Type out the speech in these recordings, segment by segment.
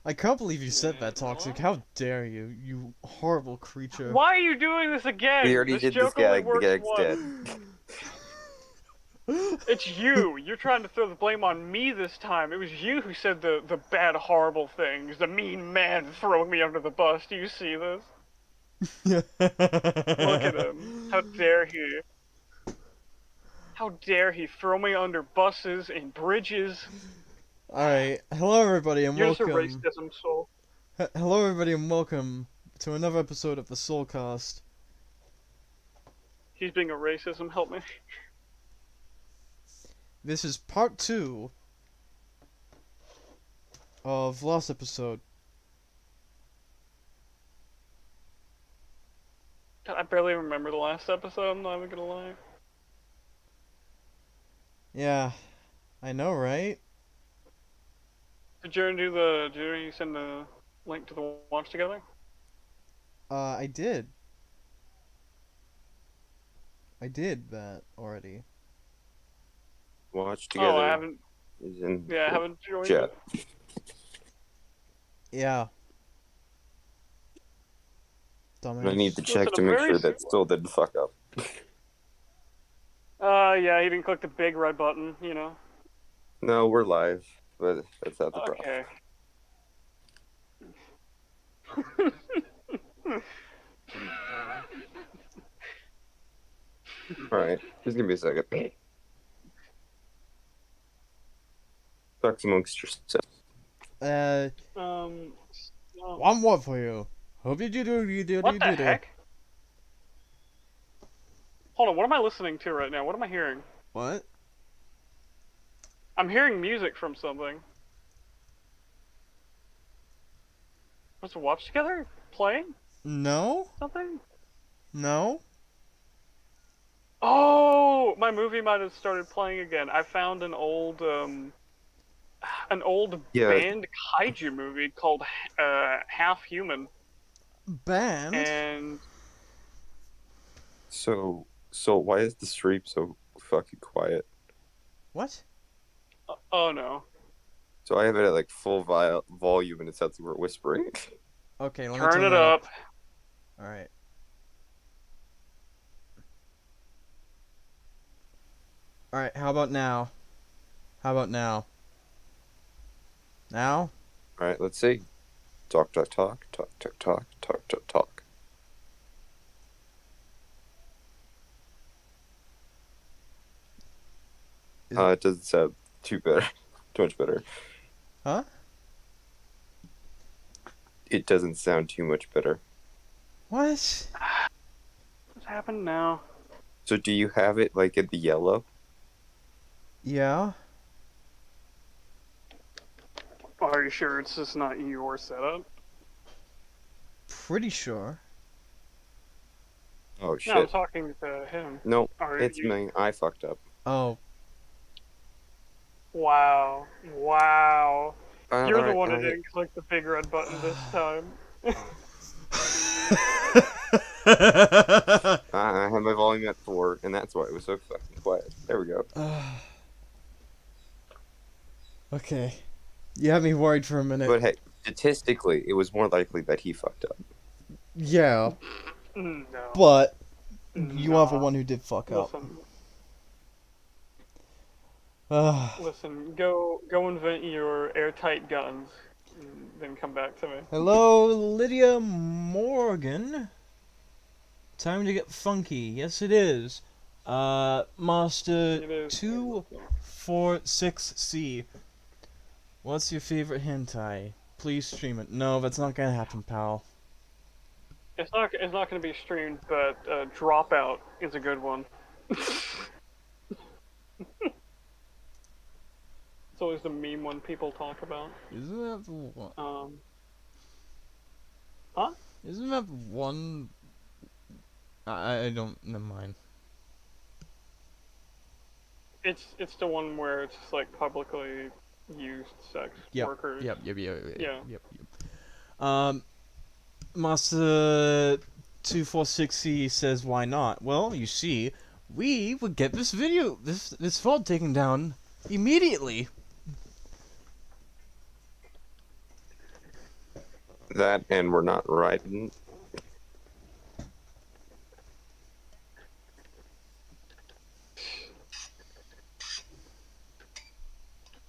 I can't believe you said that, Toxic. How dare you, you horrible creature. Why are you doing this We again? already This did this joke only gag. The works gag's once. dead. It's you. You're trying to throw the blame on me this time. It was you who said the bad, horrible things. The mean man throwing me under the bus. Do you see this? Look at him. How dare he? How dare he throw me under buses and bridges? Alright, hello everybody and You're just a welcome. racism soul. Hello everybody and welcome to another episode of the Soulcast. He's being a racism. Help me. This is part 2 of last episode. God, I barely remember the last episode. I'm not even gonna lie. Yeah, I know, right? Did you send the link to the watch together? I did. I did that already. Watch Oh, I together. haven't. Is in Yeah, I haven't joined chat. it. Yeah. I Dumbass. need to check Listen, to I'm make very sure that still didn't fuck up. Yeah, he didn't click the big red button, you know. No, we're live, but that's not the problem. Okay. Alright, just give me a second. Talk amongst yourselves. Um, One more for you. Hope you do. what the heck? Hold on, what am I listening to right now? What am I hearing? What? I'm hearing music from something. What's the watch together? Playing? No? Something? No? Oh, my movie might have started playing again. I found an old Yeah. banned kaiju movie called Half Human, Banned? and So why is the stream so fucking quiet? What? oh no, Oh, So I have it at like full volume and it sounds like we're whispering. Okay, let me turn it up. Alright. Alright, how about now? How about now? Now? Alright, let's see. Talk. It doesn't sound too much better. Huh? It doesn't sound too much better. What? What's happened now? So do you have it like in the yellow? Yeah? Are you sure it's just not your setup? Pretty sure. Oh No, I'm shit. talking to him. No, Are it's you... me. I fucked up. Oh. Wow. You're the one who I- didn't click the big red button this time. I had my volume at 4, and that's why it was so fucking quiet. There we go. Okay. You had me worried for a minute. But hey, statistically, it was more likely that he fucked up. Yeah, No. but you are the Nah. one who did fuck up. Listen, go invent your airtight guns, and then come back to me. Hello, Lydia Morgan. Time to get funky. Yes, it is. Master It is. 246C. What's your favorite hentai? Please stream it. No, that's not gonna happen, pal. It's not going to be streamed, but Dropout is a good one. It's always the meme one people talk about. Isn't that the one? Huh? Isn't that one? I don't. Never mind. It's the one where it's just like publicly used sex workers. Yep. Yeah. Master 246C says, "Why not?" Well, you see, we would get this vault taken down immediately. That and we're not riding.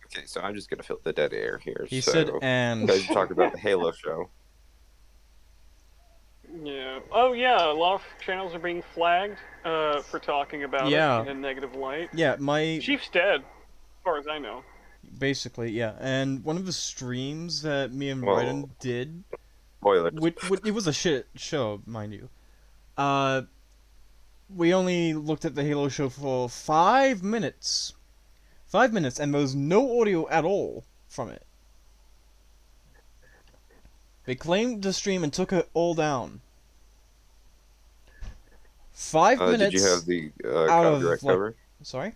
Okay, so I'm just gonna fill the dead air here. He so, said, you and guys talked about the Halo show. Yeah. Oh yeah, a lot of channels are being flagged for talking about Yeah. it in a negative light. yeah, my Chief's dead, as far as I know. basically, yeah, and one of the streams that me and Well, Ryden did, spoilers. it was a shit show, mind you. Uh, we only looked at the Halo show for 5 minutes. 5 minutes, and there was no audio at all from it. They claimed the stream and took it all down. 5 minutes. Did you have the out of, copyright like- cover? Sorry?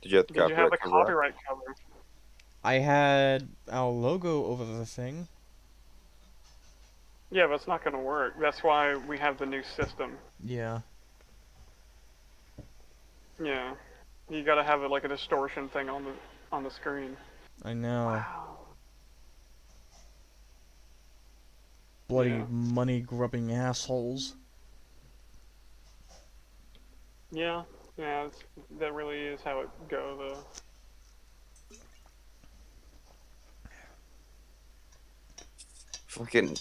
Did you have the Did you have copyright the cover? copyright cover? I had our logo over the thing. Yeah, but it's not gonna work. That's why we have the new system. Yeah. Yeah. You gotta have it like a distortion thing on the screen. I know. Wow. Bloody Yeah. money-grubbing assholes. Yeah. Yeah. That really is how it go though. Fucking,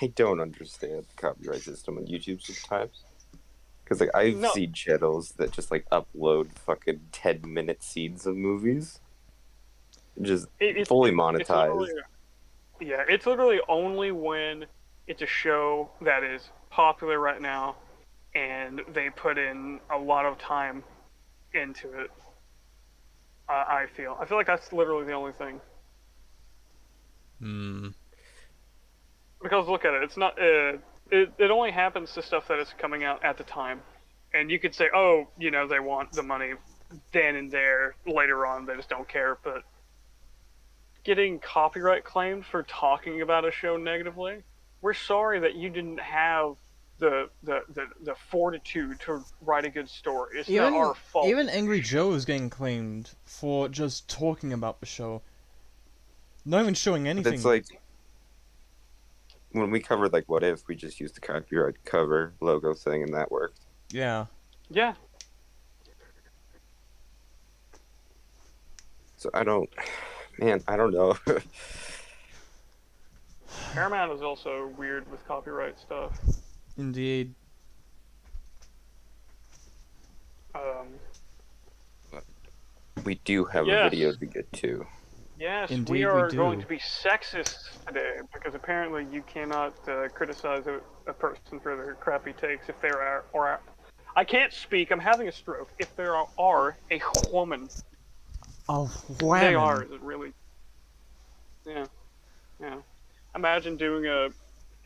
I don't understand the copyright system on YouTube sometimes. Because like I've No. seen channels that just like upload fucking 10-minute scenes of movies, just It's fully It's monetized. literally, yeah, it's literally only when it's a show that is popular right now, and they put in a lot of time into it. I feel like that's literally the only thing. Hmm. Because look at it, it's not. It only happens to stuff that is coming out at the time, and you could say, oh, you know, they want the money then and there. Later on, they just don't care. But getting copyright claimed for talking about a show negatively, we're sorry that you didn't have the fortitude to write a good story. It's not our fault. Even Angry Joe is getting claimed for just talking about the show. Not even showing anything. It's like when we covered like What If, we just used the copyright cover logo thing and that worked. Yeah. Yeah. So I don't know. Paramount is also weird with copyright stuff. Indeed. We do have Yes. a video to get to. Yes, Indeed we we are do. going to be sexist today because apparently you cannot criticize a person for their crappy takes if there are, or I can't speak. I'm having a stroke. If there are a woman, Oh, they are. Is it really? Yeah, yeah. Imagine doing a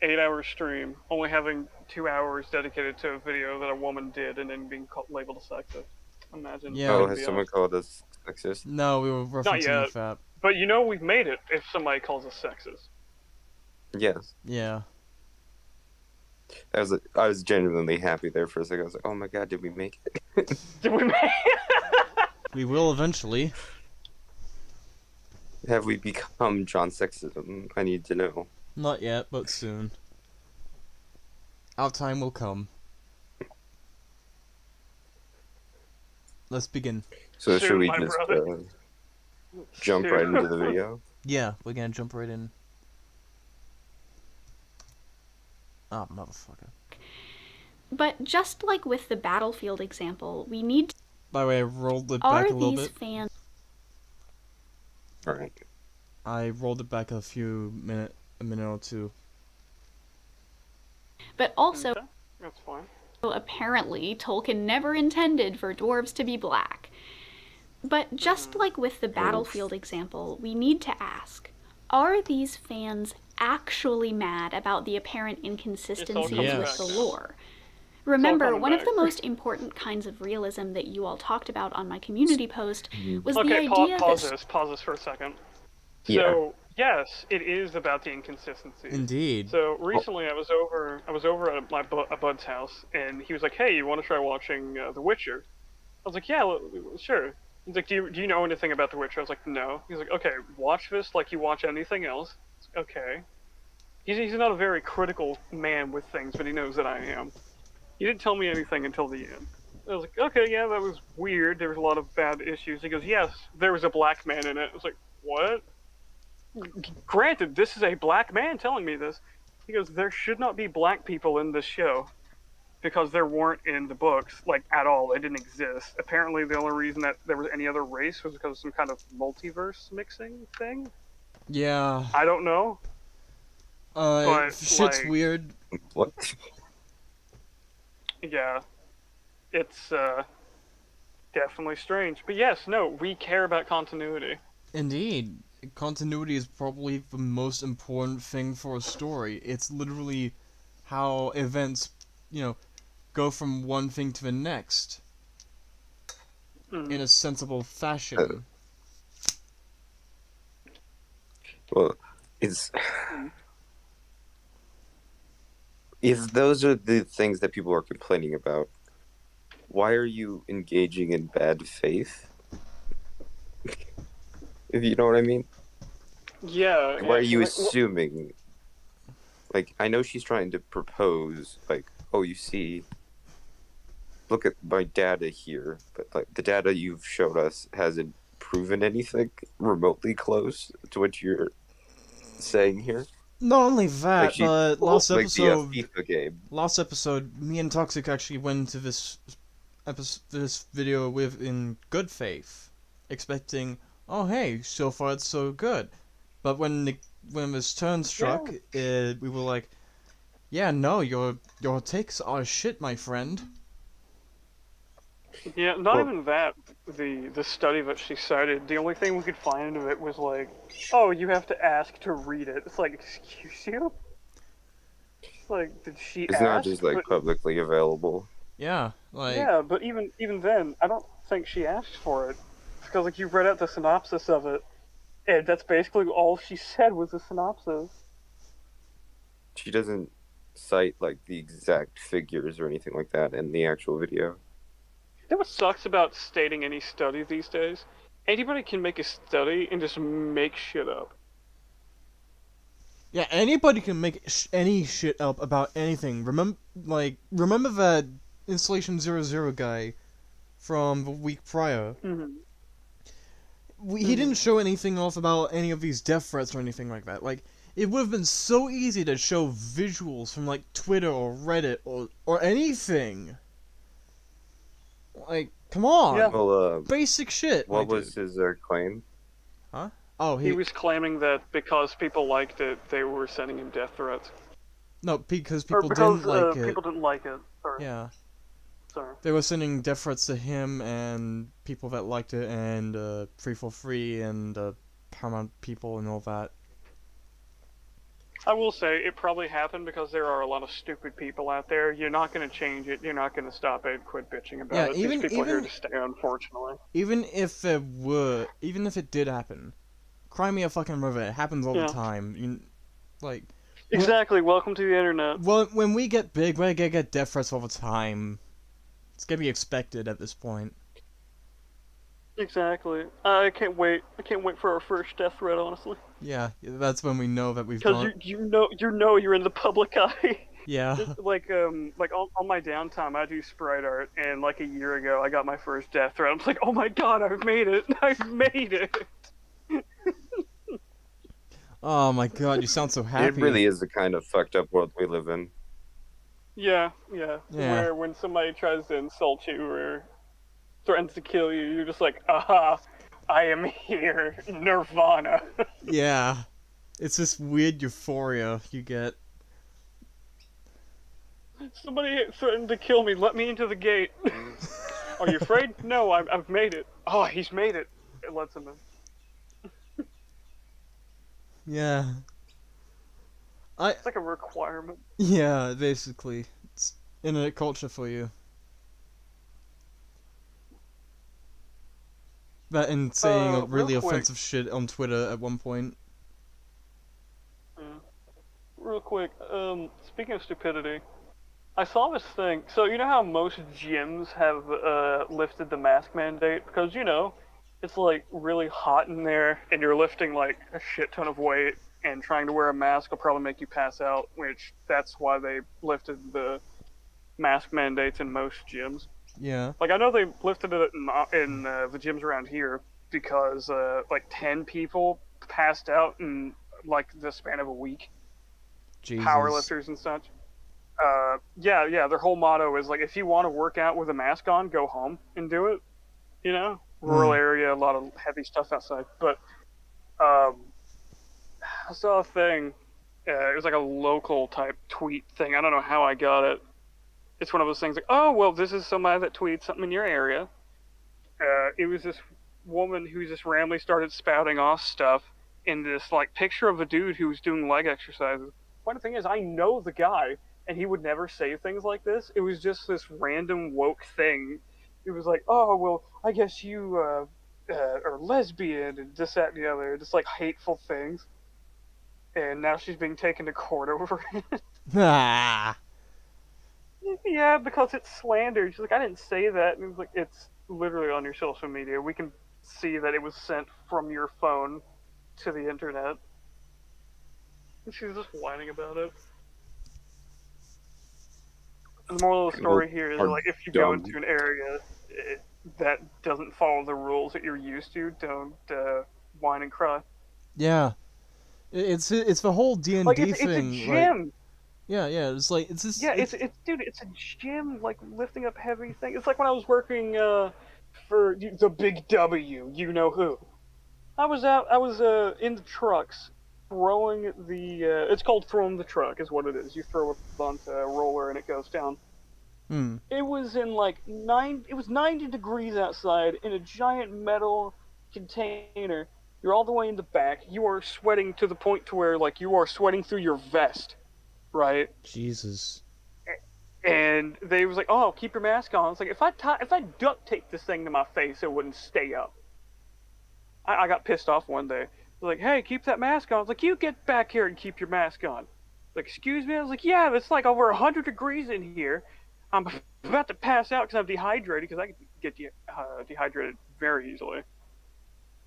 8-hour stream, only having 2 hours dedicated to a video that a woman did, and then being labeled a sexist. Imagine. Yeah. that Oh, would has be someone awesome. called us sexist? No, we were referencing yet. the FAP. But you know we've made it if somebody calls us sexist. Yes. Yeah. I was genuinely happy there for a second. I was like, oh my god, did we make it? Did we make it? We will eventually. Have we become John Sexism? I need to know. Not yet, but soon. Our time will come. Let's begin. So Soon, should we my just brother. jump right into the video? Yeah, we're gonna jump right in. Oh, motherfucker. But just like with the Battlefield example, we need to... By the way, I rolled it Are back a little these bit. fans... Alright. I rolled it back a minute or two. But also, Okay, that's fine. apparently, Tolkien never intended for dwarves to be black. But just like with the Battlefield example, we need to ask, are these fans actually mad about the apparent inconsistencies coming with back. the lore? Remember, coming one of back. the most important kinds of realism that you all talked about on my community post was the Okay, idea pause that... this. Pause this for a second. Yeah. So yes, it is about the inconsistencies. Indeed. So recently, I was over at a bud's house, and he was like, "Hey, you want to try watching The Witcher?" I was like, "Yeah, sure." He's like, "Do you know anything about The Witcher?" I was like, "No." He's like, "Okay, watch this like you watch anything else, Okay. He's not a very critical man with things, but he knows that I am. He didn't tell me anything until the end. I was like, okay, yeah, that was weird. There was a lot of bad issues. He goes, yes, there was a black man in it. I was like, what? Granted, this is a black man telling me this. He goes, there should not be black people in this show because there weren't in the books, like, at all. They didn't exist. Apparently, the only reason that there was any other race was because of some kind of multiverse mixing thing. Yeah. I don't know. But, Shit's like, weird. What? yeah, it's definitely strange. But yes, no, we care about continuity. Indeed. Continuity is probably the most important thing for a story. It's literally how events, go from one thing to the next in a sensible fashion. Well, it's if those are the things that people are complaining about, why are you engaging in bad faith? If you know what I mean? Yeah. Why are you assuming? Like, I know she's trying to propose, like, oh, you see, look at my data here, but, like, the data you've showed us hasn't proven anything remotely close to what you're saying here. Not only that, Like but last like episode, the FIFA game. me and Toxic actually went into this video in good faith, expecting, oh hey, so far it's so good. But when this turn struck, we were like, yeah, no, your takes are shit, my friend. Yeah, not even that. The study that she cited, the only thing we could find of it was like, oh, you have to ask to read it. It's like, excuse you? It's like, did she It's ask? not just like publicly available. Yeah, like Yeah, but even then, I don't think she asked for it. Because like you read out the synopsis of it, and that's basically all she said was a synopsis. She doesn't cite like the exact figures or anything like that in the actual video. You know what sucks about stating any study these days? Anybody can make a study and just make shit up. yeah, anybody can make any shit up about anything. Remember that Installation 00 guy from the week prior. Mm-hmm. He didn't show anything off about any of these death threats or anything like that. Like, it would have been so easy to show visuals from, like, Twitter or Reddit or anything. Like, come on. Yeah. Well, Basic shit. what my was dude. his claim? Huh? Oh, He was claiming that because people liked it, they were sending him death threats. No, because Or people because didn't like it. people didn't like it. Sorry. Yeah. Sorry. They were sending death threats to him and people that liked it and Free for Free and Paramount people and all that. I will say, it probably happened because there are a lot of stupid people out there. You're not going to change it. You're not going to stop it. Quit bitching about it. These people are here to stay, unfortunately. Even if it did happen, cry me a fucking river. It happens all the time. Exactly. Welcome to the internet. Well, when we get big, we're gonna get death threats all the time. It's gonna be expected at this point. Exactly. I can't wait. I can't wait for our first death threat, honestly. Yeah, that's when we know that we've Because gone. you know you're in the public eye. Yeah. like on my downtime, I do sprite art, and like a year ago, I got my first death threat. I'm like, oh my god, I've made it! I've made it! Oh my god, you sound so happy. It really is the kind of fucked up world we live in. Yeah. Yeah. Where when somebody tries to insult you or threatens to kill you, you're just like, aha, I am here, Nirvana. Yeah. It's this weird euphoria you get. Somebody threatened to kill me. Let me into the gate. Are you afraid? No, I've made it. Oh, he's made it. It lets him in. Yeah. It's like a requirement. Yeah, basically. It's internet culture for you. That and saying really real quick. offensive shit on Twitter at one point. Real quick, speaking of stupidity, I saw this thing. So you know how most gyms have lifted the mask mandate? Because, it's like really hot in there and you're lifting like a shit ton of weight. and trying to wear a mask will probably make you pass out, which that's why they lifted the mask mandates in most gyms. Yeah. Like, I know they lifted it in the gyms around here because, like, 10 people passed out in, like, the span of a week. Jesus. Powerlifters and such. Yeah, their whole motto is, like, if you want to work out with a mask on, go home and do it. You know? Rural area, a lot of heavy stuff outside. But, I saw a thing. It was like a local type tweet thing. I don't know how I got it. It's one of those things like, oh, well, this is somebody that tweets something in your area. It was this woman who just randomly started spouting off stuff in this like picture of a dude who was doing leg exercises. Funny thing is, I know the guy, and he would never say things like this. It was just this random woke thing. It was like, oh, well, I guess you are lesbian and this, that, and the other. Just like hateful things. And now she's being taken to court over it. Ah. Yeah, because it's slander. She's like, I didn't say that. And it was like, it's literally on your social media. We can see that it was sent from your phone to the internet. And she's just whining about it. And the moral of the story here is, like, if you go into an area that doesn't follow the rules that you're used to, don't whine and cry. Yeah. It's the whole D&D Like, thing. it's a gym. Like, yeah, it's like it's just. Yeah, it's dude, it's a gym, like lifting up heavy things. It's like when I was working for the Big W, you know who. I was in the trucks throwing the. It's called throwing the truck, is what it is. You throw it onto a roller and it goes down. It was in like It was 90 degrees outside in a giant metal container. You're all the way in the back. You are sweating to the point to where like you are sweating through your vest. Right. Jesus. And they was like, "Oh, keep your mask on." It's like if I duct tape this thing to my face, it wouldn't stay up. I got pissed off one day. They're like, "Hey, keep that mask on." I was like, "You get back here and keep your mask on." Like, excuse me. I was like, "Yeah, it's like over 100 degrees in here. I'm about to pass out because I'm dehydrated because I get dehydrated very easily.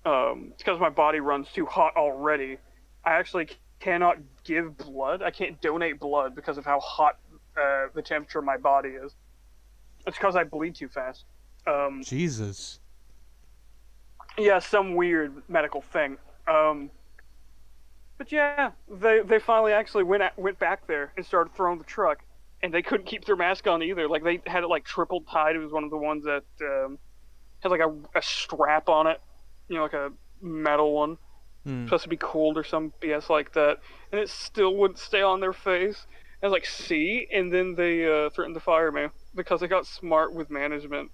It's because my body runs too hot already. I actually cannot give blood. I can't donate blood because of how hot the temperature of my body is. It's because I bleed too fast. Jesus. Yeah, some weird medical thing. But yeah, they finally actually went back there and started throwing the truck, and they couldn't keep their mask on either. Like they had it like triple tied. It was one of the ones that had like a strap on it, you know, like a metal one. Supposed to be cooled or some BS like that, and it still wouldn't stay on their face. I was like, see? And then they threatened to fire me because they got smart with management.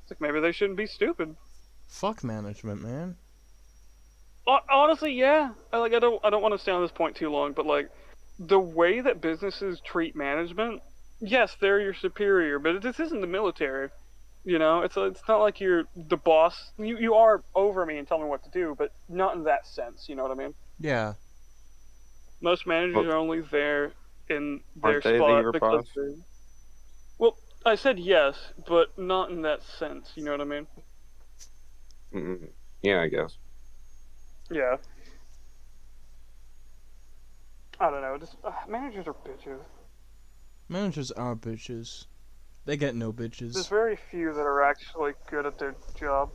It's like, maybe they shouldn't be stupid. Fuck management, man. Honestly, yeah. I don't want to stay on this point too long, but like, the way that businesses treat management, yes, they're your superior, but this isn't the military. You know, it's not like you're the boss. You are over me and tell me what to do, but not in that sense. You know what I mean? Yeah. Most managers are only there in their Aren't they spot your because boss? they. Well, I said yes, but not in that sense. You know what I mean? Yeah, I guess. Yeah. I don't know. Just managers are bitches. Managers are bitches. They get no There's bitches. very few that are actually good at their job.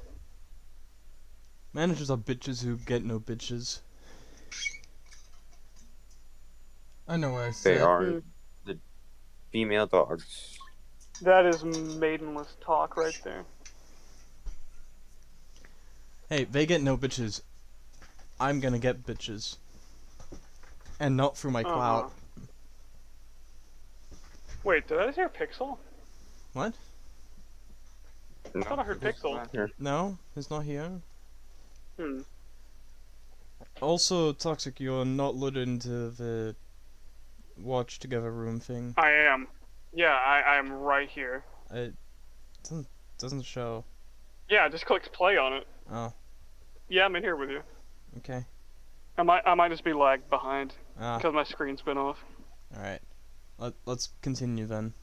Managers are bitches who get no bitches. I know what I said. They are the female dogs. That is maidenless talk right there. Hey, they get no bitches. I'm gonna get bitches. And not through my clout. Wait, did I just hear Pixel? What? No, I thought I heard it's Pixel. not here. No, he's not here. Hmm. Also, Toxic, you're not loaded into the watch together room thing. I am. Yeah, I am right here. It doesn't show. Yeah, I just clicked play on it. Oh, Yeah, I'm in here with you. okay. I might just be lagged behind Ah, because my screen's been off. alright. Let's continue then.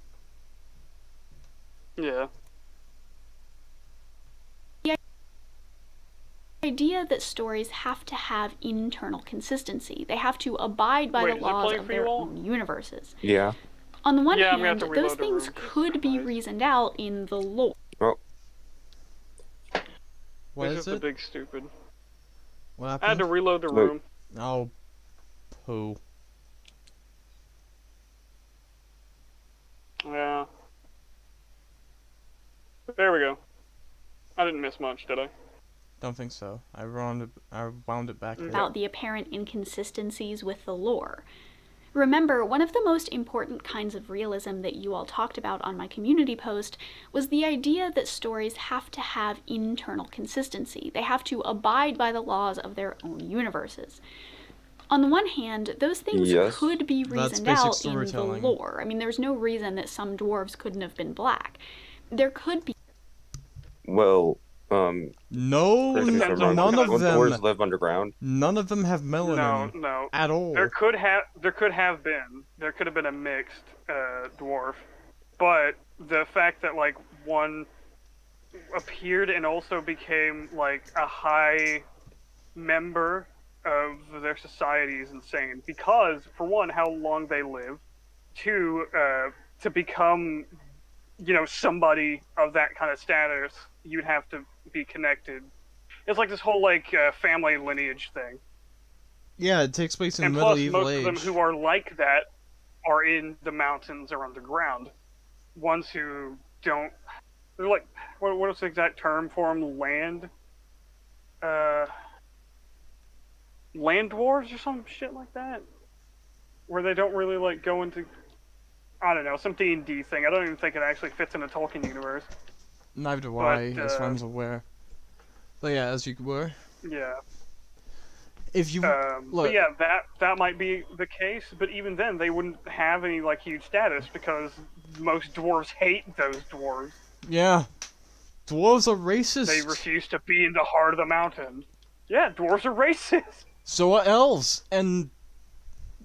Yeah. idea that stories have to have internal consistency. They have to abide by the Wait, is it laws playing of for you their all? own universes. Yeah. On the one Yeah, I'm gonna have hand, to those reload the things room. could be Christ. reasoned out in the lore. Oh, What This is is the it? big stupid. What I had happened? to reload the Wait. room. Oh, poo. Yeah. There we go. I didn't miss much, did I? Don't think so. I wound it back there. About the apparent inconsistencies with the lore. Remember, one of the most important kinds of realism that you all talked about on my community post was the idea that stories have to have internal consistency. They have to abide by the laws of their own universes. On the one hand, those things Yes. could be That's reasoned basic out in the storytelling. lore. I mean, there's no reason that some dwarves couldn't have been black. There could be well, No, correct me if I'm Depends on wrong, none what of don't them. dwarves live underground? None of them have melanin No. at all. There could have been a mixed dwarf, but the fact that like one appeared and also became like a high member of their society is insane. Because for one, how long they live, two, to become somebody of that kind of status, you'd have to be connected. It's like this whole like family lineage thing. Yeah, it takes place in And the plus, medieval most age. of them who are like that are in the mountains or underground. Ones who don't, they're like, what is the exact term for them? Land dwarves or some shit like that, where they don't really like go into, I don't know, some D&D thing. I don't even think it actually fits in the Tolkien universe. Neither do but, I, as far as I'm aware. But yeah, as you were. Yeah. If you But look, yeah, that might be the case, but even then, they wouldn't have any like huge status because most dwarves hate those dwarves. yeah, dwarves are racist. They refuse to be in the heart of the mountain. Yeah, dwarves are racist. So are elves, and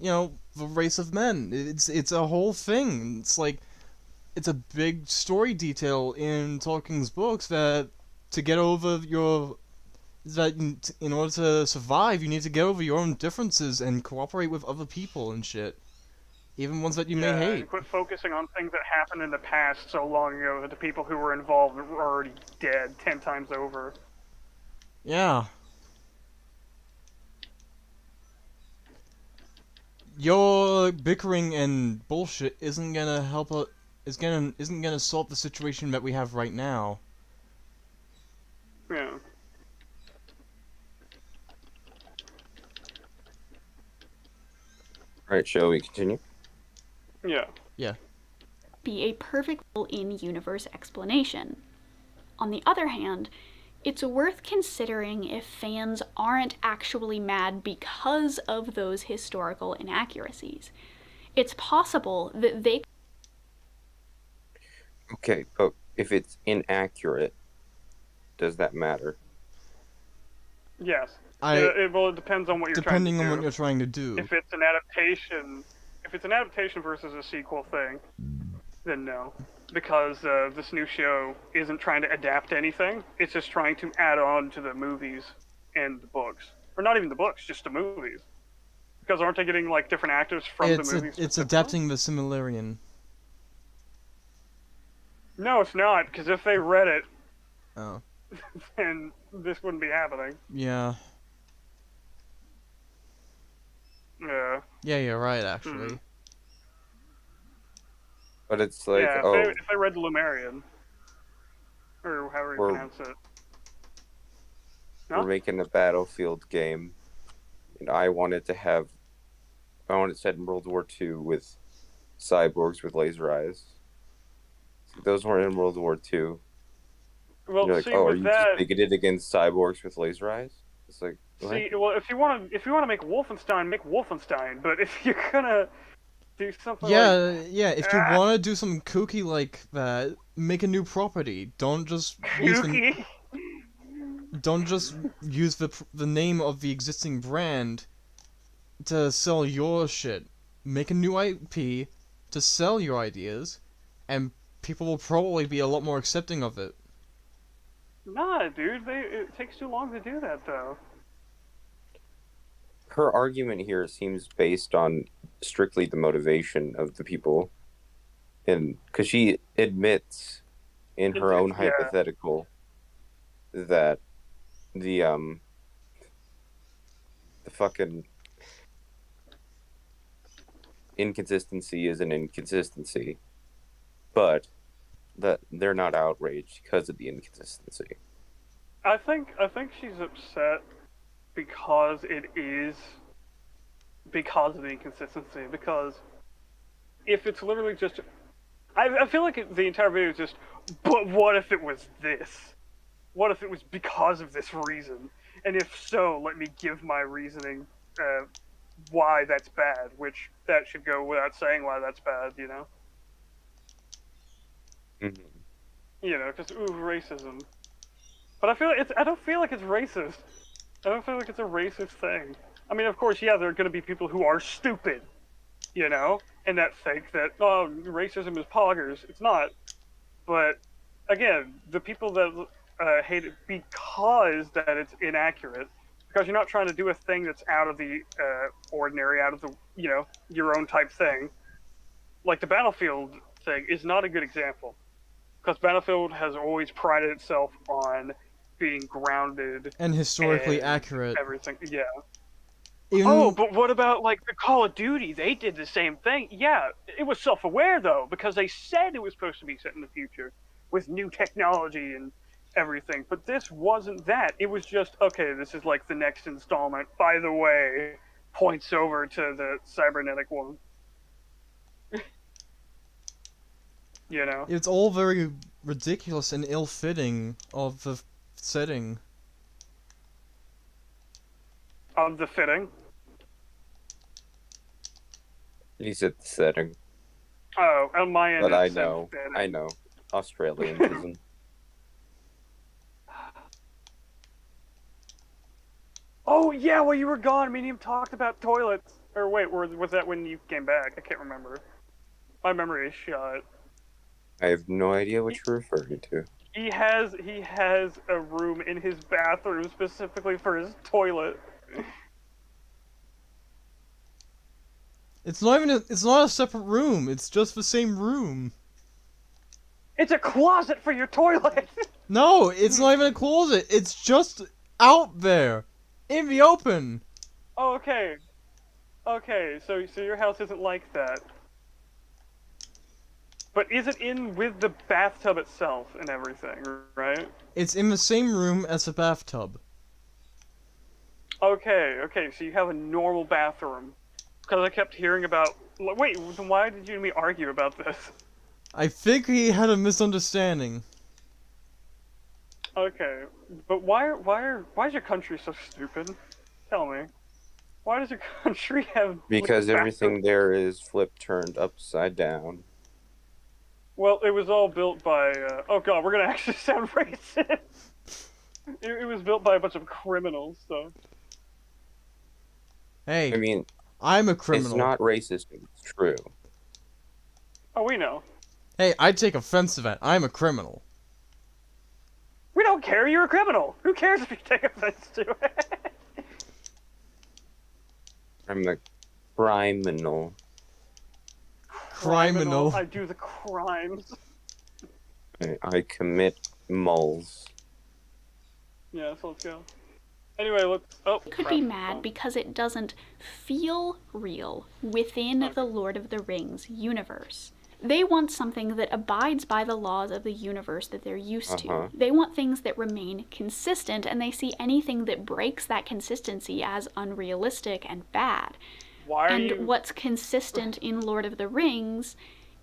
the race of men. It's a whole thing. It's like it's a big story detail in Tolkien's books that to get over your that in order to survive, you need to get over your own differences and cooperate with other people and shit, even ones that you may hate. And quit focusing on things that happened in the past so long ago that the people who were involved were already dead 10 times over. Yeah. Your bickering and bullshit isn't gonna help isn't gonna solve the situation that we have right now. Yeah. Alright, shall we continue? Yeah. Be a perfect in-universe explanation. On the other hand, it's worth considering if fans aren't actually mad because of those historical inaccuracies. It's possible that they Okay, but if it's inaccurate, does that matter? Yes. Well, It depends on what you're depending trying on to what do. you're trying to do. If it's an adaptation versus a sequel thing, then no. Because this new show isn't trying to adapt anything. It's just trying to add on to the movies and the books. Or not even the books, just the movies. Because aren't they getting like different actors from the movies? It's specifically? adapting the Similarian. No, it's not. Because if they read it, Oh. then this wouldn't be happening. Yeah. Yeah. Yeah, you're right, actually. But it's like, yeah, oh, if they read the Lumerian. Or however you Or- pronounce it. we're No? making a Battlefield game, and I wanted it set in World War II with cyborgs with laser eyes. Those weren't in World War II. Well, You're like, see, oh, are with you that, just bigoted against cyborgs with laser eyes? It's like, what? see, well, if you want to make Wolfenstein, make Wolfenstein. But if you're gonna do something like, Yeah, if you Ah. want to do something kooky like that, make a new property. Don't just use kooky, the name of the existing brand to sell your shit. Make a new IP to sell your ideas, and people will probably be a lot more accepting of it. Nah, dude, it takes too long to do that, though. Her argument here seems based on strictly the motivation of the people, and because she admits in her own Yeah. hypothetical that the the fucking inconsistency is an inconsistency, but that they're not outraged because of the inconsistency. I think she's upset because it is because of the inconsistency. Because if it's literally just, I feel like the entire video is just, but what if it was this? What if it was because of this reason? And if so, let me give my reasoning why that's bad, which that should go without saying why that's bad, you know? Mm-hmm. You know, because, ooh, racism. But I don't feel like it's racist. I don't feel like it's a racist thing. I mean, of course, yeah, there are going to be people who are stupid, you know, and that think that, oh, racism is poggers. It's not. But, again, the people that hate it because that it's inaccurate, because you're not trying to do a thing that's out of the ordinary, out of the, you know, your own type thing. Like the Battlefield thing is not a good example. Because Battlefield has always prided itself on being grounded And historically and accurate. everything. Yeah. Even Oh, but what about like the Call of Duty? They did the same thing. Yeah, it was self-aware though, because they said it was supposed to be set in the future with new technology and everything. But this wasn't that. It was just, okay, this is like the next installment. By the way, points over to the cybernetic one. You know? it's all very ridiculous and ill-fitting of the setting. Of the fitting. He said the setting, Oh, on my end, but it I said know, fitting. Australianism. Oh yeah, well you were gone. Me and him talked about toilets. Or wait, was that when you came back? I can't remember. My memory is shot. I have no idea what you're referring to. He has a room in his bathroom specifically for his toilet. It's not a separate room. It's just the same room. It's a closet for your toilet. No, it's not even a closet. It's just out there, in the open. Oh, okay. Okay, so your house isn't like that. But is it in with the bathtub itself and everything, right? It's in the same room as the bathtub. Okay, so you have a normal bathroom. Because I kept hearing about... Wait, then why did you and me argue about this? I think he had a misunderstanding. Okay, but why is your country so stupid? Tell me. Why does your country have... Because like, everything there is flipped, turned upside down. Well, it was all built by... oh god, we're gonna actually sound racist. It was built by a bunch of criminals, so... Hey, I mean, I'm a criminal. it's not racist, it's true. Oh, we know. Hey, I take offense to that. I'm a criminal. We don't care, you're a criminal! Who cares if you take offense to it? I'm a criminal. Criminal. I do the crimes. I commit moles. Yeah, so let's go. Anyway, let's... Oh, Could crap. be mad because it doesn't feel real within the Lord of the Rings universe. They want something that abides by the laws of the universe that they're used to. They want things that remain consistent, and they see anything that breaks that consistency as unrealistic and bad. Why are And you... what's consistent in Lord of the Rings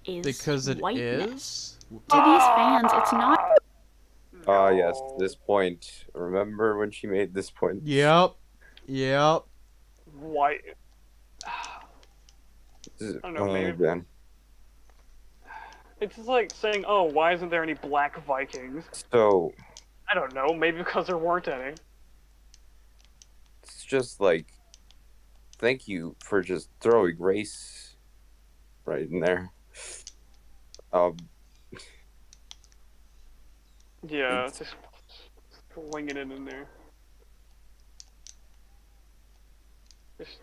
is Because it whiteness. is? To these fans, it's not... Ah, yes, this point. Remember when she made this point? Yep. White. I don't know, maybe- man. It's just like saying, oh, why isn't there any black Vikings? So, I don't know, maybe because there weren't any. it's just like, thank you for just throwing race right in there. Yeah, swinging it in there. Just,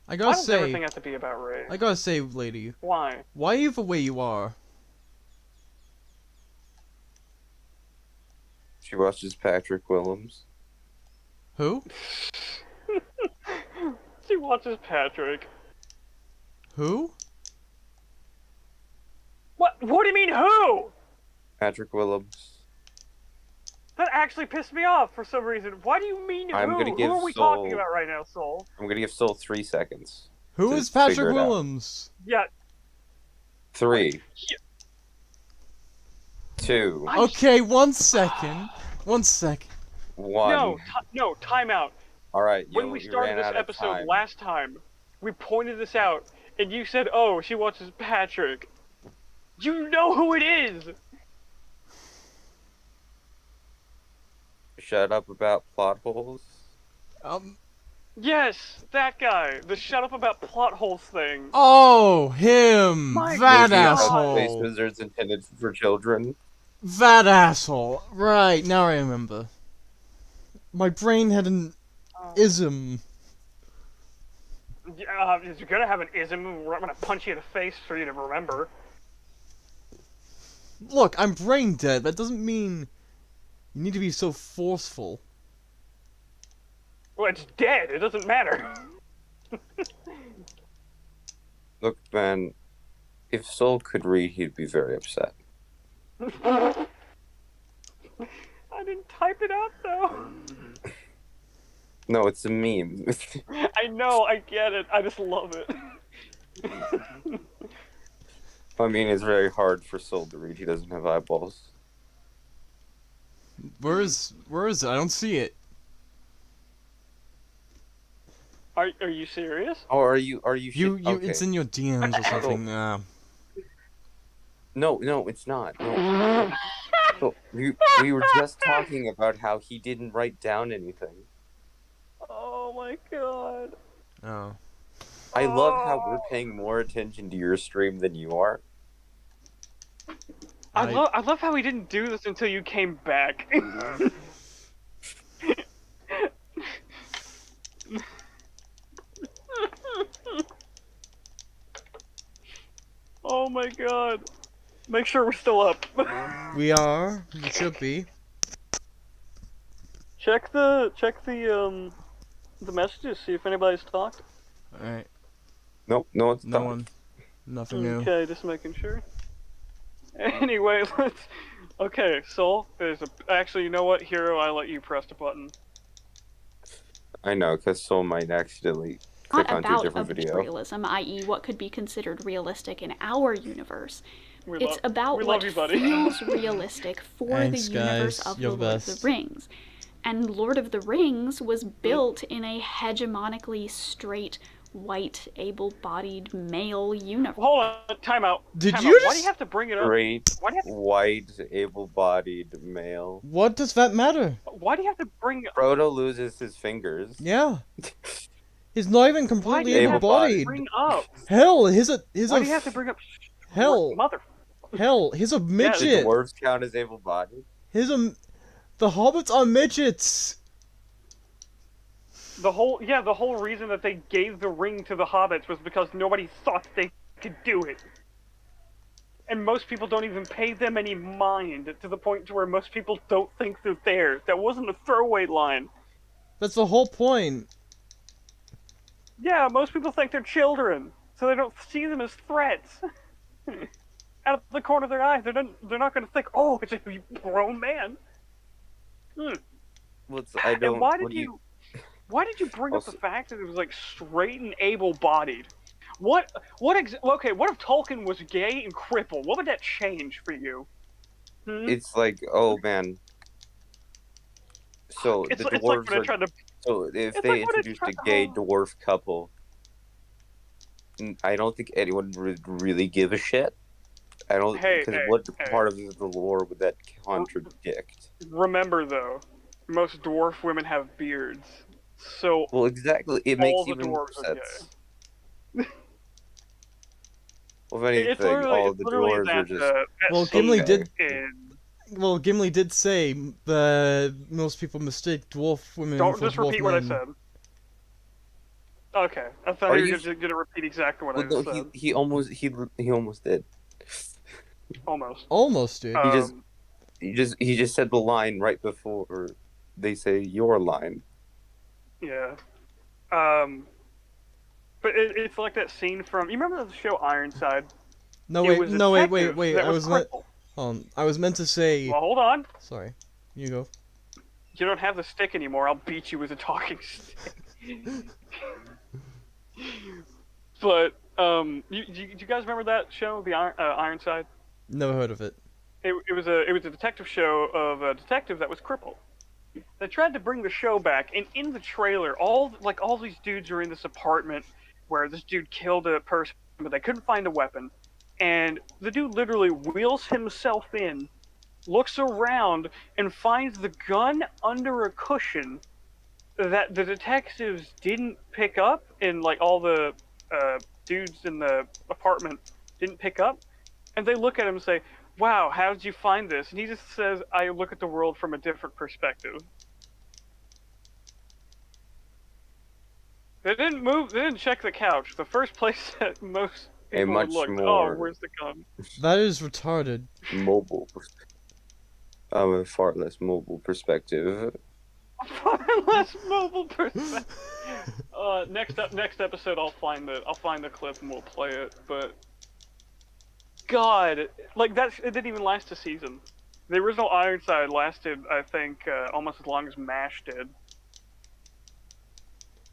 I why gotta does everything say, have to be about race? I gotta say, lady, Why? why are you the way you are? She watches Patrick Willems. Who? She watches Patrick. Who? What? What do you mean, who? Patrick Willems. That actually pissed me off for some reason. Why do you mean I'm who? gonna Who give are we Soul- talking about right now, Soul? I'm gonna give Soul 3 seconds. Who to is figure Patrick it out. Willems? Yeah. 3. Yeah. 2. I'm Okay, 1 second. 1 second. 1. No, time out. All right. When we started ran this out of episode time. last time, we pointed this out, and you said, "Oh, she watches Patrick." You know who it is. Shut up about plot holes. Yes, that guy. The shut up about plot holes thing. Oh, him! My That God. Space asshole! Wizards intended for children. That asshole! Right, now I remember. My brain had an ism. You're gonna have an ism. I'm gonna punch you in the face for you to remember. Look, I'm brain dead. That doesn't mean you need to be so forceful. Well, it's dead. It doesn't matter. Look, man, if Soul could read, he'd be very upset. I didn't type it out though. No, it's a meme. I know. I get it. I just love it. I mean, it's very hard for Soul to read. He doesn't have eyeballs. Where is it? I don't see it. Are you serious? Oh, are you? You, okay. it's in your DMs or something. No, it's not. No. So, we were just talking about how he didn't write down anything. Oh my god. Oh. I love how we're paying more attention to your stream than you are. I love how we didn't do this until you came back. Oh my god. Make sure we're still up. We are. We should be. check the messages, see if anybody's talked. Alright. Nope, no one's No done. one. Nothing new. Okay, just making sure. Anyway, let's. Okay, Soul, actually, you know what, Hero? I let you press the button. I know, because Soul might accidentally click Not onto a about different video. realism, i.e., what could be considered realistic in our universe. We It's about we what love you, buddy. feels realistic for Thanks, the universe guys. of You're the the Lord of best. the Rings. And Lord of the Rings was built in a hegemonically straight, white, able-bodied male universe. Hold on, time out. Did Time you out. Why do just- you have to bring it up? Straight, Why do you have to, white, able-bodied male. What does that matter? why do you have to bring Frodo loses his fingers. Yeah. He's not even why do completely you have to able-bodied. bring up? Hell, he's Why do you have to bring up? Hell. Mother. he's a Do midget. dwarves count as able-bodied? The hobbits are midgets. The whole reason that they gave the ring to the hobbits was because nobody thought they could do it. And most people don't even pay them any mind, to the point to where most people don't think they're there. That wasn't a throwaway line. That's the whole point. Yeah, most people think they're children, so they don't see them as threats. Out of the corner of their eye, they're not going to think, "Oh, it's a grown man." Well, I don't. And why what did do you bring up the Also- fact that it was like straight and able-bodied? Okay, what if Tolkien was gay and crippled? What would that change for you? It's like, oh man. So It's the like dwarves when I are. tried to. So if it's they like when I introduced tried- a gay oh. dwarf couple, I don't think anyone would really give a shit. I don't, Hey, because hey, what hey. part of the lore would that contradict? Remember though, most dwarf women have beards, so Well, exactly. It all makes the even more dwarves are sense. gay. Well, if anything, It's literally, all it's the literally dwarves are that, just. that Well, scene Gimli okay. did. in well, Gimli did say that most people mistake dwarf women Don't for just dwarf repeat men. what I said. Okay, I thought Are you you were going to repeat exactly what Well, I no, just said. he almost did. Almost. Almost, dude. He just Um, he just said the line right before they say your line. yeah. But it's like that scene from. You remember the show Ironside? No, It wait, was a no, wait, detective wait. that I was was meant. crippled. I was meant to say. Well, hold on. Sorry, you go. You don't have the stick anymore. I'll beat you with a talking stick. But do you guys remember that show, the Ironside? Never heard of it. It was a detective show of a detective that was crippled. They tried to bring the show back, and in the trailer, all these dudes are in this apartment where this dude killed a person, but they couldn't find a weapon, and the dude literally wheels himself in, looks around, and finds the gun under a cushion that the detectives didn't pick up, and like all the dudes in the apartment didn't pick up, and they look at him and say, "Wow, how did you find this?" And he just says, "I look at the world from a different perspective." They didn't move. They didn't check the couch. The first place that most A people would much look. more- Oh, where's the gun? That is retarded. Mobile. A far less mobile perspective. Far less mobile perspective. Next episode, I'll find the clip and we'll play it. But God, like it didn't even last a season. The original Ironside lasted, I think, almost as long as MASH did.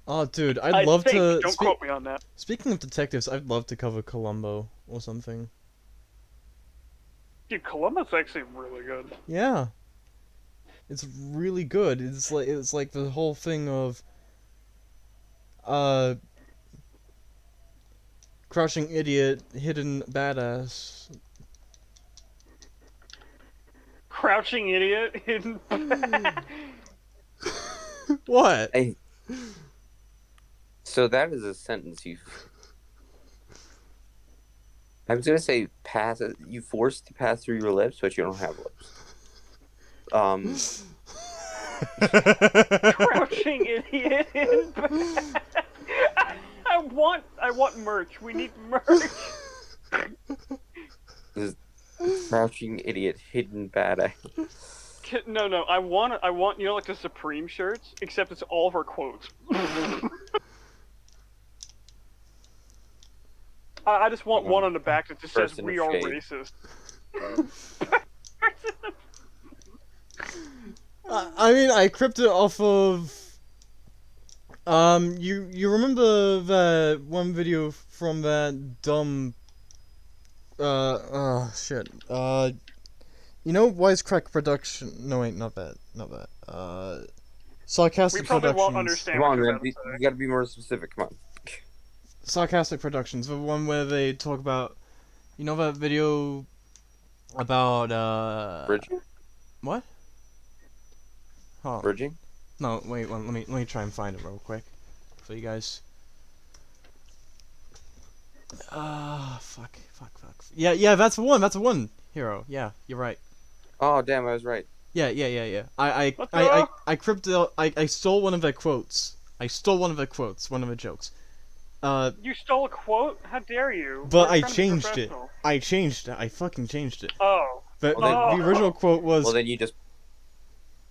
Oh, dude, I I'd love think, to. Don't quote me on that. Speaking of detectives, I'd love to cover Columbo or something. Dude, Columbo's actually really good. Yeah, it's really good. It's like the whole thing of crouching idiot, hidden badass. Crouching idiot. What? So that is a sentence I was gonna say you forced to pass through your lips, but you don't have lips. Crouching idiot. I want merch. We need merch. Crouching idiot, hidden badass. No. I want like the Supreme shirts, except it's all of our quotes. I just want one on the back that just says Person "We of are shade. racist." I mean, I cribbed it off of. You remember that one video from that dumb. Shit. You know, Wisecrack Production. No, wait, not that. Sarcastic We probably Productions. won't understand. Come on, what you're man. about to You say. gotta be more specific. Come on. Sarcastic Productions, the one where they talk about. You know that video about Bridging? What? Huh. Bridging? No, wait, let me try and find it real quick for you guys. Fuck. Yeah, that's the one. Hero. Yeah, you're right. Oh, damn, I was right. Yeah. Let's go. I cribbed it. I stole one of their quotes. One of their jokes. You stole a quote? How dare you? But We're I trying to be changed it. professional. I fucking changed it. Oh. But Well, the original quote was. Well, then you just...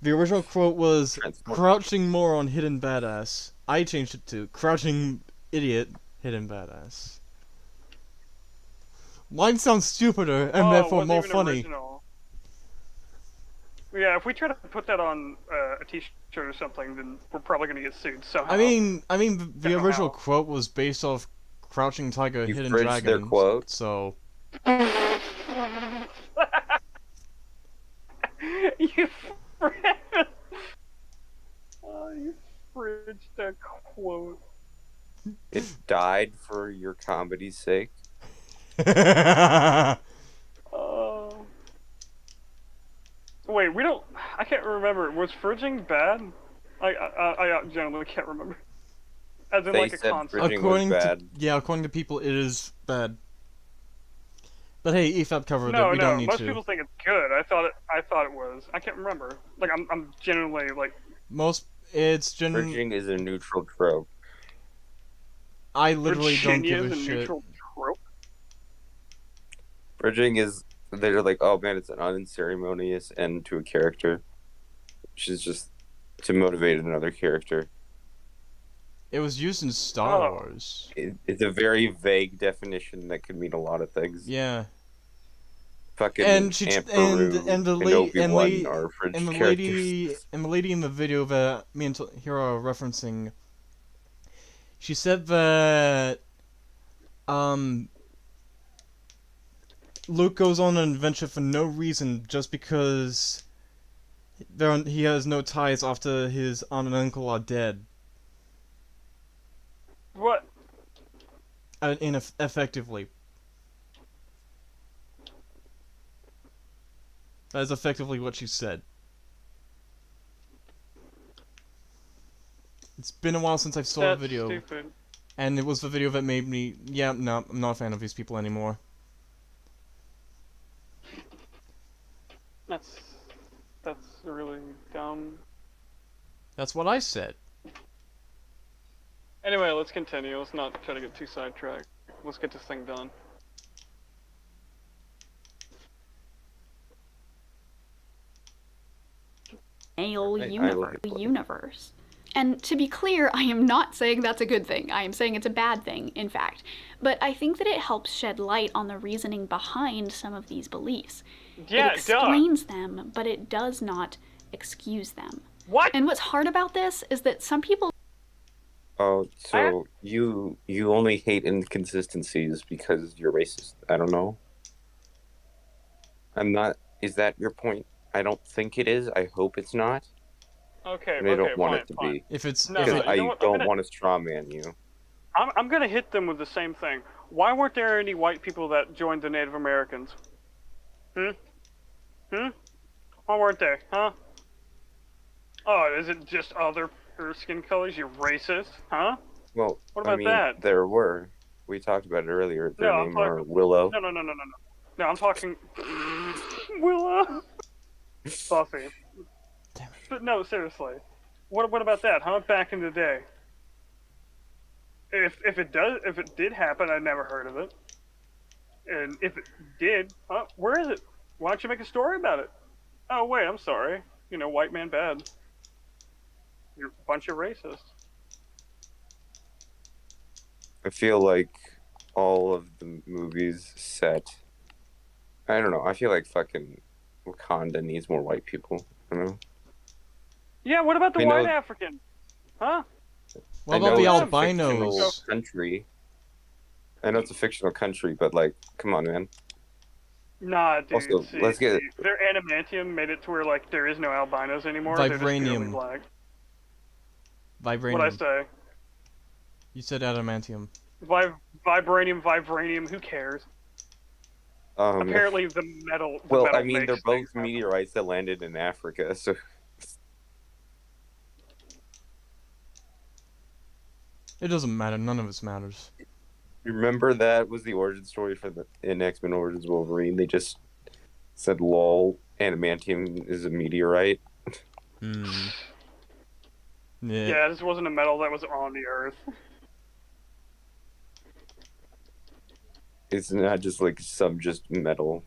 The original quote was Transform. crouching moron, hidden badass. I changed it to crouching idiot, hidden badass. Mine sounds stupider and it therefore wasn't more even funny. original. Yeah, if we try to put that on a T-shirt or something, then we're probably gonna get sued somehow. I mean, the Don't know original how. quote was based off Crouching Tiger, You Hidden bridged Dragon. their quote? So you you fridged a quote. It died for your comedy's sake. Oh. Wait, we don't. I can't remember. Was fridging bad? I generally can't remember. As in, They like a said concept. fridging was bad. according to people, it is bad. But hey, EFAP covered it. No, We don't no. need Most to. people think it's good. I thought it was. I can't remember. Like, I'm genuinely like. It's Bridging is a neutral trope. I literally don't Virginia give is a a shit. neutral trope. Bridging is they're like, oh man, it's an unceremonious end to a character, which is just to motivate another character. It was used in Star Oh. Wars. It's a very vague definition that could mean a lot of things. Yeah. Fucking And she Aunt and Beru and the and lady Obi-Wan are fringe and the characters. lady in the video that me and Hiro are referencing. She said that Luke goes on an adventure for no reason, just because he has no ties after his aunt and uncle are dead. What? Effectively. That is effectively what she said. It's been a while since I saw That's the video, stupid. and it was the video that made me. Yeah, no, I'm not a fan of these people anymore. That's really dumb. That's what I said. Anyway, let's continue. Let's not try to get too sidetracked. Let's get this thing done. Male I universe. And to be clear, I am not saying that's a good thing. I am saying it's a bad thing, in fact. But I think that it helps shed light on the reasoning behind some of these beliefs. Yeah, it explains them, but it does not excuse them. What? And what's hard about this is that some people. Oh, so you only hate inconsistencies because you're racist. I don't know. I'm not. Is that your point? I don't think it is. I hope it's not. Okay, And I don't want it to fine. be. If it's No, if Because it, you know I what? don't want to strawman you. I'm gonna hit them with the same thing. Why weren't there any white people that joined the Native Americans? Why weren't they? Huh? Oh, is it just other skin colors? You're racist? Huh? Well, What about I mean, that? there were. We talked about it earlier. Their No, I'm name are talking- Willow. No, No, I'm talking Willow. Buffy. Damn But no, seriously. What about that, huh? Back in the day. If it did happen, I never heard of it. And if it did, where is it? Why don't you make a story about it? Oh wait, I'm sorry. You know, white man bad. You're a bunch of racists. I feel like all of the movies set. I don't know. I feel like fucking Wakanda needs more white people. You know. Yeah, what about the I know- white African? Huh? what I about know the it's a albinos? fictional country. I know it's a fictional country, but like, come on, man. Nah, dude. Also, see, let's get- their adamantium made it to where like there is no albinos anymore. They're just purely Vibranium. black. Vibranium. What'd I say? You said adamantium. Vibranium. Who cares? Apparently, the metal. The Well, metal I mean, they're makes both things happen. meteorites that landed in Africa, so It doesn't matter. None of this matters. remember that was the origin story for in X-Men Origins Wolverine. They just said, "Lol, adamantium is a meteorite." Hmm. Yeah, this wasn't a metal that was on the Earth. It's not just like some just metal.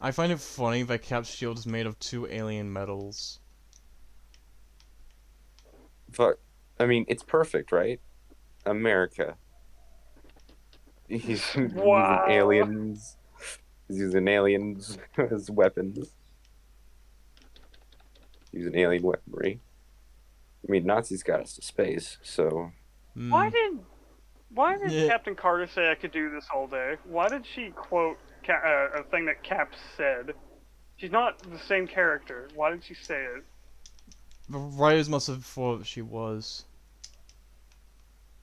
I find it funny that Cap's shield is made of 2 alien metals. Fuck. I mean, it's perfect, right? America. He's Wow. using aliens. He's using aliens as weapons. Using alien weaponry. I mean, Nazis got us to space, so Hmm. Why did Yeah. Captain Carter say I could do this all day? Why did she quote a thing that Cap said? She's not the same character. Why did she say it? The writers must have thought she was.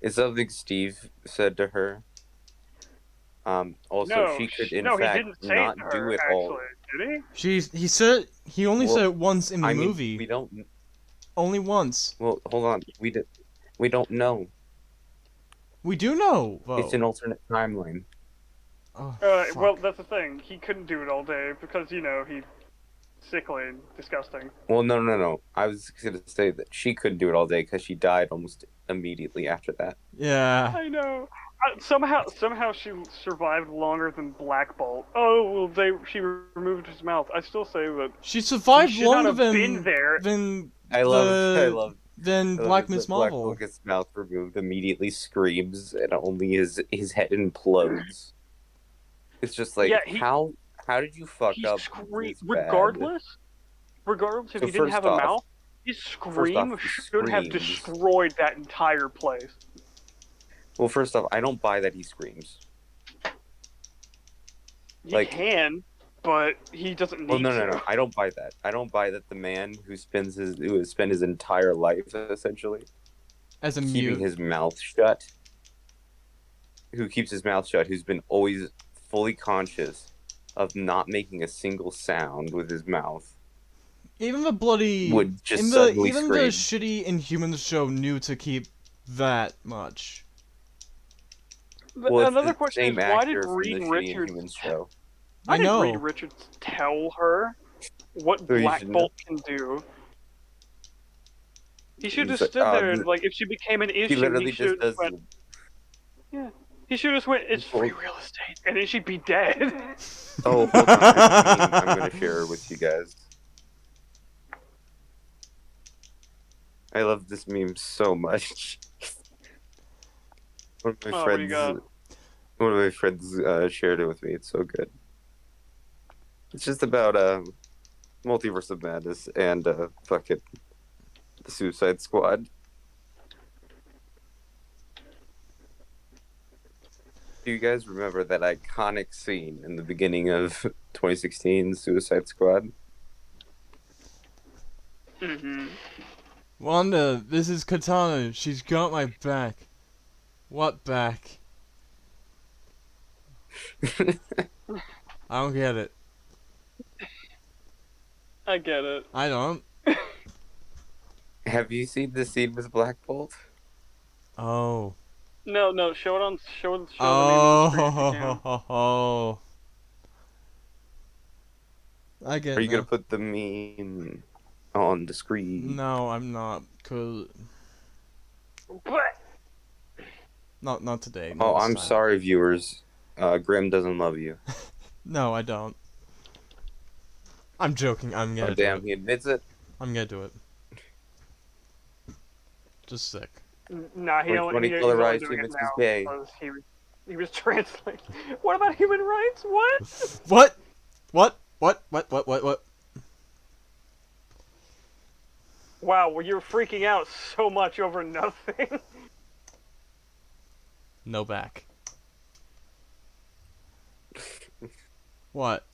it's something Steve said to her. Also, No, she could, in no, he fact, didn't say not it to do her, it actually, all. did he? He only Well, said it once in the I mean, movie. we don't. Only once. Well, hold on. We don't know. We do know, though. It's an alternate timeline. Oh, Well, fuck. that's the thing. He couldn't do it all day because he's sickly and disgusting. Well, no. I was gonna say that she couldn't do it all day because she died almost immediately after that. Yeah. I know. Somehow she survived longer than Black Bolt. Oh, well, she removed his mouth. I still say that She he survived should not longer have been there. than I the than love Black it Miss that Black Marvel. Bolt gets his mouth removed, immediately screams, and only his head implodes. It's just like, Yeah, how did you fuck he up screamed. this bad? Regardless if So he didn't have a mouth, his first off, scream he should have screams. destroyed that entire place. Well, first off, I don't buy that he screams. You Like- can, but he doesn't Well, need no, to. I don't buy that. I don't buy that the man who has spent his entire life essentially As a keeping mute. his mouth shut, who keeps his mouth shut, who's been always fully conscious of not making a single sound with his mouth, Even the bloody would just even suddenly the scream. shitty Inhumans show knew to keep that much. Well, it's Another the question is, same why did actor from Reed the shitty Richards? Inhumans show. Why I did know. Reed Richards tell her what So you Black should Bolt can do? He should have He's like, stood there and, like, if she became an issue, He literally he should just does. went. Yeah, he should have went. It's free real estate, and then she'd be dead. Oh, hold on. There's a meme I'm gonna share with you guys. I love this meme so much. One of my Oh, what do you friends, got? one of my friends shared it with me. It's so good. It's just about Multiverse of Madness and fucking the Suicide Squad. Do you guys remember that iconic scene in the beginning of 2016 Suicide Squad? Mm-hmm. Wanda, this is Katana. She's got my back. What back? I don't get it. I get it. I don't. Have you seen the scene with Black Bolt? Oh. No, show it on. Show the name on the screen if you can. Oh. I get Are it you gonna put the meme on the screen? No, I'm not. Cause not today. Not Oh, this I'm time. sorry, viewers. Grim doesn't love you. No, I don't. I'm joking. I'm gonna Oh, do damn, it. he admits it. I'm gonna do it. Just sick. Nah, he only 2020 he's only colorized doing it humans is now gay. because he was translating. What about human rights? What? What? What? Wow, well, you're freaking out so much over nothing. No back. What?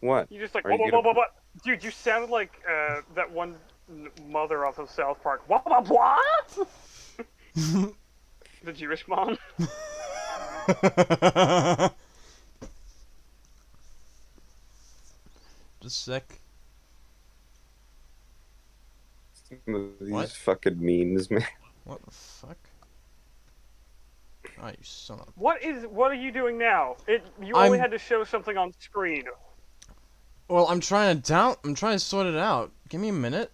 What? You just like Are you gonna- what? Dude, you sounded like that one mother off of South Park. What? The Jewish mom. Just sick. Some of these What? fucking memes, man. What the fuck? Oh, you son of. What are you doing now? You I'm- only had to show something on screen. Well, I'm trying to sort it out. Give me a minute.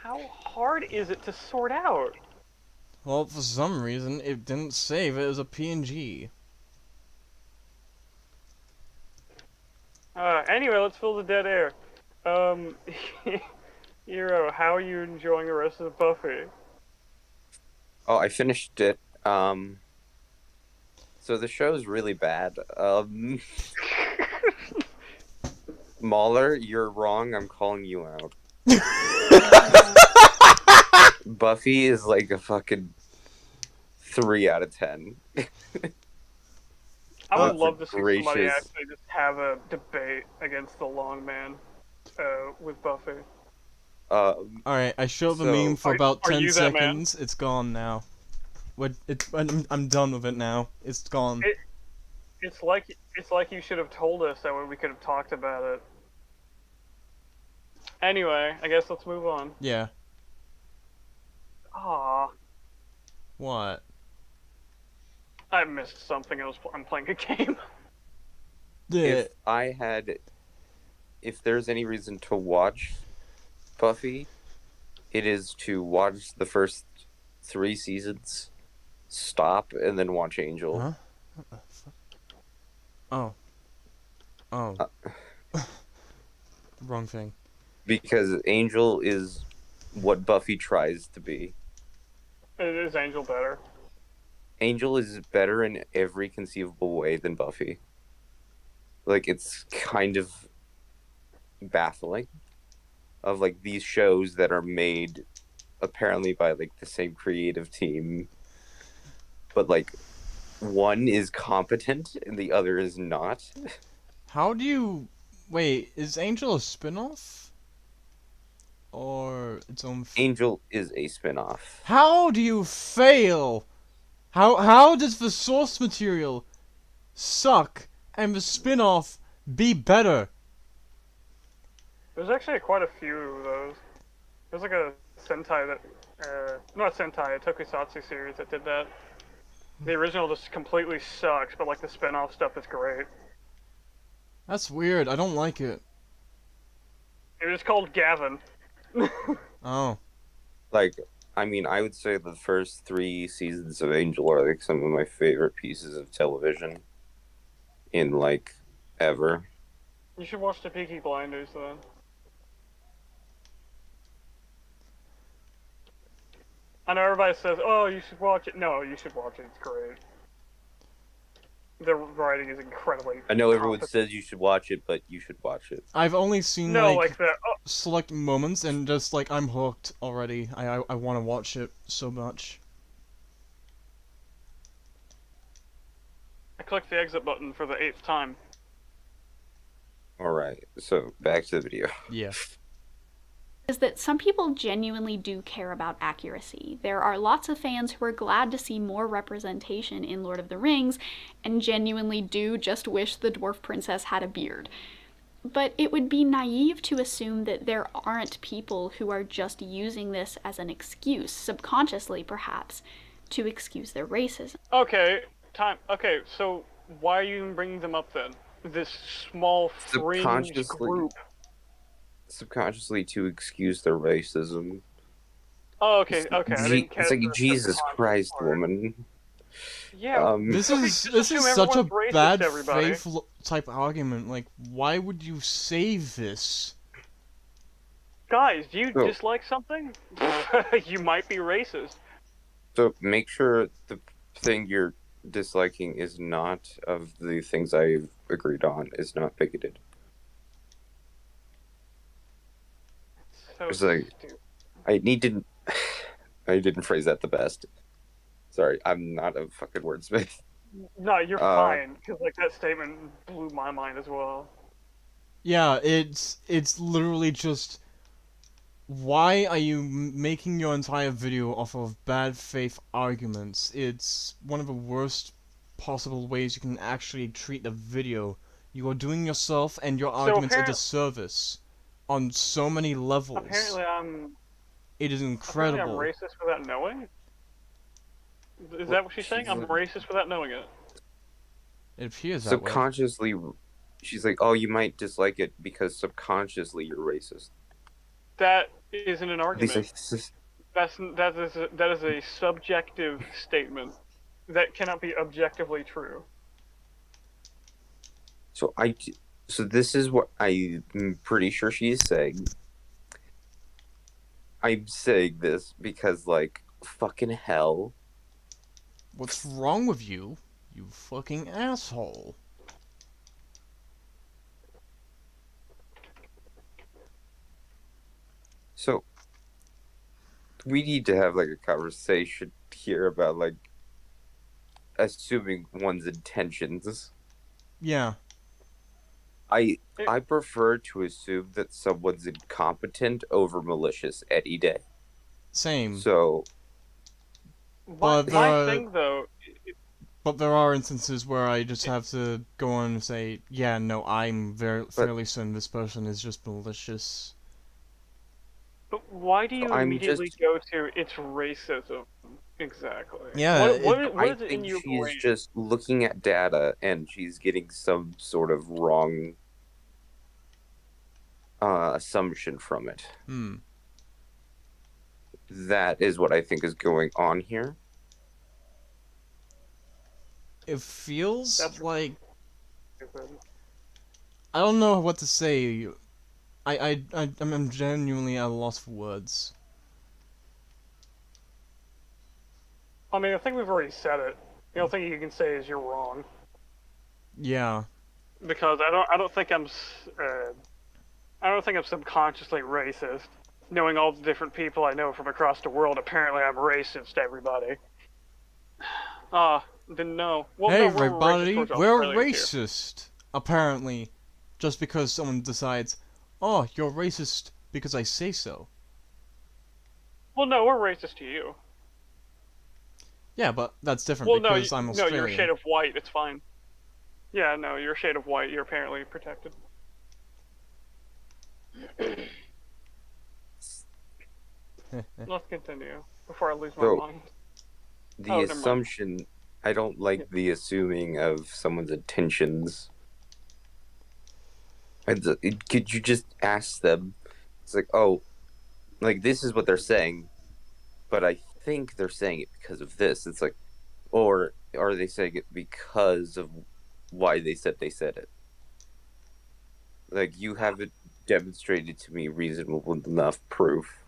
How hard is it to sort out? Well, for some reason, it didn't save it as a PNG. Anyway, let's fill the dead air. Hero, how are you enjoying the rest of Buffy? Oh, I finished it. So the show's really bad. Mahler, you're wrong. I'm calling you out. Buffy is like a fucking 3 out of 10. I would Oh, love to see somebody gracious. actually just have a debate against the Long Man with Buffy. Alright, I showed the So- meme for about Are 10 you that man? seconds. It's gone now. I'm done with it now. It's gone. It's like you should have told us that way we could have talked about it. Anyway, I guess let's move on. Yeah. Aw, What? I missed something. I'm playing a game. The If there's any reason to watch Buffy, it is to watch the first 3 seasons, stop, and then watch Angel. Huh? Oh. Oh. Wrong thing. Because Angel is what Buffy tries to be. Is Angel better? Angel is better in every conceivable way than Buffy. Like, it's kind of baffling of, like, these shows that are made apparently by, like, the same creative team, but, like, one is competent and the other is not. How do you... Wait, is Angel a spin-off? Or its own... Angel is a spin-off. How do you fail? How does the source material suck and the spin-off be better? There's actually quite a few of those. There's like a Sentai that, not Sentai, a Tokusatsu series that did that. The original just completely sucks, but like the spin-off stuff is great. That's weird. I don't like it. It was called Gavin. Oh. Like, I mean, I would say the first 3 seasons of Angel are, like, some of my favorite pieces of television in, like, ever. You should watch the Peaky Blinders then. I know everybody says, "Oh, you should watch it." No, you should watch it. It's great. The writing is incredibly. I know everyone competent. says you should watch it, but you should watch it. I've only seen, No, like like the. Oh, select moments and just, like, I'm hooked already. I want to watch it so much. I clicked the exit button for the 8th time. Alright, so back to the video. Yeah. Is that some people genuinely do care about accuracy. There are lots of fans who are glad to see more representation in Lord of the Rings, and genuinely do just wish the dwarf princess had a beard. But it would be naive to assume that there aren't people who are just using this as an excuse, subconsciously perhaps, to excuse their racism. Okay, time. Okay, so why are you even bringing them up then? This small fringe group. Subconsciously to excuse their racism. Oh, okay. I didn't catch It's like, the Jesus subconscious Christ, part. woman. Yeah. This Okay, is just assume such a everyone's racist, bad everybody. faith type argument. Like, why would you save this? Guys, do you So- dislike something? You might be racist. So make sure the thing you're disliking is not, of the things I've agreed on, is not bigoted. So It's like- stupid. I didn't phrase that the best. Sorry, I'm not a fucking wordsmith. No, you're Uh, fine. Because like that statement blew my mind as well. Yeah, it's literally just... Why are you making your entire video off of bad faith arguments? It's one of the worst possible ways you can actually treat a video. You are doing yourself and your arguments a disservice on so many levels. Apparently I'm It is incredible. Apparently I'm racist without knowing? Is that what she's saying? I'm racist without knowing it. It appears that way. Subconsciously, she's like, oh, you might dislike it because subconsciously you're racist. That isn't an At least argument. That is a subjective statement that cannot be objectively true. So this is what I'm pretty sure she's saying. I'm saying this because, like, fucking hell. What's wrong with you, you fucking asshole? So we need to have, like, a conversation here about, like, assuming one's intentions. Yeah. I prefer to assume that someone's incompetent over malicious any day. Same. So But My thing, though, But there are instances where I just have to go on and say, yeah, no, I'm fairly certain this person is just malicious. but why do you I'm immediately go to it's racism? Exactly. Yeah, What I is it in think your she's brain? just looking at data and she's getting some sort of wrong assumption from it. That is what I think is going on here. it feels That's like stupid. I don't know what to say. I'm genuinely at a loss for words. I mean, I think we've already said it. The only thing you can say is you're wrong. Yeah. Because I don't think I don't think I'm subconsciously racist. Knowing all the different people I know from across the world, apparently I'm racist to everybody. Didn't know. Well, Hey no, we're racist everybody, towards we're Australians here. racist. Apparently, just because someone decides, oh, you're racist because I say so. Well, no, we're racist to you. Yeah, but that's different Well, no, because I'm no, you're a shade Australian. of white. It's fine. Yeah, no, you're a shade of white. You're apparently protected. Let's continue before I lose my So mind. the Oh, never mind. assumption, I don't like the assuming of someone's intentions. Could you just ask them? It's like, oh, like this is what they're saying, but I think they're saying it because of this. It's like, or are they saying it because of why they said it? Like, you haven't demonstrated to me reasonable enough proof.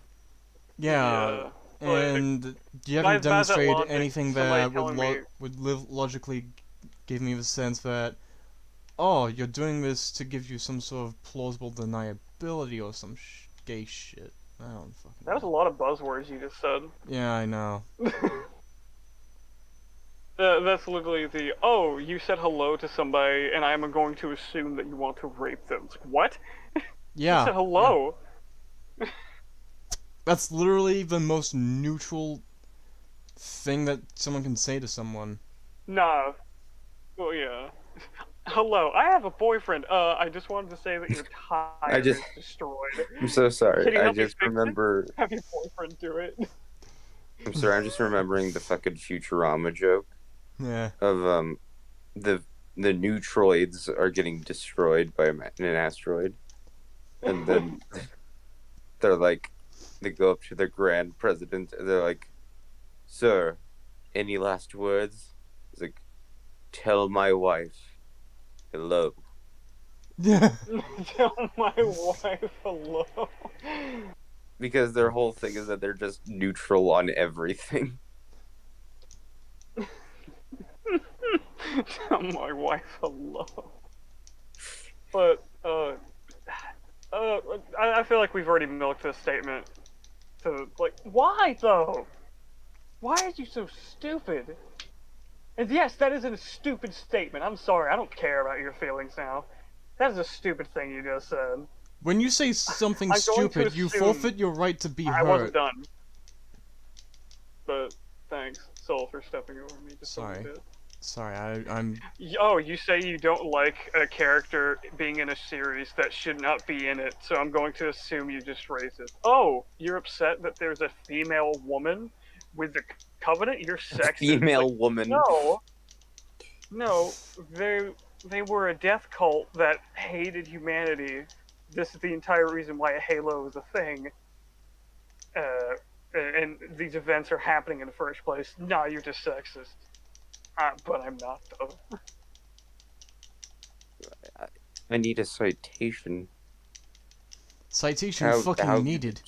Yeah, But and you by haven't that demonstrated logic, anything somebody that telling me would logically give me the sense that, oh, you're doing this to give you some sort of plausible deniability or some gay shit. I don't fucking that was a lot of buzzwords you just said. Yeah, I know. That's literally the, oh, you said hello to somebody, and I'm going to assume that you want to rape them. It's like, what? You Yeah. said hello. Yeah. That's literally the most neutral thing that someone can say to someone. Nah. Well, yeah. Hello, I have a boyfriend. I just wanted to say that your tire is destroyed. I'm so sorry. Can you I help me just fix remember. it? Have your boyfriend do it. I'm sorry. I'm just remembering the fucking Futurama joke Yeah. of the neutroids are getting destroyed by an asteroid, and then they're like, they go up to the grand president and they're like, "Sir, any last words?" He's like, "Tell my wife hello." Yeah. Tell my wife hello. Because their whole thing is that they're just neutral on everything. Tell my wife hello. But I feel like we've already milked this statement. To like, why though? Why are you so stupid? And yes, that is a stupid statement. I'm sorry. I don't care about your feelings now. That is a stupid thing you just said. When you say something I'm going to stupid, you assume forfeit your right to be I wasn't hurt. done. But thanks, Soul, for stepping over me just a Sorry. little bit. Sorry, I'm. Oh, you say you don't like a character being in a series that should not be in it, so I'm going to assume you just racist. Oh, you're upset that there's a female woman with the Covenant? You're sexist. Female woman. No, they were a death cult that hated humanity. This is the entire reason why a Halo is a thing. And these events are happening in the first place. Nah, you're just sexist. But I'm not, though. I need a citation. Citation How fucking needed.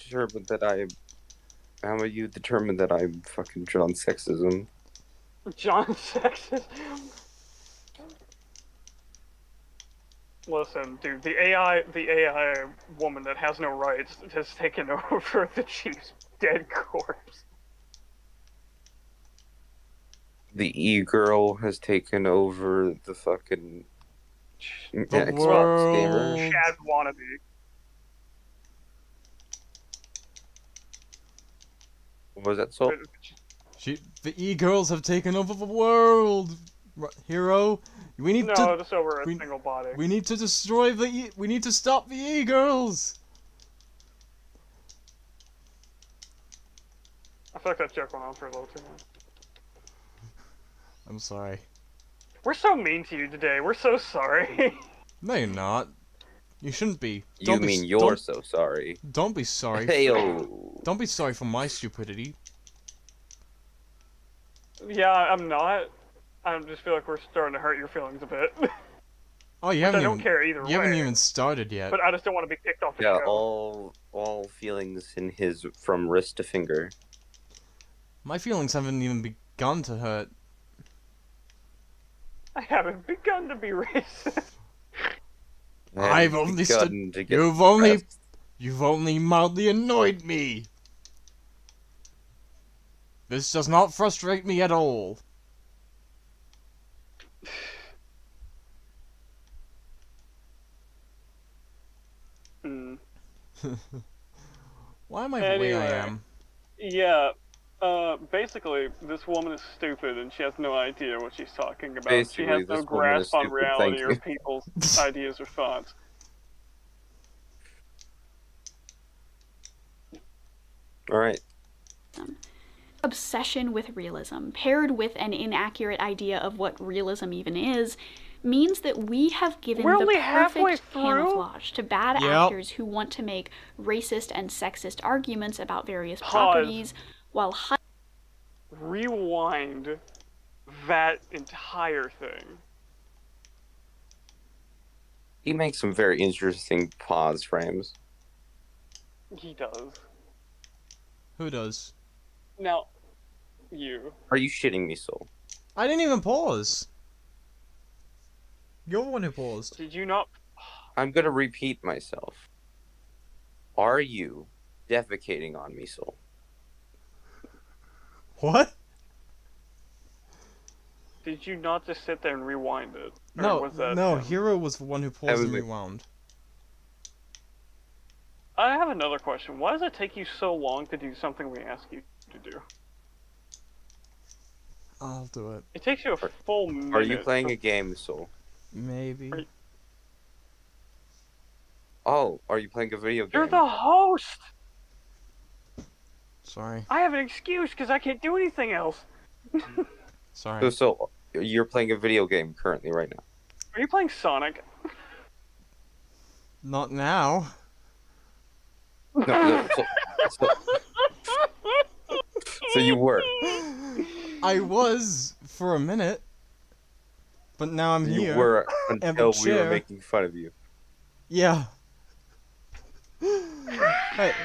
How will you determine that I'm fucking John Sexism? John sexist? Listen, dude, the AI woman that has no rights has taken over the chief's dead corpse. The e-girl has taken over the fucking Xbox world. gamer. Chad wannabe. What was that, Soul? The e-girls have taken over the world. Hero, we need No, to. just over a single body. We need to destroy the. We need to stop the e-girls. I feel like that joke went on for a little too long. I'm sorry. We're so mean to you today. We're so sorry. No, you're not. You shouldn't be. You mean you're so sorry. Don't be sorry. Heyo. Don't be sorry for my stupidity. Yeah, I'm not. I just feel like we're starting to hurt your feelings a bit. Oh, you I haven't don't even. care either You haven't way. even started yet. But I just don't want to be kicked off the Yeah, show. all feelings in his from wrist to finger. My feelings haven't even begun to hurt. I haven't begun to be racist. I've only begun to get You've only mildly annoyed me. This does not frustrate me at all. Mm. Why am I the way I Anyway. am? Yeah. Basically, this woman is stupid and she has no idea what she's talking about. Basically, she has no this woman is grasp on stupid, reality thank or you. people's ideas or thoughts. Alright. Obsession with realism, paired with an inaccurate idea of what realism even is, means that we have given We're the only halfway perfect through? camouflage to bad Yep. actors who want to make racist and sexist arguments about various Pause. properties, while Rewind that entire thing. He makes some very interesting pause frames. He does. Who does? Now, you. Are you shitting me, Soul? I didn't even pause. You're the one who paused. Did you not? I'm gonna repeat myself. Are you defecating on me, Soul? What? Did you not just sit there and rewind it? Or No, was that no. him? Hero was the one who paused and was it. rewound. I have another question. Why does it take you so long to do something we ask you to do? I'll do it. It takes you a full minute. Are you playing a game, Soul? Maybe. Are you- Oh, are you playing a video game? You're the host! Sorry. I have an excuse because I can't do anything else. Sorry. So, you're playing a video game currently, right now. Are you playing Sonic? Not now. No, so you were. I was for a minute, but now I'm You here. were until we were chair. making fun of you. Yeah.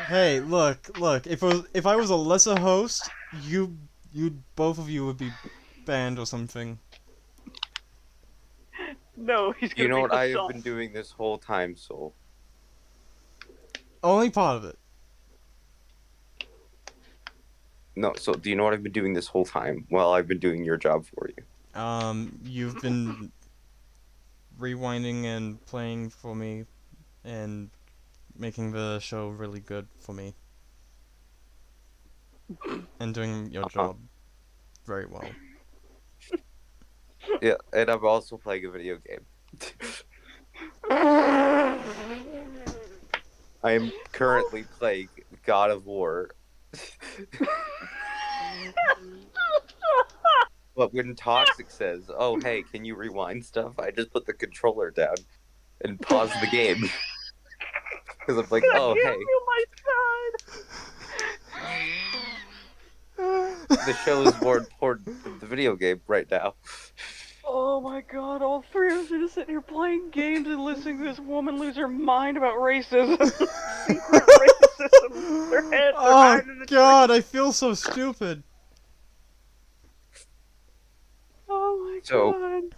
Hey, look. If I was a lesser host, both of you would be banned or something. No, he's gonna You know be what the I have Son- been doing this whole time, Soul? Only part of it. No, so do you know what I've been doing this whole time while I've been doing your job for you? You've been rewinding and playing for me, and making the show really good for me, and doing your job very well. Yeah, and I'm also playing a video game. I am currently playing God of War. But when Toxic says, "Oh, hey, can you rewind stuff?" I just put the controller down and pause the game. Because I'm like, "Oh, Give hey, you my side. the show is more important than the video game right now." Oh my god, all three of us are just sitting here playing games and listening to this woman lose her mind about racism. Secret racism. Their heads are Oh hiding in the God, I feel so stupid. Oh my So- god.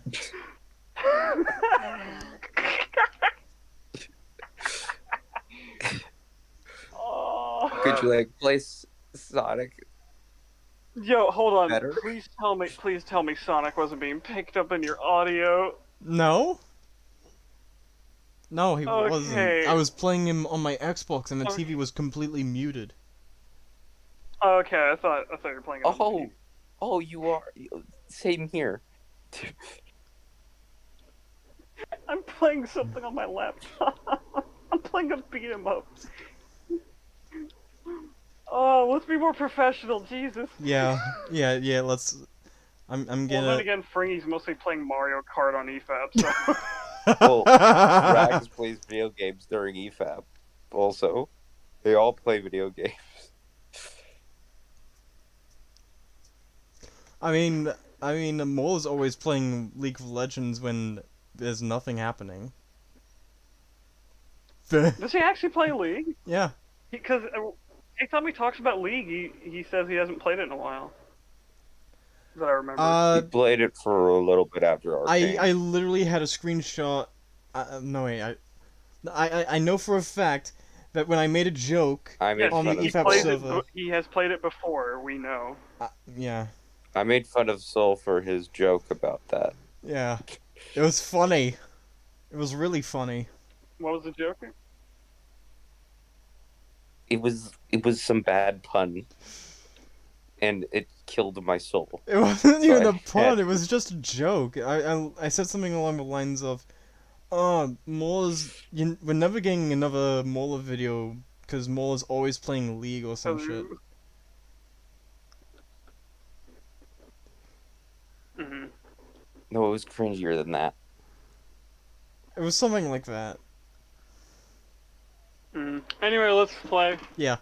Oh. Could you like play Sonic? Yo, hold on. Better? Please tell me Sonic wasn't being picked up in your audio. No. No, he Okay. wasn't. I was playing him on my Xbox, and the Okay. TV was completely muted. Okay, I thought you were playing it on the Oh, TV. oh, you are. Same here. I'm playing something on my laptop. I'm playing a beat 'em up. Oh, what's be more professional, Jesus. Yeah, let's... I'm Well, then gonna... again, Fringy's mostly playing Mario Kart on EFAP, so... Well, Rags plays video games during EFAP. Also, they all play video games. I mean, Mole's always playing League of Legends when there's nothing happening. Does he actually play League? Yeah. Because anytime he talks about League, he says he hasn't played it in a while. That I remember. He played it for a little bit after Arcane. I literally had a screenshot. No wait, I know for a fact that when I made a joke I made on the fun of EFAP Soul. server, He has played it before, we know. yeah, I made fun of Soul for his joke about that. yeah, it was funny. It was really funny. What was the joke? It was some bad pun, and it killed my soul. It wasn't even I a pun. had- It was just a joke. I said something along the lines of, we're never getting another Mola video because Mola's always playing League or some shit. Mm-hmm. No, it was cringier than that. It was something like that. Anyway, let's play. Yeah.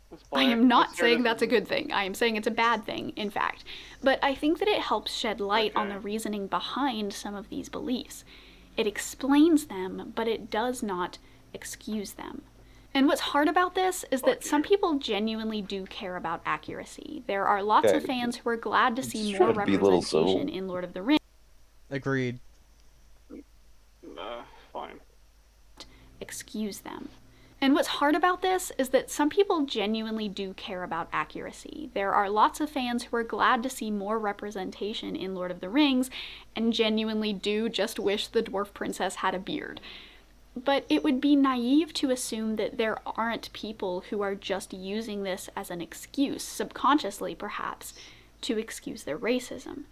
Let's play. I am not Let's hear saying this. that's a good thing. I am saying it's a bad thing, in fact. But I think that it helps shed light on Okay. the reasoning behind some of these beliefs. It explains them, but it does not excuse them. And what's hard about this is that some people genuinely do care about accuracy. There are lots of Okay. fans who are glad to see It's more trying to be little representation Soul. in Lord of the Rings. Agreed. Fine. Excuse them. And what's hard about this is that some people genuinely do care about accuracy. There are lots of fans who are glad to see more representation in Lord of the Rings and genuinely do just wish the dwarf princess had a beard. But it would be naive to assume that there aren't people who are just using this as an excuse, subconsciously perhaps, to excuse their racism.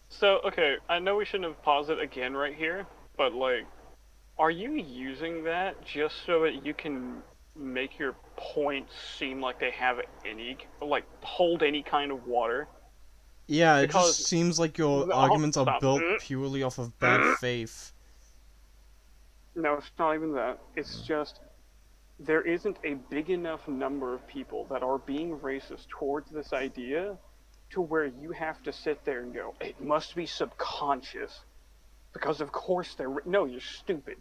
So, okay, I know we shouldn't have paused it again right here, but, like, are you using that just so that you can make your points seem like they have any, like, hold any kind of water? Yeah, it Because- just seems like your Oh, arguments are stop. built purely off of bad faith. No, it's not even that. It's just there isn't a big enough number of people that are being racist towards this idea to where you have to sit there and go, it must be subconscious. Because of course they're... No, you're stupid.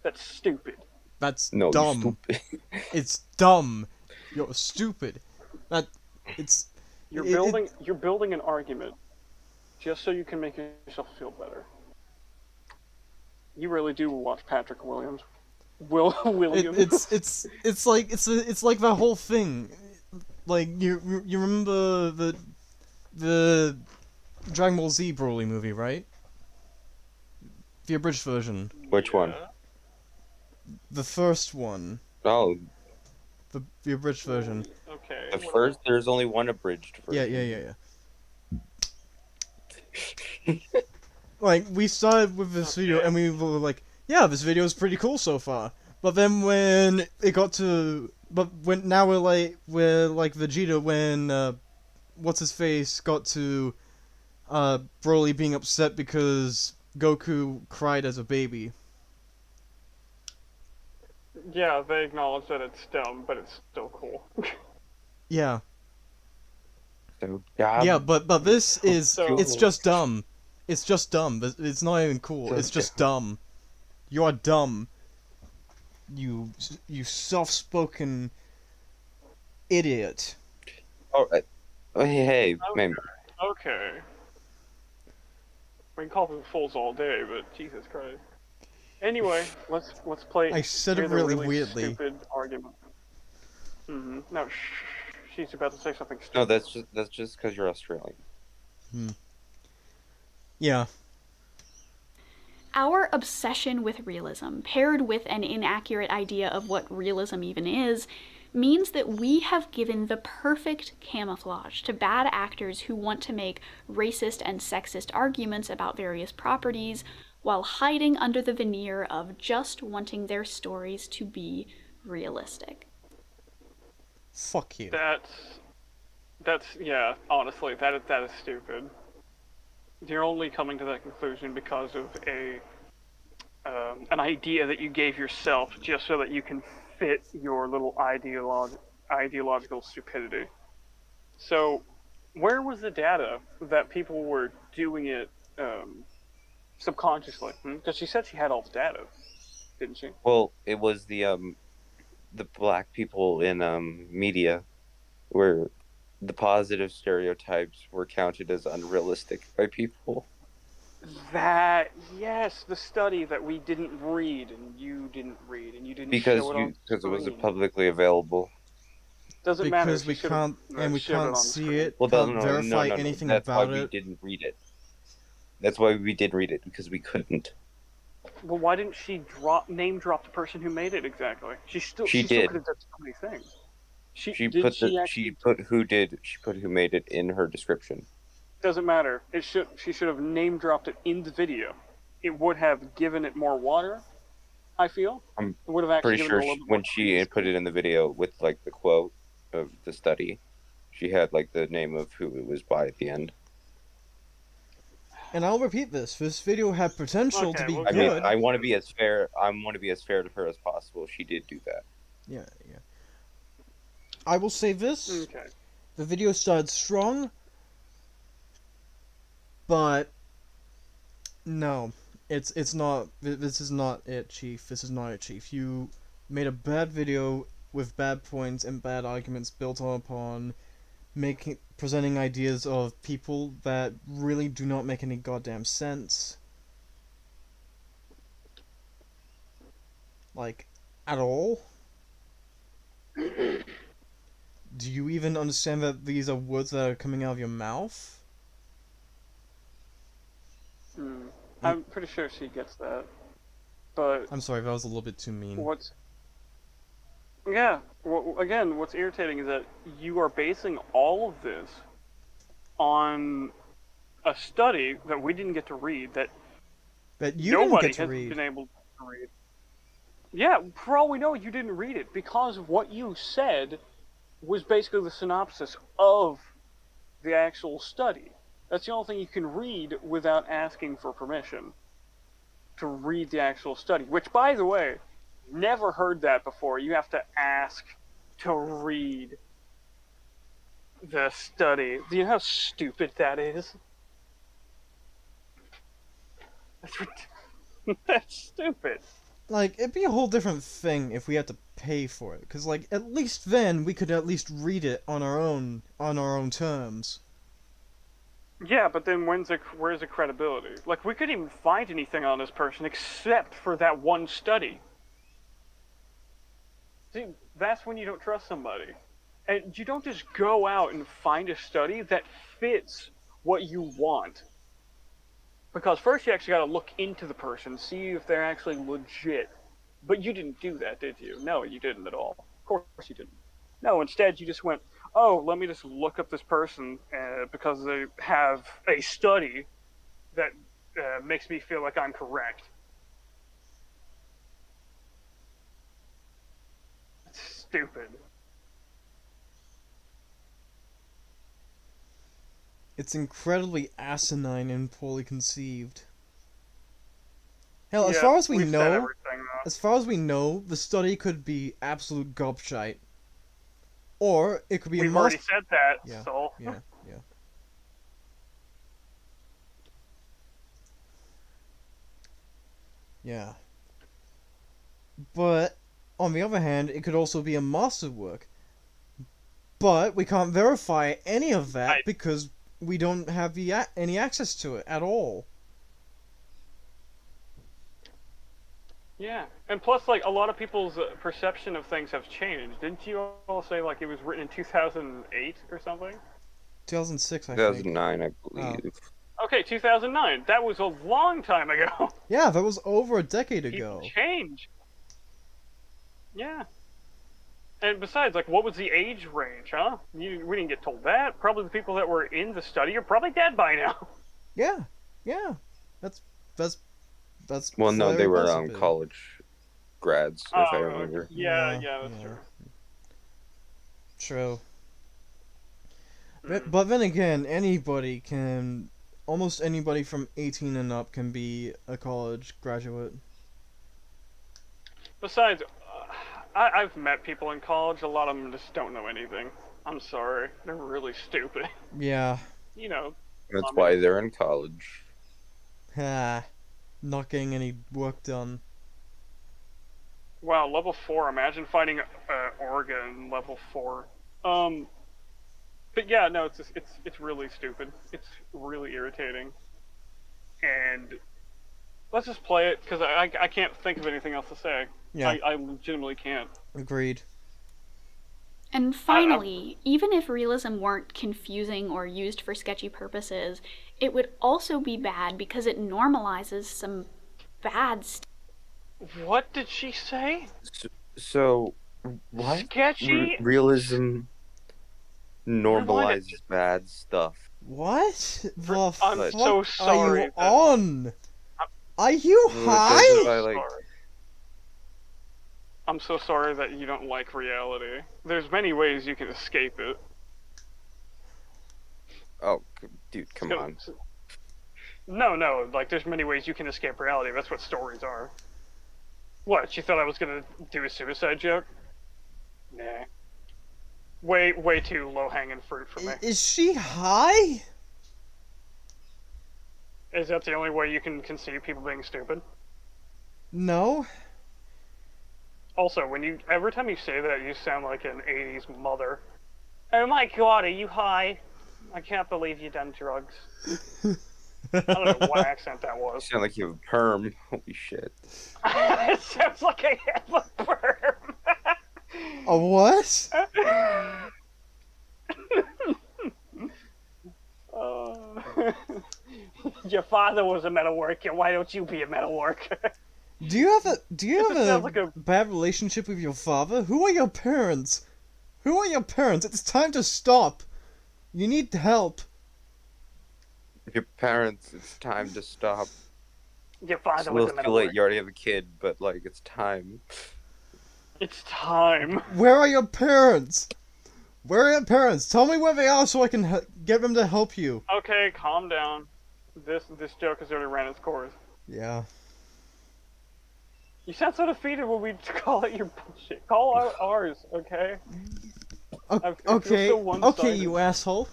That's stupid. That's No, dumb. you stupid. It's dumb. You're stupid. You're It- you're building an argument just so you can make yourself feel better. You really do watch Patrick Williams. Williams. It's like the whole thing. Like you remember the Dragon Ball Z Broly movie, right? The abridged version. Which one? The first one. Oh, The abridged version. Okay. the first. There's only one abridged version. Yeah. Like, we started with this video and we were like, yeah, this video is pretty cool so far. But then when it got to... now we're like Vegeta when, what's-his-face got to, Broly being upset because Goku cried as a baby. Yeah, they acknowledge that it's dumb, but it's still cool. Yeah. So, Yeah, but this is... So- it's just dumb. It's just dumb. It's not even cool. It's just dumb. You are dumb. You soft-spoken idiot. Oh, hey, man. Okay. We can call them fools all day, but Jesus Christ. Anyway, let's play. I said hear it the really weirdly. Stupid argument. No, she's about to say something stupid. No, that's just because you're Australian. Yeah. Our obsession with realism, paired with an inaccurate idea of what realism even is, means that we have given the perfect camouflage to bad actors who want to make racist and sexist arguments about various properties while hiding under the veneer of just wanting their stories to be realistic. Fuck you. That's yeah. Honestly, that is stupid. You're only coming to that conclusion because of an idea that you gave yourself just so that you can fit your little ideological stupidity. So, where was the data that people were doing it subconsciously? Because she said she had all the data, didn't she? Well, it was the black people in media where the positive stereotypes were counted as unrealistic by people. That yes, the study that we didn't read and you didn't read and you didn't show it on Because it wasn't screen. publicly available. Doesn't matter. Because She we should have can't, and we showed it can't on the see screen. it, Well, can't no, verify no. anything That's why about we it. didn't read it. That's why we didn't read it, because we couldn't. Well, why didn't she name drop the person who made it exactly? She still She still did. could have done so many things. She Actually put who made it in her description. doesn't matter. She should have name dropped it in the video. It would have given it more water. I feel. I'm It would have actually pretty given sure it a little bit when more she credence. put it in the video with like the quote of the study, she had like the name of who it was by at the end. And I'll repeat this: this video had potential to Okay, be well, I mean, good. I want to be as fair. I want to be as fair to her as possible. She did do that. Yeah. I will say this: Okay. the video started strong, but no, it's not. This is not it, Chief. This is not it, Chief. You made a bad video with bad points and bad arguments built upon presenting ideas of people that really do not make any goddamn sense. Like, at all? Do you even understand that these are words that are coming out of your mouth? I'm pretty sure she gets that. But I'm sorry, that was a little bit too mean. yeah, well, again, what's irritating is that you are basing all of this on a study that we didn't get to read, that That you didn't nobody get to has read. been able to read. Yeah, for all we know, you didn't read it because what you said was basically the synopsis of the actual study. That's the only thing you can read without asking for permission to read the actual study, which, by the way, never heard that before. You have to ask to read the study. Do you know how stupid that is? That's stupid. Like, it'd be a whole different thing if we had to pay for it, because, like, at least then we could at least read it on our own terms. Yeah, but then where's the credibility? Like, we couldn't even find anything on this person except for that one study. See, that's when you don't trust somebody. And you don't just go out and find a study that fits what you want. Because first you actually got to look into the person, see if they're actually legit. But you didn't do that, did you? No, you didn't at all. Of course you didn't. No, instead you just went, oh, let me just look up this person because they have a study that makes me feel like I'm correct. It's stupid. It's incredibly asinine and poorly conceived. Hell, as far as we we've said know, everything, the study could be absolute gobshite. Or it could be we've a already said that, Yeah, so... yeah. Yeah. But, on the other hand, it could also be a masterwork. But we can't verify any of that because we don't have any access to it at all. Yeah, and plus, like, a lot of people's perception of things have changed. Didn't you all say, like, it was written in 2008 or something? 2006, I think. 2009, I believe. Okay, 2009. That was a long time ago. Yeah, that was over a decade ago. People change. Yeah. And besides, like, what was the age range, huh? We didn't get told that. Probably the people that were in the study are probably dead by now. Yeah. That's Well, no, they were possibly. college grads, if I remember. Yeah, that's true. True. Mm. But then again, almost anybody from 18 and up can be a college graduate. Besides, I've met people in college. A lot of them just don't know anything. I'm sorry, they're really stupid. Yeah. You know, That's why communists. they're in college. Ha. Not getting any work done. Wow, level 4. Imagine fighting Oregon level 4. Um, but yeah, no, it's really stupid. It's really irritating. And let's just play it because I can't think of anything else to say. Yeah. I legitimately can't. Agreed. And finally, even if realism weren't confusing or used for sketchy purposes, it would also be bad because it normalizes some bad stuff. What did she say? So what? Sketchy. Realism Rewind it. normalizes bad stuff. What the I'm fuck so are sorry you that- on? Are you Well, it high? doesn't by, like, Sorry. I'm so sorry that you don't like reality. There's many ways you can escape it. oh, dude, come on. No, like there's many ways you can escape reality. That's what stories are. What, you thought I was gonna do a suicide joke? Nah. Way too low-hanging fruit for me. Is she high? Is that the only way you can conceive people being stupid? No. Also, every time you say that, you sound like an 80s mother. Oh my god, are you high? I can't believe you done drugs. I don't know what accent that You was. sound like you have a perm. Holy shit. It sounds like I have a perm. A what? Your father was a metal worker. Why don't you be a metal worker? Do you have It sounds like a- bad relationship with your father? Who are your parents? Who are your parents? It's time to stop. You need help. Your parents, it's time to stop. Your It's father a was little a too metal late. worker. You already have a kid, but like it's time. It's time. Where are your parents? Where are your parents? Tell me where they are so I can get them to help you. Okay, calm down. This joke has already ran its course. Yeah. You sound so defeated when we call it your bullshit. Call out ours, okay? I feel Okay. so Okay, one-sided. you asshole.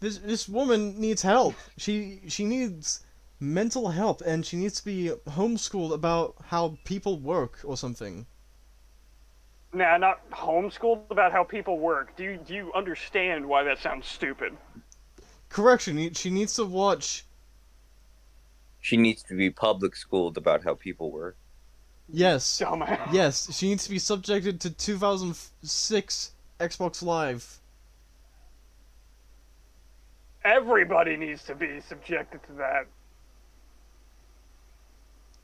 This woman needs help. She needs mental help, and she needs to be homeschooled about how people work or something. Nah, not homeschooled about how people work. Do you understand why that sounds stupid? Correction. She needs to watch. She needs to be public schooled about how people work. Yes. Dumbass. Yes. She needs to be subjected to 2006 Xbox Live. Everybody needs to be subjected to that.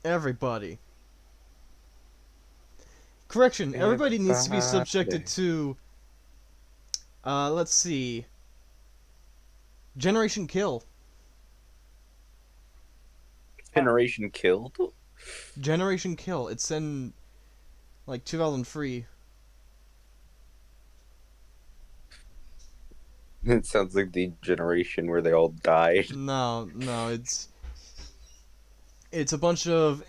Everybody. Correction. Everybody needs to be subjected to. Let's see. Generation Kill. Generation killed? Generation Kill. It's in like 2003. It sounds like the generation where they all died. No, it's a bunch of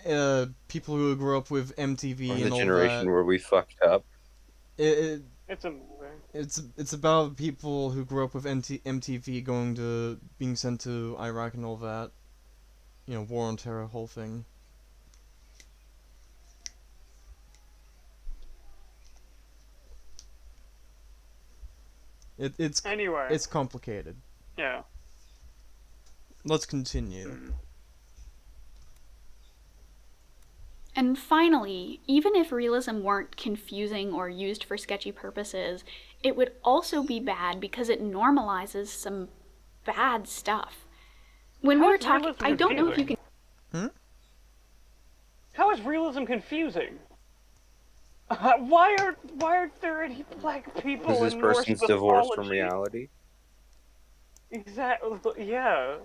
people who grew up with MTV Or and the all generation that. where we fucked up. It's a movie. It's about people who grew up with MTV being sent to Iraq and all that. You know, war on terror, whole thing. Anyway. It's complicated. Yeah. Let's continue. Mm. And finally, even if realism weren't confusing or used for sketchy purposes, it would also be bad because it normalizes some bad stuff. When we How were is talking, realism I don't know if you confusing? can. How is realism confusing? Why aren't there any black people Because this in Norse person's divorced from mythology? reality. Exactly. Yeah.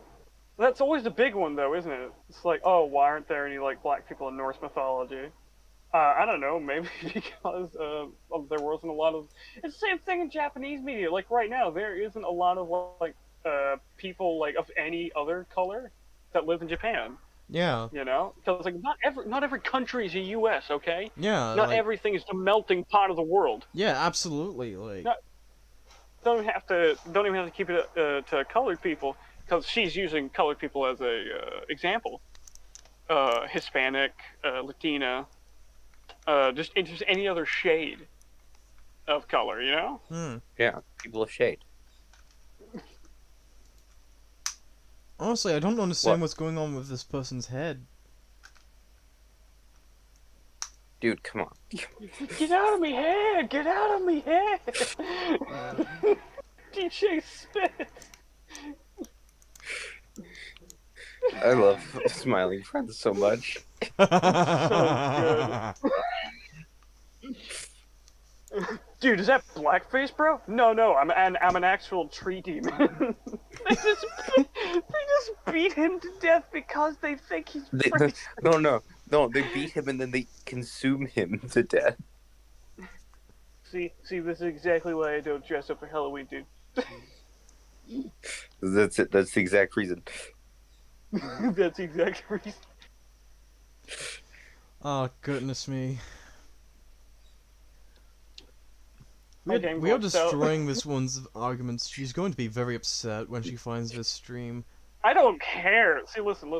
That's always the big one, though, isn't it? It's like, oh, why aren't there any like black people in Norse mythology? I don't know, maybe because there wasn't a lot of. It's the same thing in Japanese media. Like right now, there isn't a lot of like people like of any other color that live in Japan. Yeah. You know, because like not every country is the U.S. Okay, Yeah, not like, everything is the melting pot of the world. yeah, absolutely, like, Not, don't even have to keep it to colored people because she's using colored people as a example. Hispanic, Latina, just any other shade of color, you know? hmm. Yeah, people of shade. Honestly, I don't understand What? what's going on with this person's head. Dude, come on. Get out of me head! Get out of me head! DJ Spit! I love Smiling Friends so much. So Dude, is that blackface, bro? No, I'm an actual tree demon. they just beat him to death because they think he's They, racist. no, they beat him and then they consume him to death. See, this is exactly why I don't dress up for Halloween, dude. That's it. That's the exact reason. That's the exact reason. Oh, goodness me. My We game are glitched out. destroying this one's arguments. She's going to be very upset when she finds this stream. I don't care. See, listen.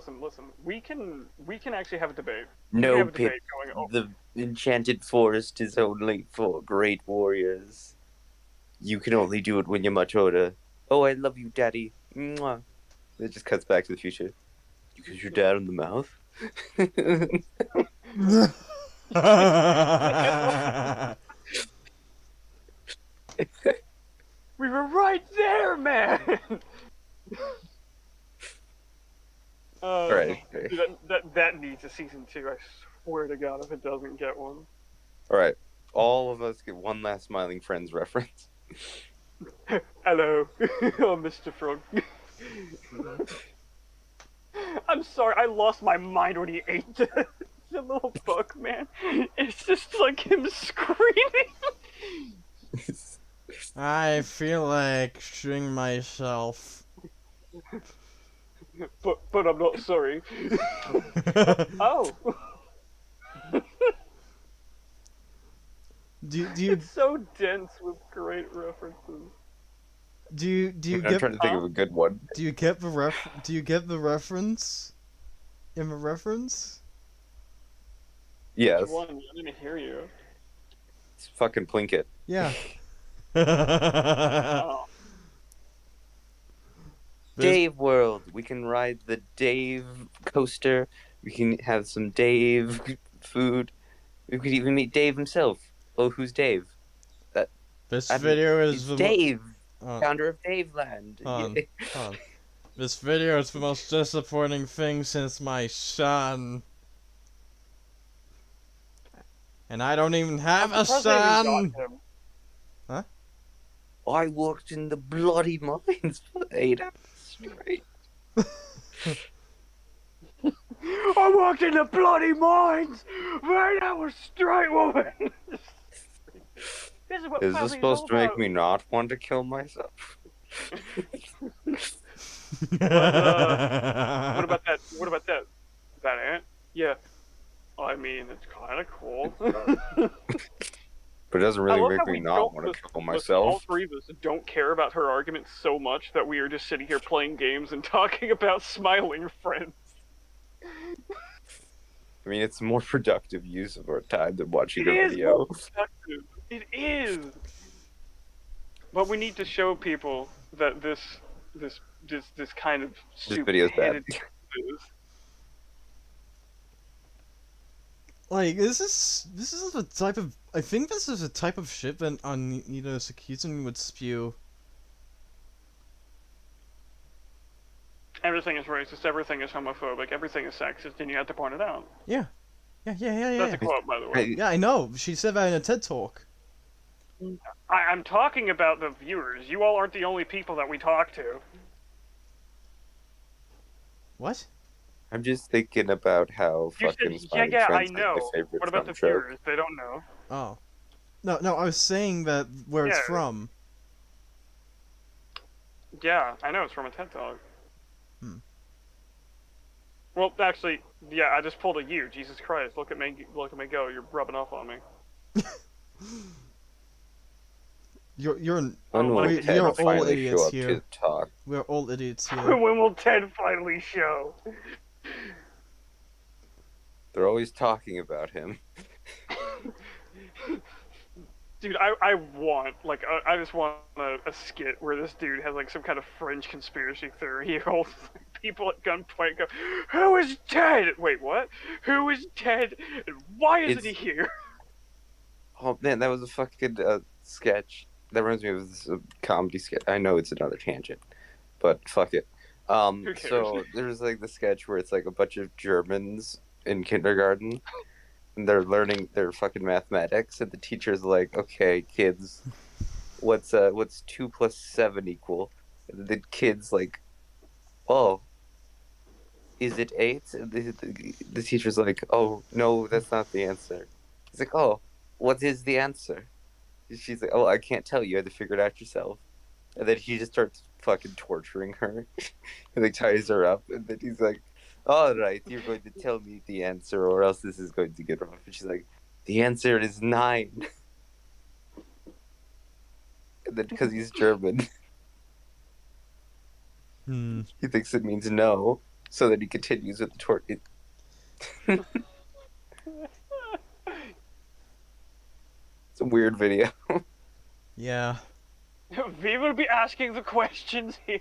We can actually have a debate. We can No, have a Pip. debate going over. The enchanted forest is only for great warriors. You can only do it when you're much older. Oh, I love you, Daddy. Mwah. It just cuts back to the future. You kiss your dad in the mouth? We were right there, man. Right. Dude, that needs a season 2. I swear to God, if it doesn't get one. Alright. All of us get one last Smiling Friends reference. Hello, oh, Mr. Frog. I'm sorry, I lost my mind when he ate the little bug, man. It's just like him screaming. I feel like shitting myself. But I'm not sorry. Oh. do you It's so dense with great references. do you I'm get trying to think of a good one. do you get the reference? In the reference? Yes. Which one? I didn't hear you. It's fucking Plinkett. Yeah. Oh. Dave World. We can ride the Dave coaster. We can have some Dave food. We could even meet Dave himself. Oh, who's Dave? This video It's is the Dave, oh, founder of Daveland. hold on. This video is the most disappointing thing since my son. And I don't even have a I'm surprised they even son. got him. I worked in the bloody mines for 8 hours straight. I walked in the bloody mines for 8 hours straight, woman. This is what Is this family supposed all to make about. me not want to kill myself? What about that? What about that? That ant? Yeah. I mean, it's kind of cool. But it doesn't I really love make how me we not don't want to listen- kill listen, all myself. three of us don't care about her arguments so much that we are just sitting here playing games and talking about smiling friends. I mean, it's a more productive use of our time than watching It a is video. more productive. It is. But we need to show people that this kind of This video is bad. stupidity is. Like, this is the type of I think this is the type of shit that Anita Sakuten would spew. Everything is racist, everything is homophobic, everything is sexist, and you have to point it out. Yeah. That's Yeah. a quote, by the way. Yeah, I know. She said that in a TED talk. I'm talking about the viewers. You all aren't the only people that we talk to. What? I'm just thinking about how You fucking said, Smiley yeah, I Trent's like my know. favorite What about Trump the joke. viewers? They don't know. Oh. No, I was saying that where it's Yeah. from. Yeah, I know, it's from a TED Talk. Hmm. Well, actually, yeah, I just pulled a U. Jesus Christ, look at me go. You're rubbing off on me. You're When will Like, Ted you're all finally show idiots up to here. talk? We're all idiots here. when will Ted finally show? They're always talking about him. Dude, I want, like, I just want a skit where this dude has, like, some kind of fringe conspiracy theory. He holds people at gunpoint and go, "Who is Ted? Wait, what? Who is Ted? And why isn't he here?" Oh man, that was a fucking sketch. That reminds me of this comedy sketch. I know it's another tangent, but fuck it. Who cares? So there's like the sketch where it's like a bunch of Germans in kindergarten, and they're learning their fucking mathematics, and the teacher's like, "Okay, kids, what's 2 plus 7 equal?" And the kids like, "Oh, is it 8?" And the teacher's like, "Oh no, that's not the answer." He's like, "Oh, what is the answer?" She's like, "Oh, I can't tell you. You had to figure it out yourself." And then he just starts fucking torturing her, and like ties her up. And then he's like, "All right, you're going to tell me the answer, or else this is going to get rough." And she's like, "The answer is 9." And then because he's German, Hmm. he thinks it means no. So then he continues with the torture. It's a weird video. Yeah. We will be asking the questions here.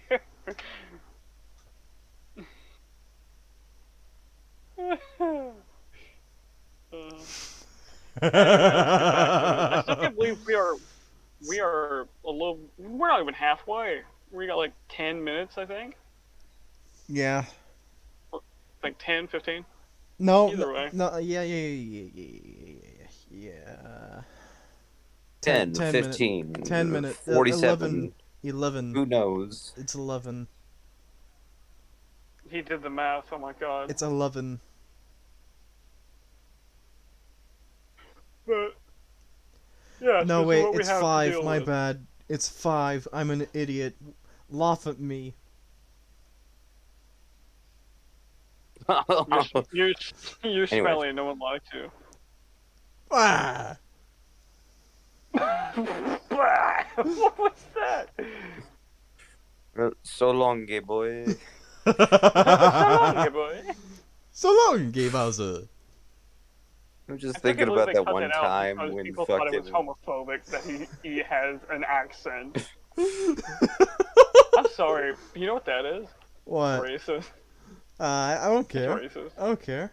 I still can't believe we are a little. We're not even halfway. We got like 10 minutes, I think. Yeah. Like 10, 15. No. Either way. No. Yeah. 10, 10 15, 10 minutes. 47. 11. Who knows? It's 11. He did the math. Oh my god. It's 11. But yeah. No, this is wait. what we It's have to 5. deal My with. bad. It's 5. I'm an idiot. Laugh at me. You're Anyways. smelly and no one likes you. Ah! What was that? So long, gay boy. So long, boy. So long, Gay Bowser. I'm just I still thinking can't believe about they that cut one out time because when people thought it was fucking. homophobic that he has an accent. I'm sorry. You know what that is? What? Racist. I don't It's care. racist. I don't care.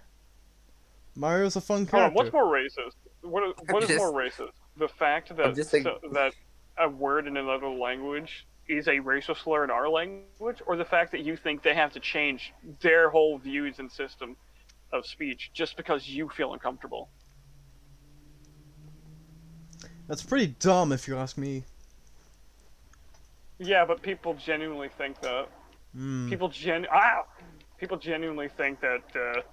Mario's a fun Hold on, character. what's more racist? What is just- more racist? The fact I'm that just thinking- that a word in another language is a racial slur in our language, or the fact that you think they have to change their whole views and system of speech just because you feel uncomfortable? That's pretty dumb if you ask me. Yeah, but people genuinely think that. Hmm. People genuinely think that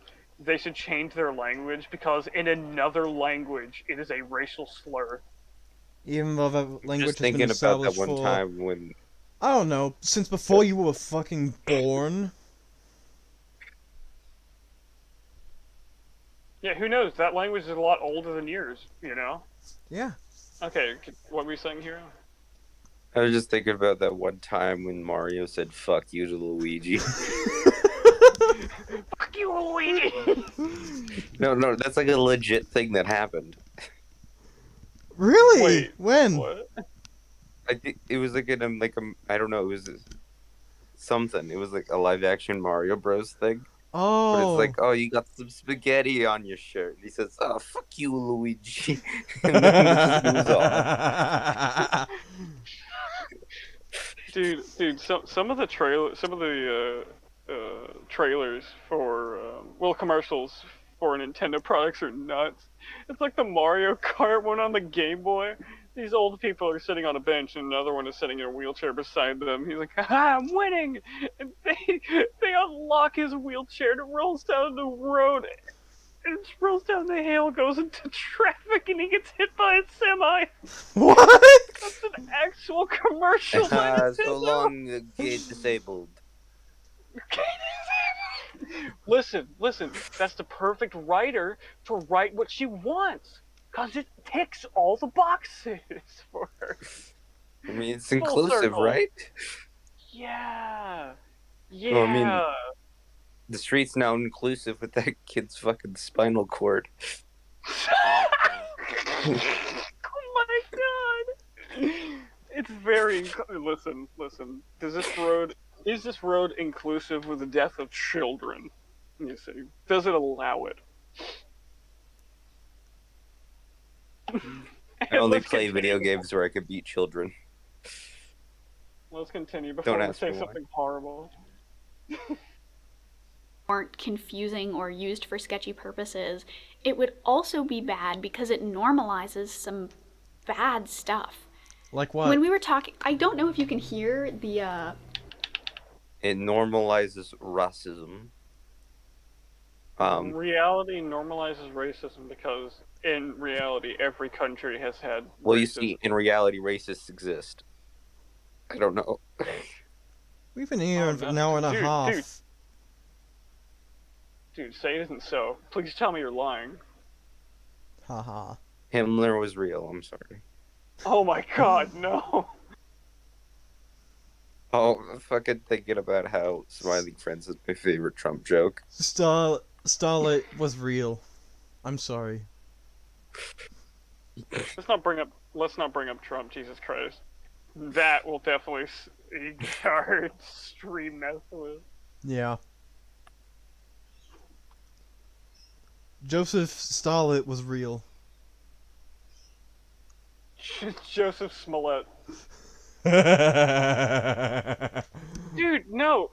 they should change their language because in another language it is a racial slur. Even though that language Just has been thinking about that established one for, time when. I don't know, since before you were fucking born. Yeah, who knows? That language is a lot older than yours, you know? Yeah. Okay, what were you saying here? I was just thinking about that one time when Mario said "fuck you" to Luigi. Fuck you, Luigi! No, that's like a legit thing that happened. Really? Wait, When? What? I think it was like I don't know, it was something. It was like a live action Mario Bros thing. Oh. But it's like, oh, you got some spaghetti on your shirt. And he says, "Oh, fuck you, Luigi," and then it just moves on. Dude, some of the trailers for commercials for Nintendo products are nuts. It's like the Mario Kart one on the Game Boy. these old people are sitting on a bench, and another one is sitting in a wheelchair beside them. He's like, "Ha! I'm winning!" And they unlock his wheelchair, and it rolls down the road, and it rolls down the hill, goes into traffic, and he gets hit by a semi. What? That's an actual commercial by Nintendo. So long, get disabled. Listen. That's the perfect writer to write what she wants, cause it ticks all the boxes for her. I mean, it's Full inclusive, circle. right? Yeah. Well, I mean- Yeah. The street's now inclusive with that kid's fucking spinal cord. Oh my god. It's very listen. Is this road inclusive with the death of children? You see, does it allow it? I only Let's play video continue. games where I could beat children. Let's continue before Don't we ask say me why. something horrible. Weren't confusing or used for sketchy purposes, it would also be bad because it normalizes some bad stuff. Like what? When we were talking, I don't know if you can hear the It normalizes racism. Reality normalizes racism because in reality, every country has had. Well, you racism. see, in reality, racists exist. I don't know. We've been here Oh, for no. an hour and a Dude, half. Dude, say it isn't so. Please tell me you're lying. Haha. Himmler was real. I'm sorry. Oh my god, no. Oh, fucking thinking about how Smiling Friends is my favorite Trump joke. Starlight was real. I'm sorry. Let's not bring up Trump, Jesus Christ. That will definitely our extreme mess with. Yeah. Joseph Stalin was real. Joseph Smollett. Dude, no.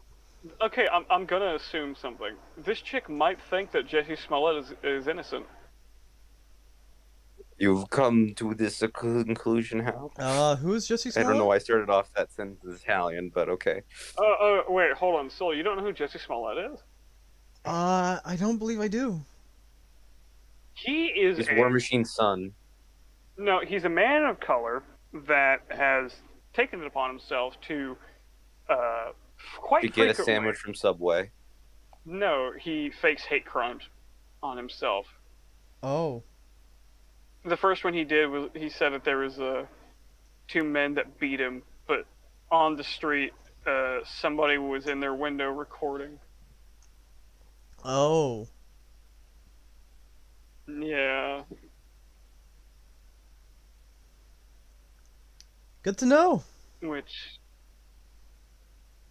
Okay, I'm gonna assume something. This chick might think that Jesse Smollett is innocent. You've come to this conclusion how? Who is Jesse I Smollett? don't know why I started off that sentence as Italian, but okay. Wait, hold on, Soul, you don't know who Jesse Smollett is? I don't believe I do. He is He's War Machine's son. No, he's a man of color that has taken it upon himself to, quite You get a frequently. sandwich from Subway. No, he fakes hate crimes on himself. Oh. The first one he did was he said that there was two men that beat him, but on the street, somebody was in their window recording. Oh. Yeah. Good to know. Which,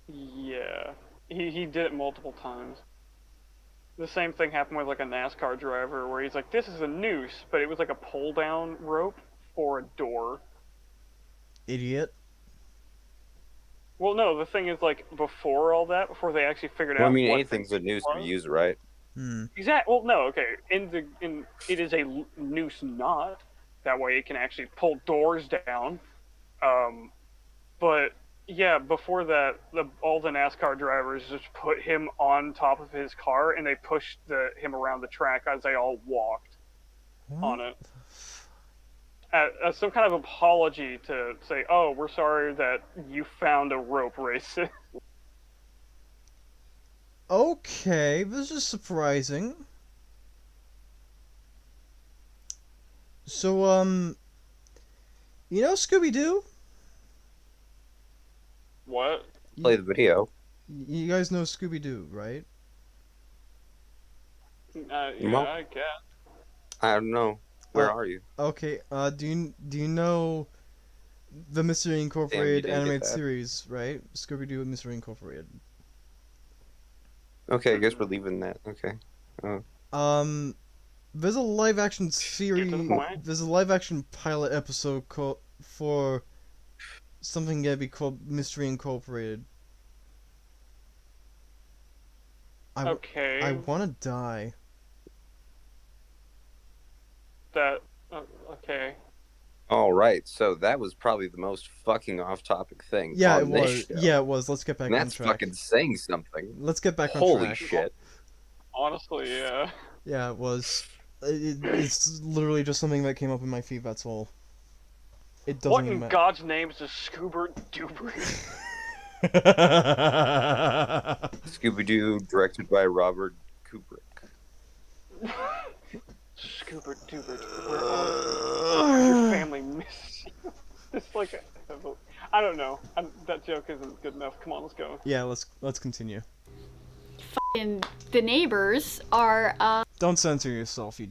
yeah, he did it multiple times. The same thing happened with like a NASCAR driver where he's like, "This is a noose," but it was like a pull-down rope for a door. Idiot. Well, no, the thing is like before all that, before they actually figured Well, I out. mean, what anything's a noose if was. you use it right. Exactly. Well, no, okay. In it is a noose knot. That way, it can actually pull doors down. But yeah, before that, all the NASCAR drivers just put him on top of his car and they pushed him around the track as they all walked on it. As some kind of apology to say, "Oh, we're sorry that you found a rope racist." Okay, this is surprising. So, you know Scooby-Doo? What? Play the video. You guys know Scooby-Doo, right? Yeah, Well, I guess. I don't know. Where are you? Okay, do you know the Mystery Incorporated didn't get animated that. series, right? Scooby-Doo and Mystery Incorporated. Okay, I guess we're leaving that. Okay. There's a live action series. to the point. There's a live action pilot episode called for something gonna be called Mystery Incorporated. Okay. I wanna die. That. Okay. All right, so that was probably the most fucking off-topic thing Yeah, on it this was. show. Yeah, it was. Let's get back And on that's track. fucking saying something. Let's get back on Holy track. shit. Honestly, yeah. Yeah, it was. It's literally just something that came up in my feed. That's all. It doesn't What even in matter. God's name is a Scuba Doober? Scooby-Doo, directed by Robert Kubrick. Scuba Doober, where are you? Your family misses you. It's like I don't know. That joke isn't good enough. Come on, let's go. Yeah, let's continue. And the neighbors are, Don't censor yourself, you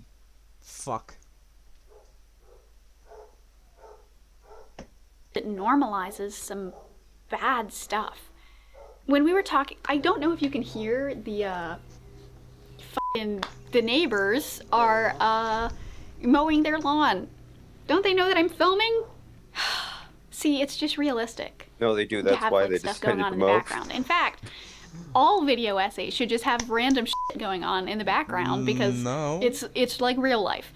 fuck. it normalizes some bad stuff. When we were talking, I don't know if you can hear the neighbors are mowing their lawn. Don't they know that I'm filming? See, it's just realistic. No, they do. To That's have why like they stuff going decided on to in the mow. background. In fact, all video essays should just have random shit going on in the background because No. it's like real life.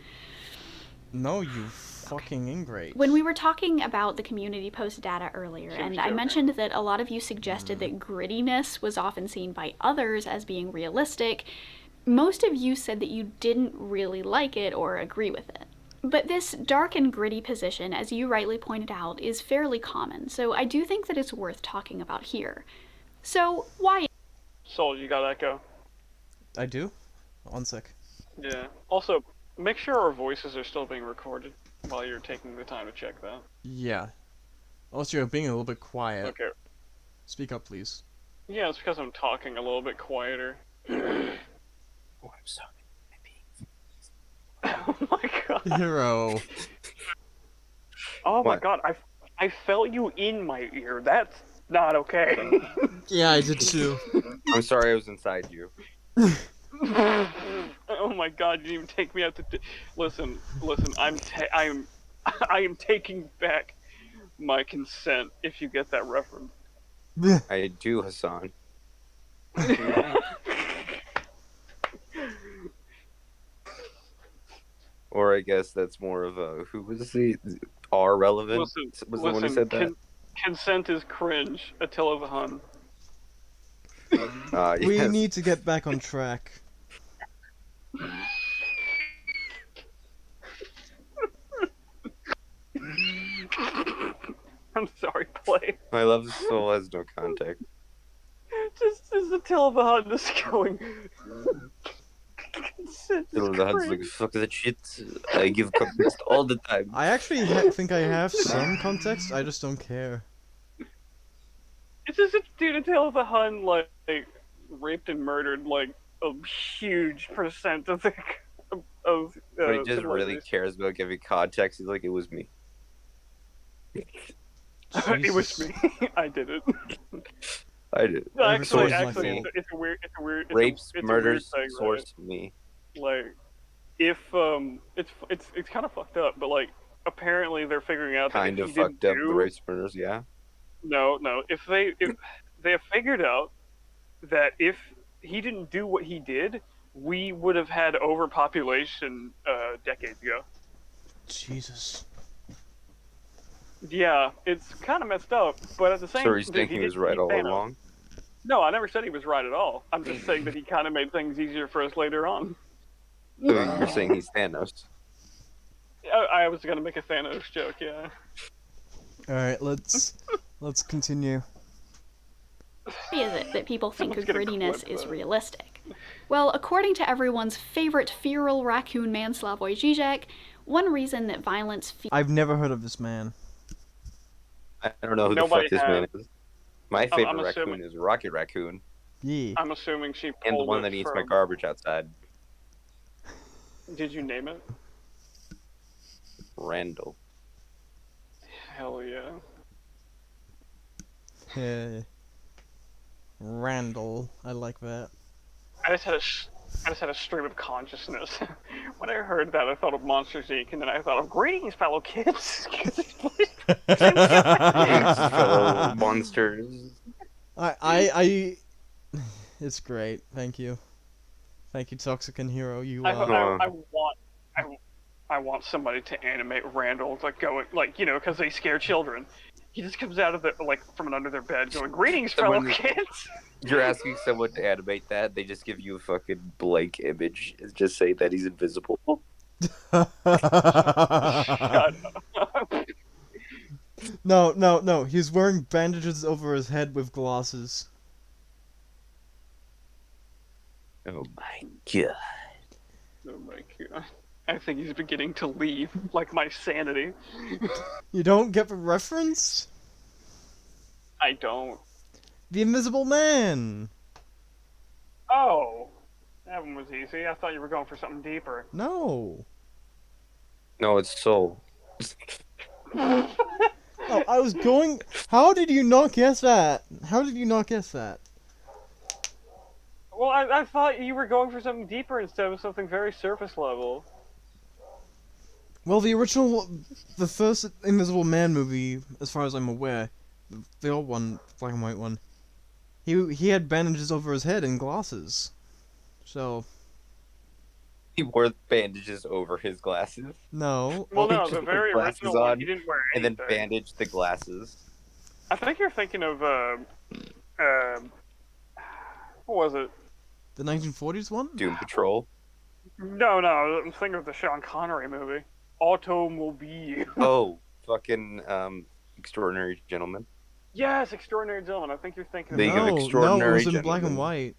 No, you fucking ingrate. When we were talking about the community post data earlier, and I joking. mentioned that a lot of you suggested that grittiness was often seen by others as being realistic, most of you said that you didn't really like it or agree with it. But this dark and gritty position, as you rightly pointed out, is fairly common, so I do think that it's worth talking about here. So, why? Soul, you got echo. I do? One sec. Yeah. Also, make sure our voices are still being recorded while you're taking the time to check that. Yeah. Also, you're being a little bit quiet. Okay. Speak up, please. Yeah, it's because I'm talking a little bit quieter. Oh, I'm sorry. Oh my god. Hero. Oh my What? god, I felt you in my ear. That's not okay. Yeah, I did too. I'm sorry I was inside you. Oh my god, you didn't even take me out to listen, I am taking back my consent if you get that reference. I do, Hassan. Or I guess that's more of a who was the R relevant? Listen, Was the one who said that? Consent is cringe. Attila the Hun. We Yes. need to get back on track. I'm sorry, play. My love soul has no contact. Just Attila the Hun just going. Consent is The Huns like cringe. fuck that shit. I give context all the time. I actually think I have some context, I just don't care. It's just a dude Attila the Hun like raped and murdered like a huge percent of the of But he just really civilization. cares about giving context. He's like, it was me. It was Jesus. me. I did it. I did. No, Every actually, source actually, is like it's a weird, it's a weird, it's Rapes, a, it's murders, a weird thing, source me. right? Like, if it's kind of fucked up, but like, apparently they're figuring out that Kind if of he didn't fucked up do, the rapes, murders, yeah. no, if they have figured out that if he didn't do what he did, we would have had overpopulation decades ago. Jesus. Yeah, it's kind of messed up, but at the same So he's time, thinking he was right all along. No, I never said he was right at all. I'm just saying that he kind of made things easier for us later on. So you're saying he's Thanos. I was gonna make a Thanos joke, yeah. Alright, let's continue. Why is it that people think Someone's gonna grittiness clip is that. realistic? Well, according to everyone's favorite feral raccoon man Slavoj Žižek, one reason that violence I've never heard of this man. I don't know who Nobody the fuck this man is. My favorite I'm raccoon assuming- is Rocket Raccoon, Yeah. I'm assuming she pulled and the one it that eats my from- garbage outside, Did you name it? Randall. Hell yeah. Hey. Randall. I like that. I just had a stream of consciousness. When I heard that, I thought of Monsters Inc. and then I thought of greetings, fellow kids. Fellow monsters. I it's great. Thank you. Thank you, Toxic and Hero. You I, are I, I I want somebody to animate Randall like going like because they scare children. He just comes out of the like from under their bed going, "Greetings, fellow Someone- kids." You're asking someone to animate that, they just give you a fucking blank image and just say that he's invisible. Shut up. No. He's wearing bandages over his head with glasses. Oh my god. Oh my god. I think he's beginning to leave, like my sanity. You don't get the reference? I don't. The Invisible Man! Oh, that one was easy. I thought you were going for something deeper. No. No, it's Soul. Oh, I was going... How did you not guess that? How did you not guess that? Well, I thought you were going for something deeper instead of something very surface level. Well, the first Invisible Man movie, as far as I'm aware, the old one, black and white one, he had bandages over his head and glasses. So, He wore bandages over his glasses. no. Well, He no, took the the very glasses original one, on he didn't wear And anything. then bandaged the glasses. I think you're thinking of, what was it? The 1940s one? Doom Patrol. No, I'm thinking of the Sean Connery movie. Automobile. Oh, fucking Extraordinary Gentleman. Yes, Extraordinary Gentleman. I think you're thinking of League that. of No, it Extraordinary was in black and Gentlemen. white.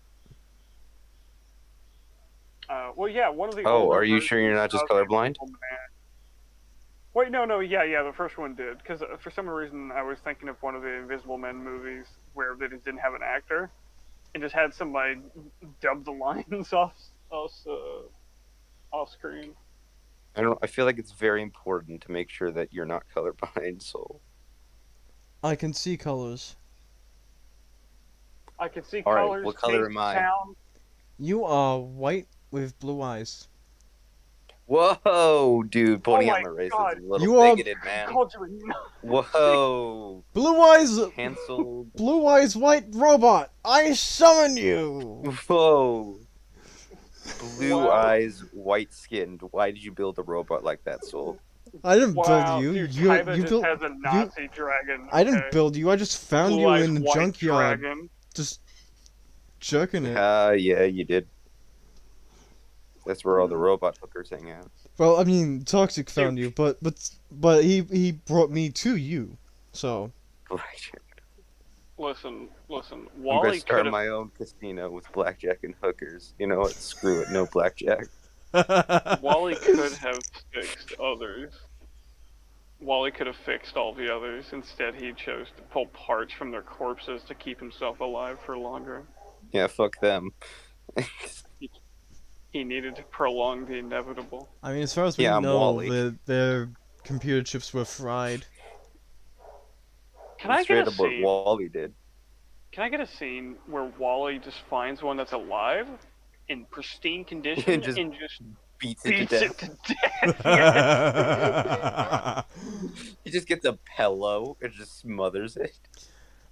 Well, yeah, one of the Oh, older are you sure you're not just versions of colorblind? Invisible Man. Wait, no, yeah, the first one did. Because for some reason I was thinking of one of the Invisible Men movies where they just didn't have an actor and just had somebody dub the lines off screen. I feel like it's very important to make sure that you're not colorblind, Soul. I can see colors. I could see All right, colors. what color taste, am I? sound. You are white with blue eyes. Whoa, dude, pointing Oh out my my race God. is a little You are- bigoted, man. Called you a nut. Whoa, Blue eyes, canceled. blue eyes, white robot. I summon you. Whoa. Blue Wow. eyes, white skinned. Why did you build a robot like that, Soul? I didn't Wow, build you. dude, You Kaiba you just built. has a Nazi dragon. I didn't okay? build you. I just found Blue you eyes in the white junkyard, Dragon. just jerking it. Yeah, you did. That's where all the robot hookers hang out. Well, I mean, Toxic found you, but he brought me to you. So Blackjack. Listen. I'm Wally gonna start could have. my own casino with blackjack and hookers. You know what? Screw it, no blackjack. Wally could have fixed others. Wally could have fixed all the others. Instead, he chose to pull parts from their corpses to keep himself alive for longer. Yeah, fuck them. He needed to prolong the inevitable. I mean, as far as we Yeah, I'm know, Wally. their computer chips were fried. Can I Straight get a up what scene? Wally did. Can I get a scene where Wally just finds one that's alive, in pristine condition, And just Beats it to beats death. it to death? Yes. He just gets a pillow and just smothers it.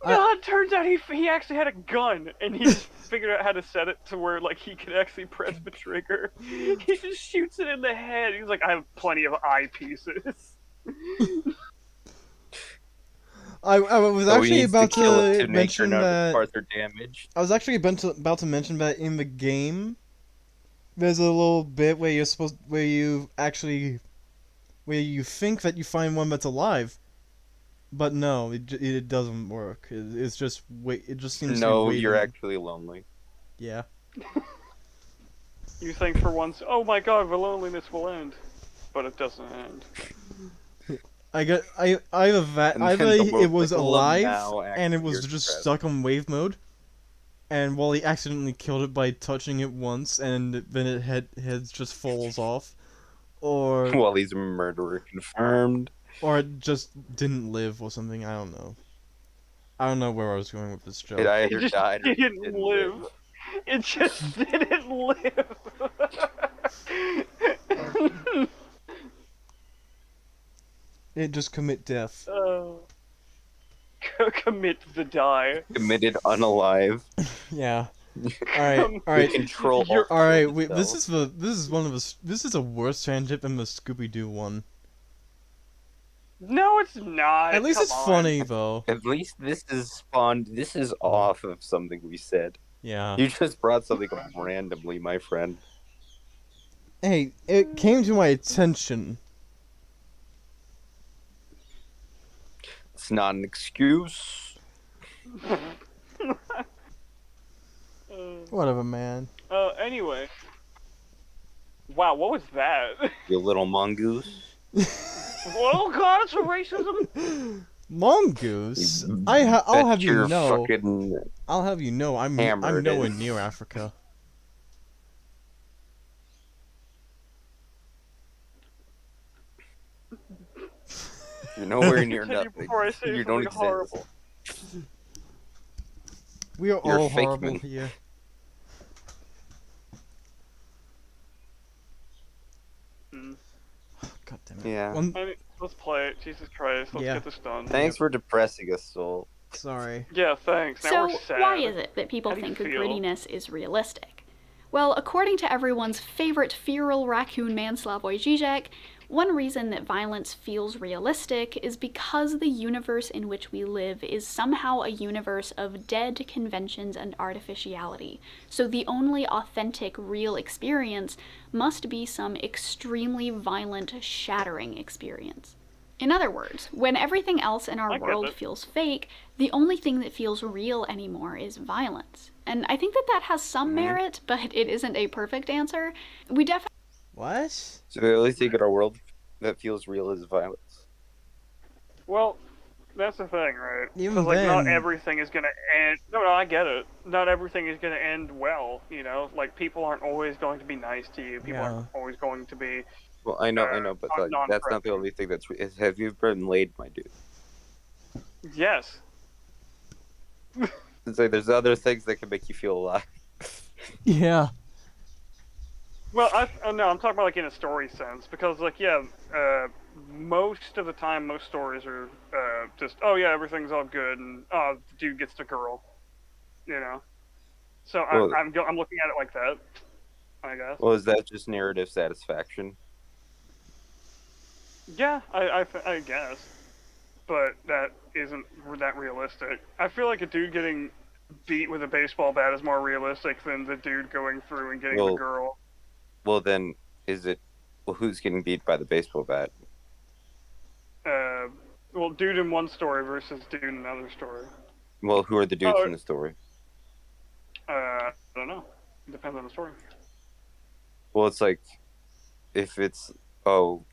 No, it turns out he actually had a gun, and he just figured out how to set it to where like he could actually press the trigger. He just shoots it in the head. He's like, I have plenty of eyepieces. I was So he actually needs about kill it to make sure mention none of his that. parts are damaged. I was actually about to mention that in the game, there's a little bit where you think that you find one that's alive, but no, it doesn't work. It's just it just seems to No, be you're waiting. actually lonely. Yeah. You think for once, oh my god, the loneliness will end, but it doesn't end. Either that And then either the world it was will alive now and it actually was hear just stress. stuck on wave mode, and Wally accidentally killed it by touching it once, and then it head just falls off, or Wally's a murderer confirmed. it just didn't live or something. I don't know. I don't know where I was going with this joke. It either It just died or didn't live. It just didn't live. It just commit death. Commit the die. Committed unalive. Yeah. All We right. control You're- All right, all wait. This cells. is a worse tangent than the Scooby Doo one. No, it's not. At least Come it's on. funny though. At least this is spawned. This is off of something we said. Yeah. You just brought something up randomly, my friend. Hey, it came to my attention. It's not an excuse. Whatever, man. Anyway. Wow, what was that? You little mongoose. Oh god, it's a racism! Mongoose. I'll have you Your know. fucking I'll have you know. I'm hammered nowhere is. near Africa. You're nowhere near Continue nothing. before I say You don't something exist. horrible. We are You're all a fake horrible man. here. Hmm. God damn it. Yeah. One, I mean, let's play it. Jesus Christ, let's Yeah. get this done. Thanks for depressing us, Soul. sorry. Yeah, thanks. Now So, we're sad. why is it that people How do you think a feel? grittiness is realistic? Well, according to everyone's favorite feral raccoon man Slavoj Žižek, one reason that violence feels realistic is because the universe in which we live is somehow a universe of dead conventions and artificiality. So the only authentic, real experience must be some extremely violent, shattering experience. In other words, when everything else in our I get world it. feels fake, the only thing that feels real anymore is violence. And I think that that has some merit, but it isn't a perfect answer. We definitely What? So the only thing in our world that feels real is violence. Well, that's the thing, right? Even Because, like, not then- everything is gonna end... No, I get it. Not everything is gonna end well, you know? Like, people aren't always going to be nice to you. People Yeah. aren't always going to be... Well, I know, but like, that's not the only thing that's. Have you been laid, my dude? Yes. It's like there's other things that can make you feel alive. Yeah. Well, no, I'm talking about, like, in a story sense. Because, like, yeah, most of the time, most stories are just, oh, yeah, everything's all good, and, oh, the dude gets the girl. You know? So Well- I'm looking at it like that, I guess. Well, is that just narrative satisfaction? Yeah, I guess. But that isn't that realistic. I feel like a dude getting beat with a baseball bat is more realistic than the dude going through and getting the Well- girl. Well, then, is it? Well, who's getting beat by the baseball bat? Well, dude in one story versus dude in another story. Well, who are the dudes Oh, in the story? I don't know. It depends on the story. Well, it's like, if it's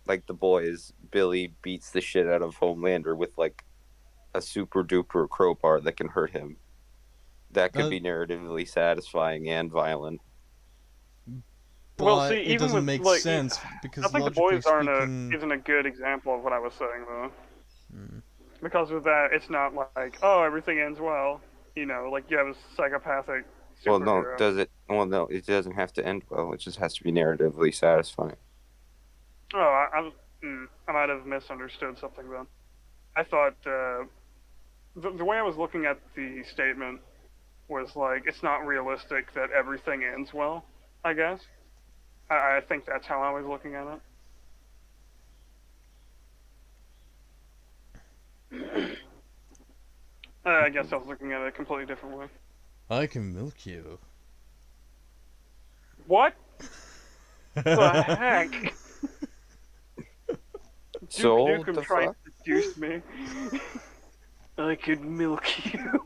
like the boys, Billy beats the shit out of Homelander with like a super duper crowbar that can hurt him. That could be narratively satisfying and violent. But Well, see, it even doesn't with, make like, sense because I think the logically boys aren't speaking, isn't a good example of what I was saying though. Hmm. Because with that, it's not like, oh, everything ends well. You know, like you have a psychopathic Well, no, superhero. does it? Well, no, it doesn't have to end well. It just has to be narratively satisfying. Oh, I might have misunderstood something then. I thought the way I was looking at the statement was like it's not realistic that everything ends well. I guess. I think that's how I was looking at it. I guess I was looking at it a completely different way. I can milk you. What the heck? So, Duke the Nukem trying fuck? to seduce me. I could milk you.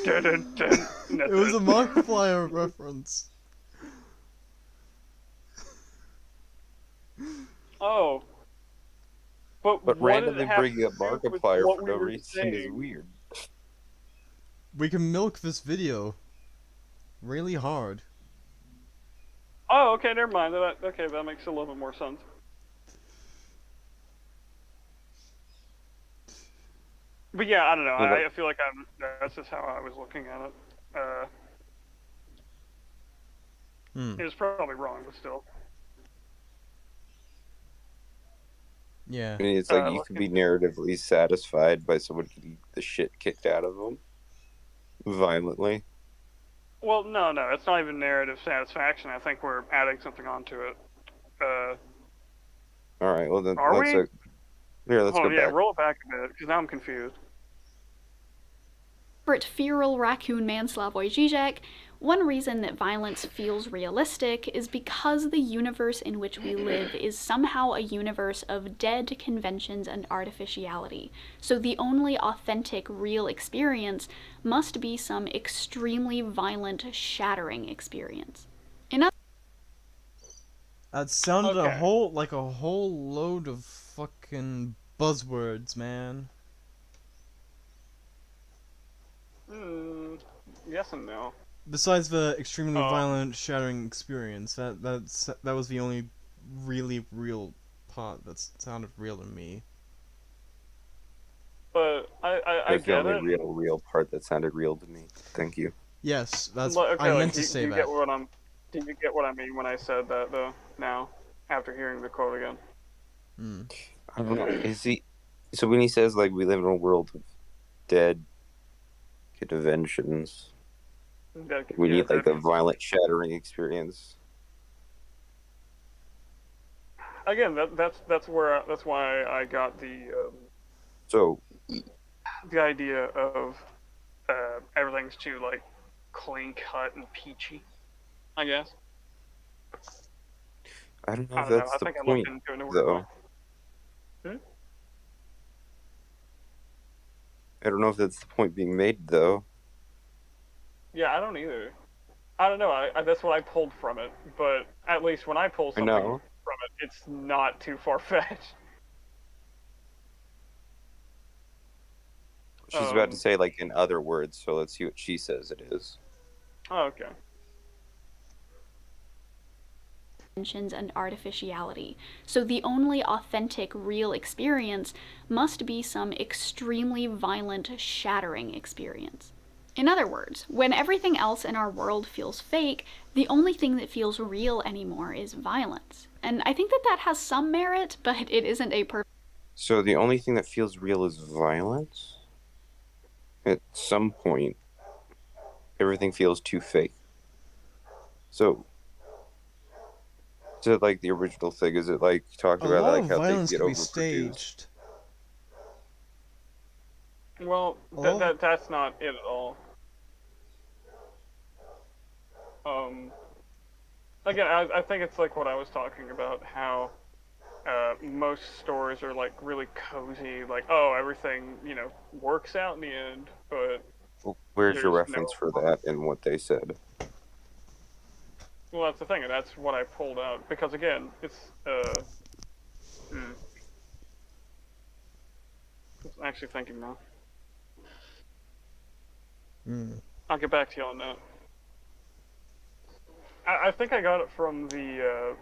Dun, dun, dun. It was a Markiplier reference. Oh. But But what does it randomly have bringing to up do with Markiplier what for we no were reason is saying? weird. We can milk this video really hard. Oh, okay, never mind. Okay, that makes a little bit more sense. But yeah, I don't know. Well, I feel like that's just how I was looking at it. Hmm. It was probably wrong, but still. Yeah. I mean, it's like you Look can be narratively satisfied by someone getting the shit kicked out of them violently. Well, no, it's not even narrative satisfaction. I think we're adding something onto it. All right, well then Are let's we? let's Hold go on, yeah, back. roll it back a bit, because now I'm confused. Feral raccoon man Slavoj Žižek, one reason that violence feels realistic is because the universe in which we live is somehow a universe of dead conventions and artificiality. So the only authentic, real experience must be some extremely violent, shattering experience. That sounded Okay. a whole load of fucking buzzwords, man. Yes and no. Besides the extremely Um, violent, shattering experience, that was the only really real part that sounded real to me. but I That's the get only it. real part that sounded real to me. Thank you. Yes, that's Okay, I like, meant to say do you that. get what I'm? Do you get what I mean when I said that though? Now, after hearing the quote again. Hmm. I don't know. Is he? So when he says like we live in a world of dead conventions, we need like a violent, shattering experience. Again, that's why I got So the idea of everything's too like clean cut and peachy. I guess. I don't know I if don't know. that's I the think I looked point, into it in a weird way. though. I don't know if that's the point being made, though. Yeah, I don't either. I don't know. That's what I pulled from it. But at least when I pull I something know. from it, it's not too far fetched. She's about to say, like, in other words, so let's see what she says it is. Oh, okay. And artificiality. So the only authentic, real experience must be some extremely violent, shattering experience. In other words, when everything else in our world feels fake, the only thing that feels real anymore is violence. And I think that that has some merit, but it isn't a perfect. So the only thing that feels real is violence? At some point, everything feels too fake. So, is it like the original thing? Is it like talking A about lot like of how things violence get can be overproduced? staged. Well, that's not it at all. Again, I think it's like what I was talking about, how most stories are like really cozy, like, oh, everything, works out in the end, but Well, where's your there's reference no. for that and what they said? Well, that's the thing, and that's what I pulled out because again, it's hmm, I'm actually thinking now. Hmm. I'll get back to you on that. I think I got it from the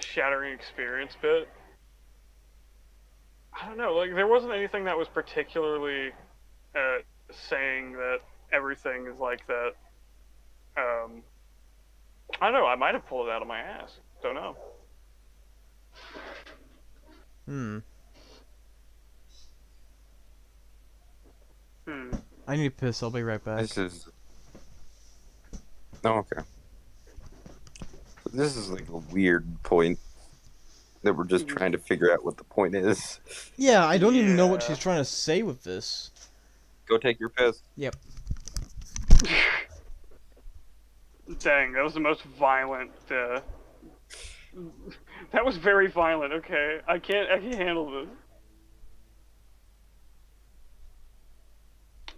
shattering experience bit. I don't know, like there wasn't anything that was particularly saying that everything is like that. Um, I don't know. I might have pulled it out of my ass. Don't know. Hmm. Hmm. I need to piss. I'll be right back. This is. Oh, okay. This is like a weird point that we're just trying to figure out what the point is. Yeah, I don't even know what Yeah. she's trying to say with this. Go take your piss. Yep. Dang, that was the most violent. That was very violent. Okay, I can't handle this.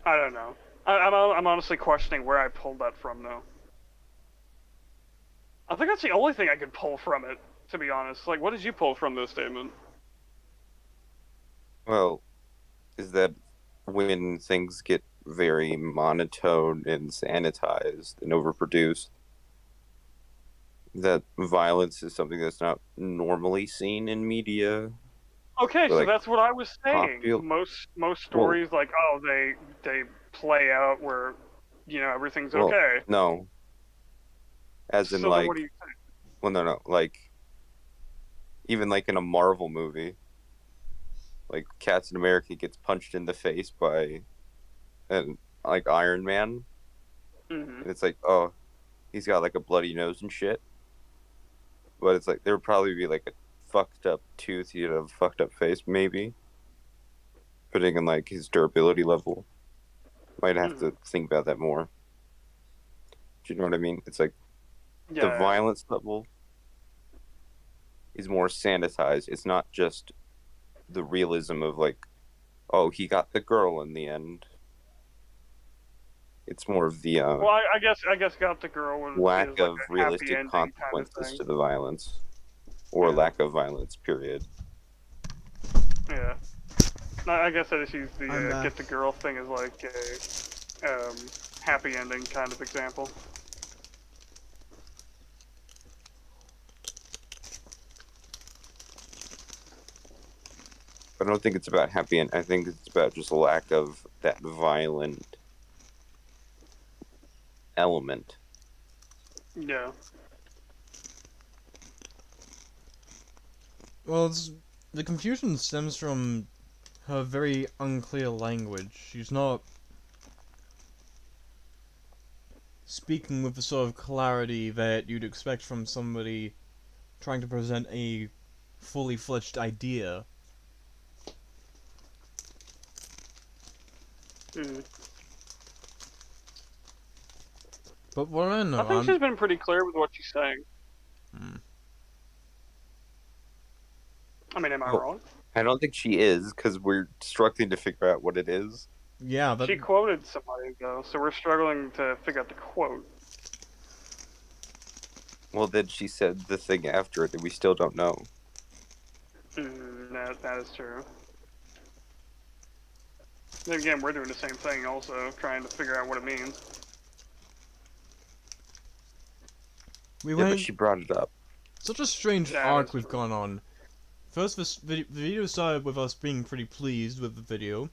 I don't know. I'm honestly questioning where I pulled that from, though. I think that's the only thing I could pull from it, to be honest. Like, what did you pull from this statement? Well, is that when things get very monotone and sanitized and overproduced, that violence is something that's not normally seen in media. Okay, so like, that's what I was saying. popular- Most stories, like, oh, they play out where, everything's okay. No. As in, So then like, what do you think? well, no, like, even like in a Marvel movie, like Captain America gets punched in the face by, like Iron Man. Mm-hmm. And it's like, oh, he's got like a bloody nose and shit. But it's like there would probably be like a fucked up tooth, you know, fucked up face, maybe. Putting in like his durability level. Might have Mm-hmm. to think about that more. Do you know what I mean? It's like the Yeah. violence level is more sanitized. It's not just the realism of like, oh, he got the girl in the end. It's more of the Well, I guess got the girl is lack like of a happy realistic ending kind of consequences thing. to the violence, or Yeah. lack of violence. Period. Yeah. I guess I just use I'm the back. get the girl thing as like a happy ending kind of example. I don't think it's about happy, and I think it's about just a lack of that violent element. Yeah. Well, the confusion stems from her very unclear language. She's not speaking with the sort of clarity that you'd expect from somebody trying to present a fully fledged idea. Mm. But what I I know, think she's been pretty clear with what she's saying. Hmm. I mean, am I Oh, wrong? I don't think she is, because we're struggling to figure out what it is. Yeah, that She quoted somebody though, so we're struggling to figure out the quote. Well, then she said the thing after it that we still don't know. That is true. Then again, we're doing the same thing, also trying to figure out what it means. we Yeah, but went she brought it up. such a strange That arc is we've true. gone on. First, the video started with us being pretty pleased with the video.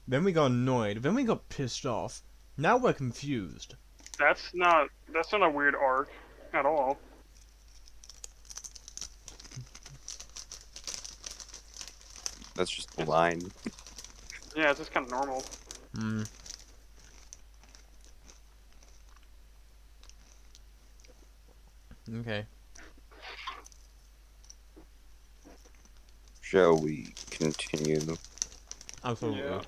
Then we got annoyed. Then we got pissed off. Now we're confused. That's not a weird arc at all. That's just the line. Yeah, it's just kind of normal. Hmm. Okay. Shall we continue? Absolutely. Yeah.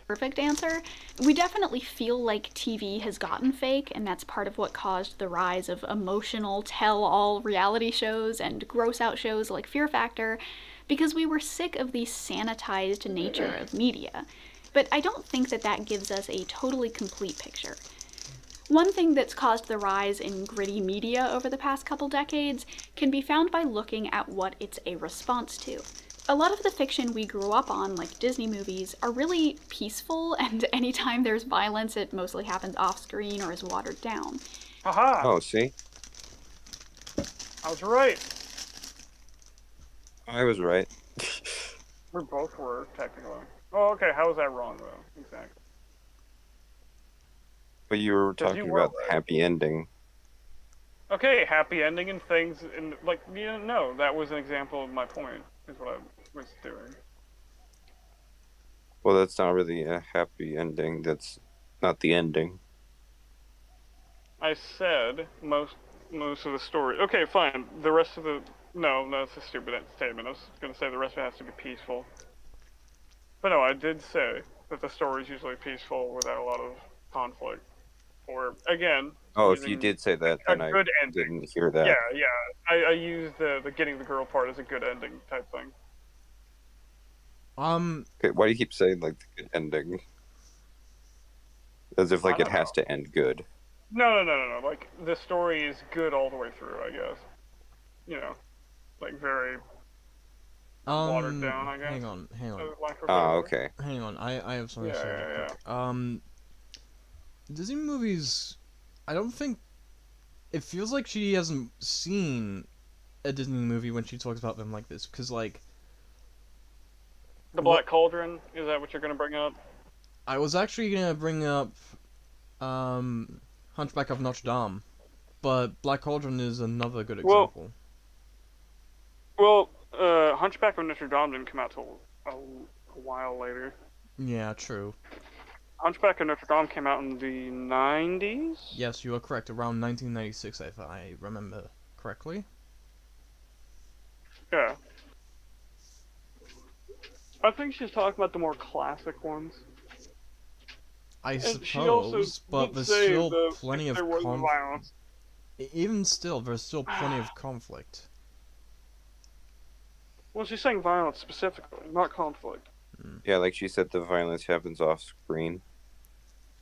Perfect answer. We definitely feel like TV has gotten fake, and that's part of what caused the rise of emotional tell-all reality shows and gross-out shows like Fear Factor, because we were sick of the sanitized nature of media. But I don't think that gives us a totally complete picture. One thing that's caused the rise in gritty media over the past couple decades can be found by looking at what it's a response to. A lot of the fiction we grew up on, like Disney movies, are really peaceful, and anytime there's violence, it mostly happens off screen or is watered down. Haha! Oh, see? I was right. I was right. We both were, technically. Oh, okay, how was that wrong, though? Exactly. But you were 'Cause you talking were about the right. happy ending. Okay, happy ending and things, and, like, no, that was an example of my point, is what I was doing. Well, that's not really a happy ending. That's not the ending. I said most of the story. Okay, fine. The rest of the no, that's a stupid statement. I was gonna say the rest of it has to be peaceful. But no, I did say that the story is usually peaceful without a lot of conflict. Or again, Oh, if you using did say that, a then I good ending. didn't hear Yeah, that. yeah. I used the getting the girl part as a good ending type thing. Okay, why do you keep saying like the good ending? As if like I it don't has to end good. No. Like the story is good all the way through. I guess. You know, like very watered down. I guess. Hang on. Lack of a better Ah, word. okay. Hang on. I have something to say real Yeah. quick. Disney movies, I don't think it feels like she hasn't seen a Disney movie when she talks about them like this, because like The Black Cauldron, is that what you're gonna bring up? I was actually gonna bring up Hunchback of Notre Dame, but Black Cauldron is another good example. Well, Hunchback of Notre Dame didn't come out till a while later. Yeah, true. Hunchback of Notre Dame came out in the 90s? Yes, you are correct. Around 1996, if I remember correctly. Yeah. I think she's talking about the more classic ones. I And she also suppose, but did there's say still that plenty if of there was violence. Even still, there's still plenty of conflict. Well, she's saying violence specifically, not conflict. Yeah, like she said, the violence happens off screen,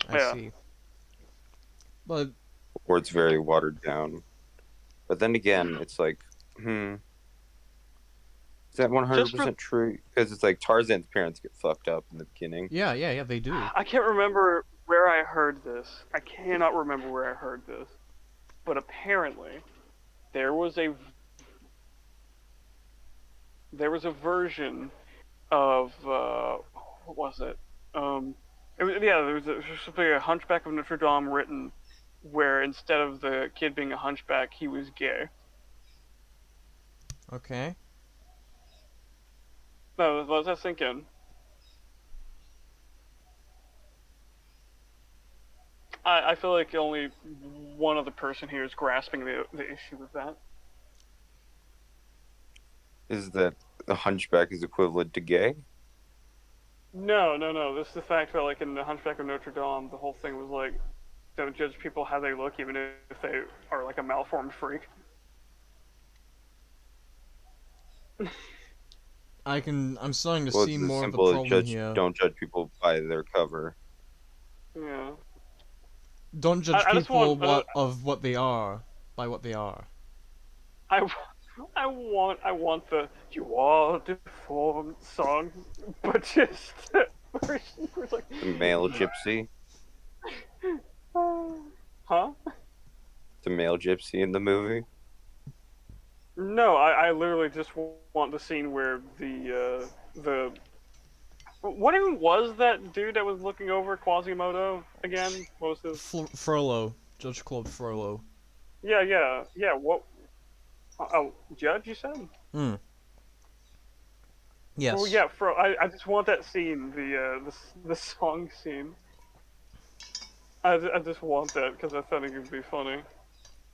I Yeah. see. But or it's very watered down. But then again, it's like, is that 100% true? Because it's like Tarzan's parents get fucked up in the beginning. yeah, they do. I can't remember where I heard this. I cannot remember where I heard this. But apparently, there was a version of what was it? There was supposed a Hunchback of Notre Dame written, where instead of the kid being a hunchback, he was gay. Okay. No, let that sink in. I feel like only one other person here is grasping the issue with that. Is that a hunchback is equivalent to gay? No. This is the fact that, like, in the Hunchback of Notre Dame, the whole thing was like, don't judge people how they look, even if they are like a malformed freak. I'm starting to Well, see it's as more of the simple as problem here. don't judge people by their cover. Yeah. Don't judge I just people want, what they are by what they are. I want the "You Are Deformed" song, but just version where it's like, The male gypsy. huh? The male gypsy in the movie. No, I literally just want the scene where the what even was that dude that was looking over Quasimodo again? What was his? Frollo, Judge Claude Frollo. Yeah. What? Oh, Judge, you said? Hmm. Yes. Well, yeah. I just want that scene, the song scene. I just want that because I thought it would be funny.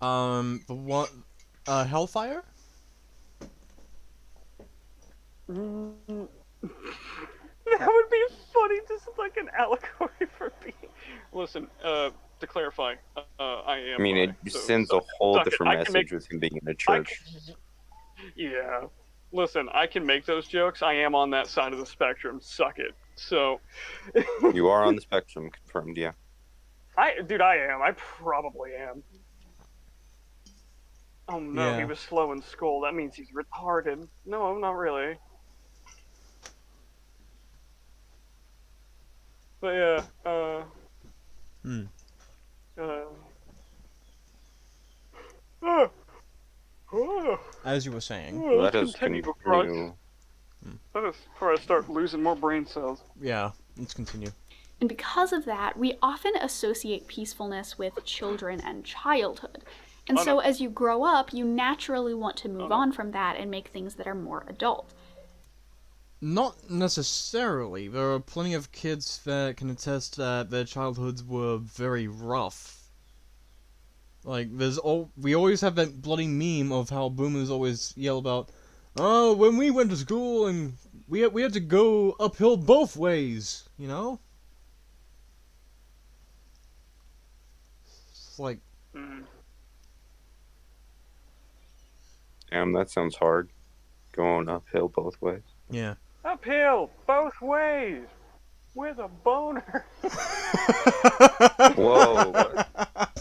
The one, Hellfire. That would be funny, just like an allegory for being. Listen, to clarify, I am. I mean, it so sends a whole different I can message with him being in a I church. yeah. Listen, I can make those jokes. I am on that side of the spectrum. Suck it. So. You are on the spectrum, confirmed, yeah. I am. I probably am. Oh no, he Yeah. was slow in school. That means he's retarded. No, not really. But yeah, Hmm. uh, uh, As you were saying. Let us continue continue. before I start losing more brain cells. Yeah. Let's continue. And because of that, we often associate peacefulness with children and childhood. And Oh, so no. as you grow up, you naturally want to move on from that and make things that are more adult. Not necessarily. There are plenty of kids that can attest that their childhoods were very rough. Like, we always have that bloody meme of how boomers always yell about, oh, when we went to school and we had to go uphill both ways, you know? It's like, Mm. Damn, that sounds hard. Going uphill both ways. yeah. Uphill, both ways, with a boner. Whoa.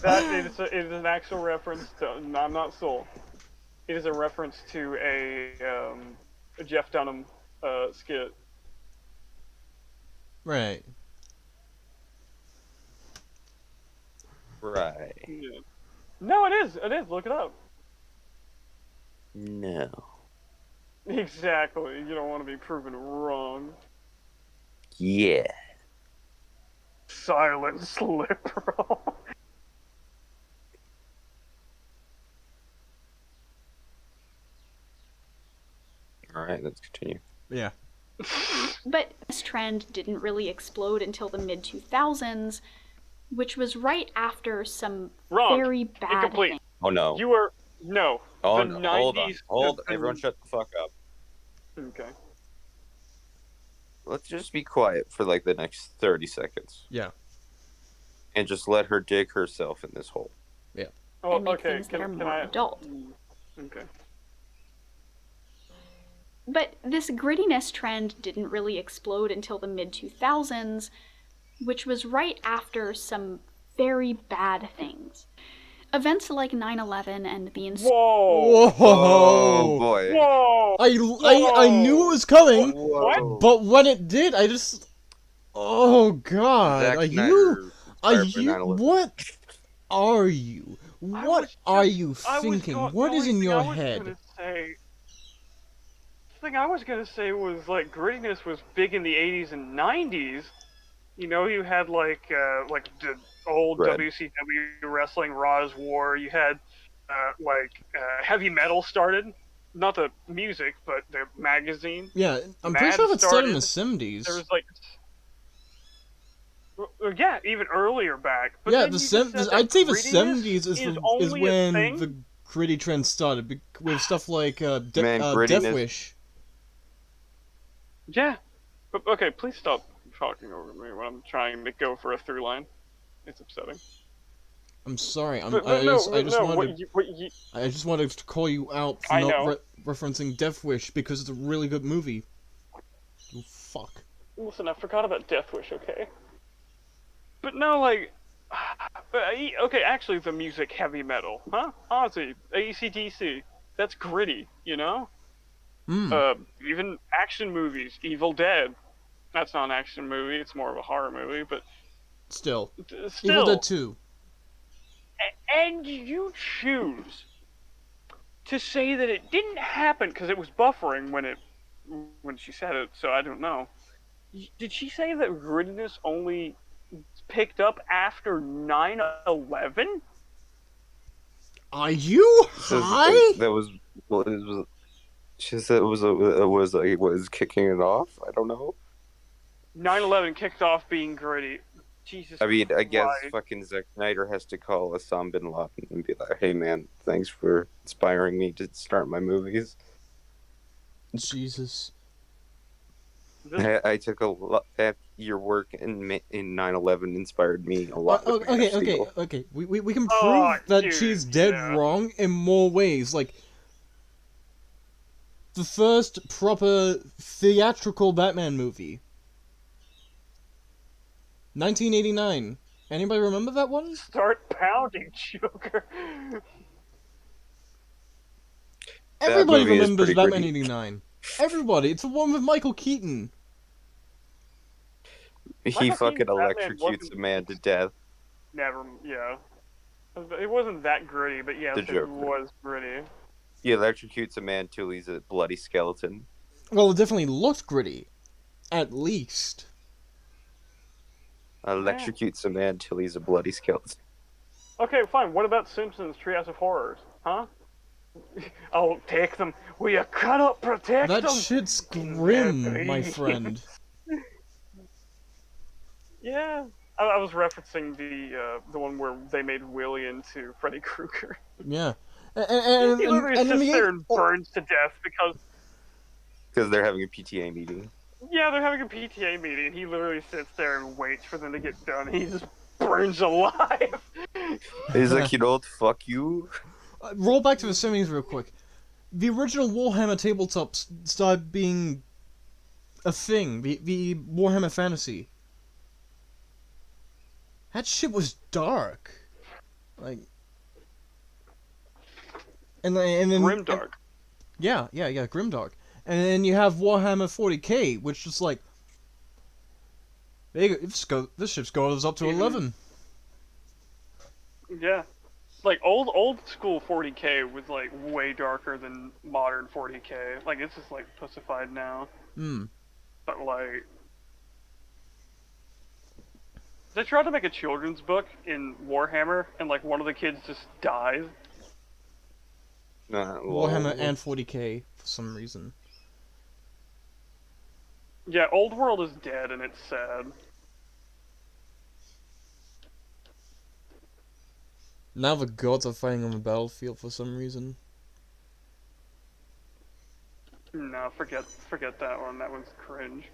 It is an actual reference to. I'm not Soul. It is a reference to a Jeff Dunham skit. Right. Right. Yeah. No, it is. It is. Look it up. No. Exactly. You don't want to be proven wrong. Yeah. Silence, liberal. Alright, let's continue. Yeah. But this trend didn't really explode until the mid 2000s, which was right after some Wrong. very bad Incomplete. things. Oh no. You are no. Oh The no. 90s, Hold on. Hold. Everyone, shut the fuck up. Okay. Let's just be quiet for like the next 30 seconds. Yeah. And just let her dig herself in this hole. Oh, And make okay. things that are Can more I? adult. Okay. But this grittiness trend didn't really explode until the mid 2000s, which was right after some very bad things. Events like 9/11 and the Whoa! Whoa! Oh boy. Whoa! I knew it was coming, Whoa. but when it did, I just. Oh God! Zack Are Snyder you? Are inspired by you? 9/11. What are you? What are you thinking? What is in your head? The thing I was gonna say was like grittiness was big in the 80s and 90s. You know, you had like the old Red. WCW wrestling, Raw's War. You had heavy metal started, not the music, but the magazine. Yeah, I'm pretty Mad sure that started in the started. 70s. There was like, yeah, even earlier back. But Yeah, then you just said that I'd say the grittiness 70s is only a when thing? the gritty trend started with stuff like Man, Death grittiness- Wish. Yeah. But, okay, please stop talking over me when I'm trying to go for a through line. It's upsetting. I'm sorry. I I just wanted to call you out for I not know. referencing Death Wish because it's a really good movie. You fuck. Listen, I forgot about Death Wish, okay? But no, like... Okay, actually, the music heavy metal, huh? Ozzy, AC/DC. That's gritty, you know? Even action movies, Evil Dead. That's not an action movie, it's more of a horror movie, but... Still. Still. Evil Dead 2. And you choose to say that it didn't happen because it was buffering when she said it, so I don't know. Did she say that grittiness only picked up after 9/11? Are you So high? that was. Well, it was. She said it was kicking it off. I don't know. 9/11 kicked off being gritty. Jesus. I mean, I guess Christ. fucking Zack Snyder has to call Osama bin Laden and be like, "Hey, man, thanks for inspiring me to start my movies. Jesus. I took a lot. Your work in 9/11 inspired me a lot. with Man of Steel. Okay. We can prove Oh, that dude, she's dead yeah. wrong in more ways. Like, the first proper theatrical Batman movie. 1989. Anybody remember that one? Start pounding, Joker. Everybody movie is remembers pretty Batman gritty. 89. Everybody. It's the one with Michael Keaton. He Michael fucking Keaton's Batman electrocutes wasn't- a man to death. Never, yeah. It wasn't that gritty, but yes, The it Joker. was gritty. He electrocutes a man till he's a bloody skeleton. Well, it definitely looked gritty. At least. Electrocutes a man till he's a bloody skeleton. Okay, fine. What about Simpsons Treehouse of Horrors? Huh? I'll take them. Will you cut up, protect That them? shit's grim, my friend. Yeah. I was referencing the one where they made Willie into Freddy Krueger. Yeah. He literally and in sits the there and oh, burns to death because, Because they're having a PTA meeting. yeah, they're having a PTA meeting, and he literally sits there and waits for them to get done. He just burns alive. He's like, you know what, fuck you. roll back to the 70s real quick. The original Warhammer tabletops started being a thing. The Warhammer Fantasy. That shit was dark. Like... And then... Grimdark. Yeah, Grimdark. And then you have Warhammer 40k, which is like... There you go, this ship's goes up to Mhm. 11. Yeah. Like, old school 40k was, like, way darker than modern 40k. Like, it's just, like, pussified now. But, like... They tried to make a children's book in Warhammer, and, like, one of the kids just dies. Warhammer and 40k, for some reason. Yeah, Old World is dead, and it's sad. Now the gods are fighting on the battlefield for some reason. No, forget that one. That one's cringe.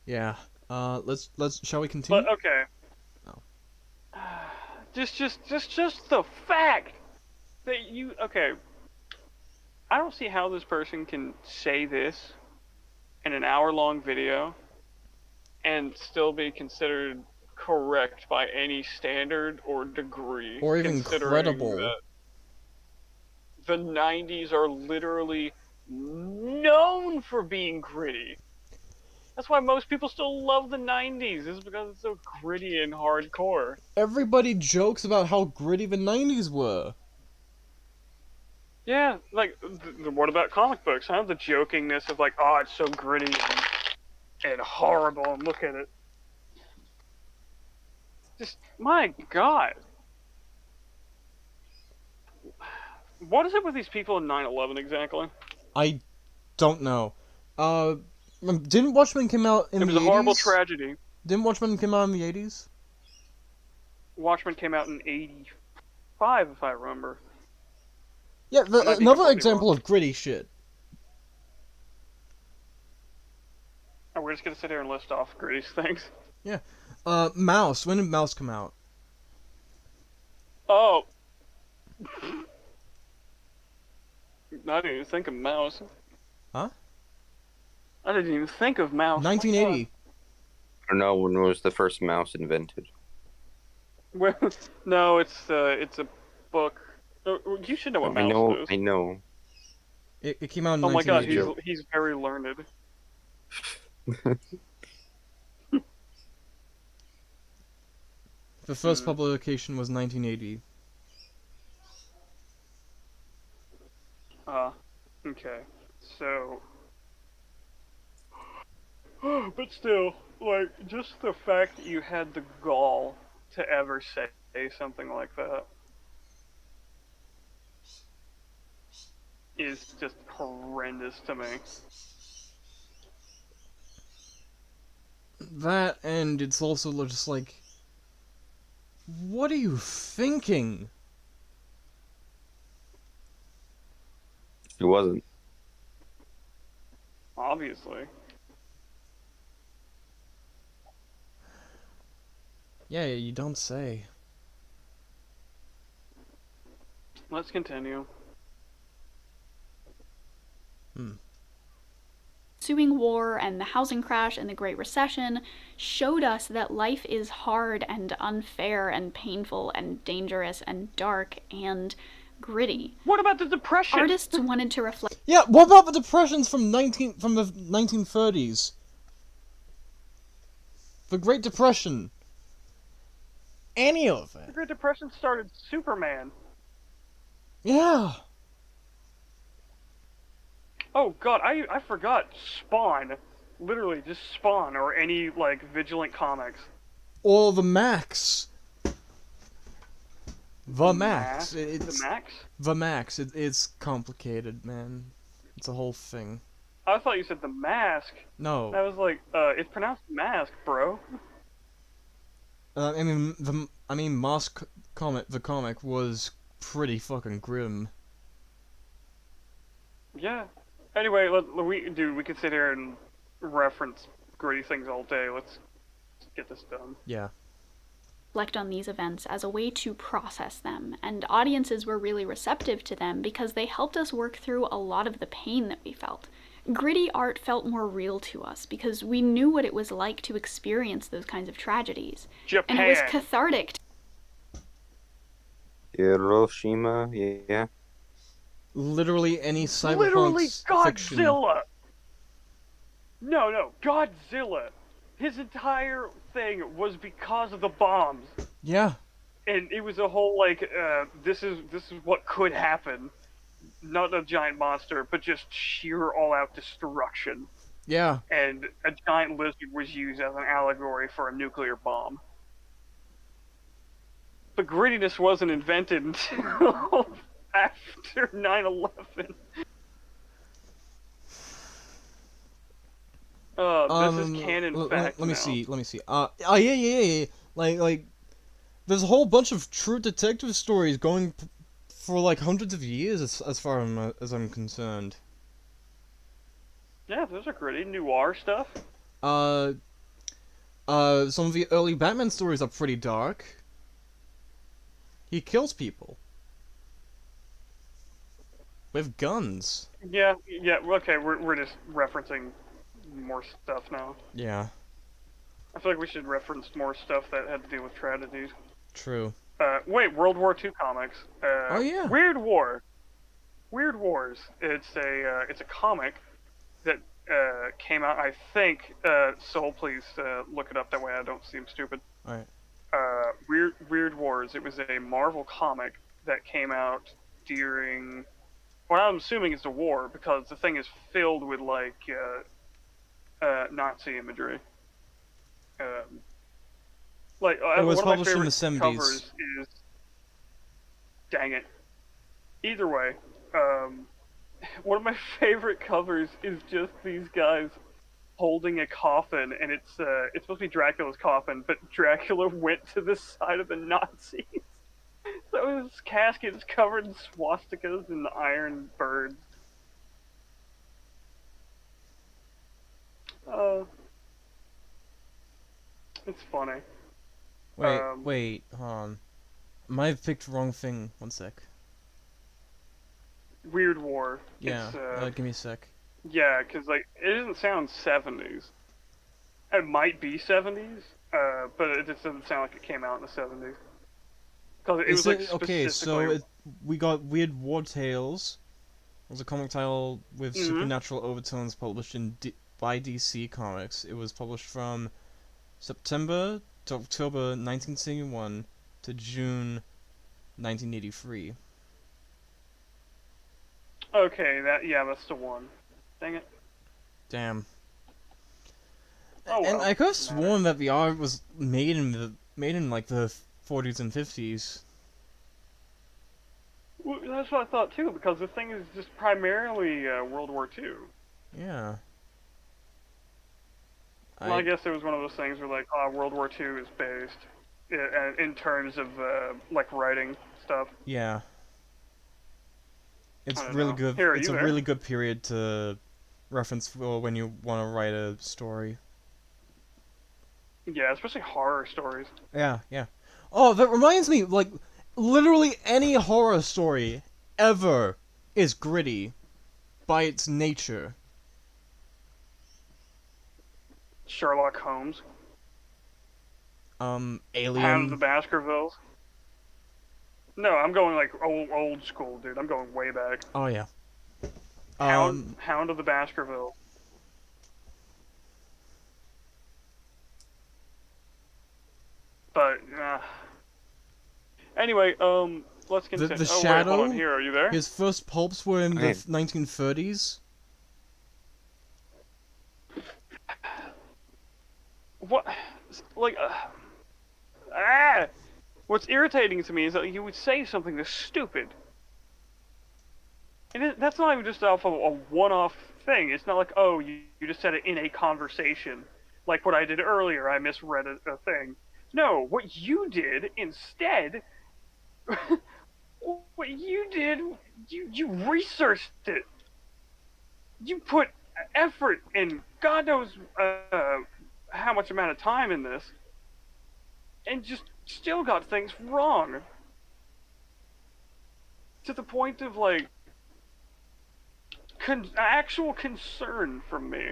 Yeah. Shall we continue? But okay. Oh. Just the fact that you okay. I don't see how this person can say this in an hour-long video and still be considered correct by any standard or degree. Or even considering credible. that the 90s are literally known for being gritty. That's why most people still love the 90s, is because it's so gritty and hardcore. Everybody jokes about how gritty the 90s were. Yeah, like, what about comic books, huh? The jokingness of, like, oh, it's so gritty and horrible, and look at it. Just, my god. What is it with these people in 9/11 exactly? I don't know. Didn't Watchmen come out in the 80s? It was a horrible tragedy. Didn't Watchmen come out in the 80s? Watchmen came out in 85, if I remember. Yeah, might be another completely example wrong. of gritty shit. Oh, we're just gonna sit here and list off gritty things. Yeah. Mouse. When did Mouse come out? Oh. I didn't even think of Mouse. Huh? I didn't even think of Mouse. 1980. I don't know when was the first mouse invented. Well, no, it's a book. You should know what Mouse is. I know. It came out in Oh my god, 1980. he's very learned. The first publication was 1980. Okay. So. But still, like, just the fact that you had the gall to ever say something like that is just horrendous to me. That, and it's also just like, what are you thinking? It wasn't. Obviously. Yeah, you don't say. Let's continue. Ensuing war and the housing crash and the Great Recession showed us that life is hard and unfair and painful and dangerous and dark and gritty. What about the Depression? Artists wanted to reflect. Yeah, what about the depressions from the 1930s? The Great Depression. Any of The it. Great Depression started Superman. Yeah. Oh god, I forgot Spawn. Literally, just Spawn or any, like, Vigilant Comics. Or the Max. The Max. The It's Max? the Max. It's complicated, man. It's a whole thing. I thought you said the Mask. I No. was like, it's pronounced Mask, bro. I mean, Mask comic. The comic was pretty fucking grim. Yeah. Anyway, we could sit here and reference gritty things all day. Let's get this done. Yeah. Reflect on these events as a way to process them, and audiences were really receptive to them because they helped us work through a lot of the pain that we felt. Gritty art felt more real to us because we knew what it was like to experience those kinds of tragedies. Japan. And it was cathartic. Hiroshima, yeah. Literally any cyberpunk Literally fiction. Godzilla. No, Godzilla. His entire thing was because of the bombs, Yeah. and it was a whole like, this is what could happen. Not a giant monster, but just sheer all-out destruction. Yeah. And a giant lizard was used as an allegory for a nuclear bomb. But grittiness wasn't invented until after 9/11. This is canon fact let me now. see. Let me see. Yeah. Like, there's a whole bunch of true detective stories going for like hundreds of years, as far as I'm concerned. Yeah, those are gritty noir stuff. Uh, some of the early Batman stories are pretty dark. He kills people with guns. Yeah. Okay, we're just referencing more stuff now. Yeah, I feel like we should reference more stuff that had to do with tragedies. true. Wait, World War II comics. Oh yeah. Weird War. Weird Wars. It's a comic that came out. I think. Soul, please look it up. That way I don't seem stupid. All right. Weird Wars. It was a Marvel comic that came out during. What I'm assuming is the war, because the thing is filled with like Nazi imagery. It was one of my published in the favorite 70s. covers is. Dang it. Either way, one of my favorite covers is just these guys holding a coffin, and it's supposed to be Dracula's coffin, but Dracula went to the side of the Nazis. So his casket is covered in swastikas and iron birds. It's funny. Wait, hold on. Might have picked the wrong thing. One sec. Weird War. Yeah, It's, give me a sec. yeah, because like it doesn't sound 70s. It might be 70s, but it just doesn't sound like it came out in the 70s. Because it was like okay? So specifically. we got Weird War Tales. It was a comic title with Mhm. supernatural overtones published by DC Comics. It was published from September to October 1971 to June 1983. Okay, that's the one. Dang it. Damn. Oh, And well. I could have sworn that the art was made in like the 40s and 50s. Well, that's what I thought too, because the thing is just primarily World War II. Yeah. Well, I guess it was one of those things where like, World War II is based in terms of like writing stuff. Yeah. It's I don't really know. good. Here, are It's you a there? really good period to reference for when you want to write a story. Yeah, especially horror stories. Yeah. Oh, that reminds me, like, literally any horror story ever is gritty by its nature. Sherlock Holmes, Hound of Alien. the Baskervilles. No, I'm going like old school, dude. I'm going way back. Oh yeah. Hound of the Baskervilles. But anyway, let's continue. The Wait, Shadow. hold on. Here, are you there? His first pulps were in the Okay. 1930s. What? Like, what's irritating to me is that you would say something this stupid. And that's not even just off of a one-off thing. It's not like, oh, you just said it in a conversation. Like what I did earlier, I misread a thing. No, what you did instead, what you did, you researched it. You put effort and God knows how much amount of time in this, and just still got things wrong. To the point of like actual concern from me.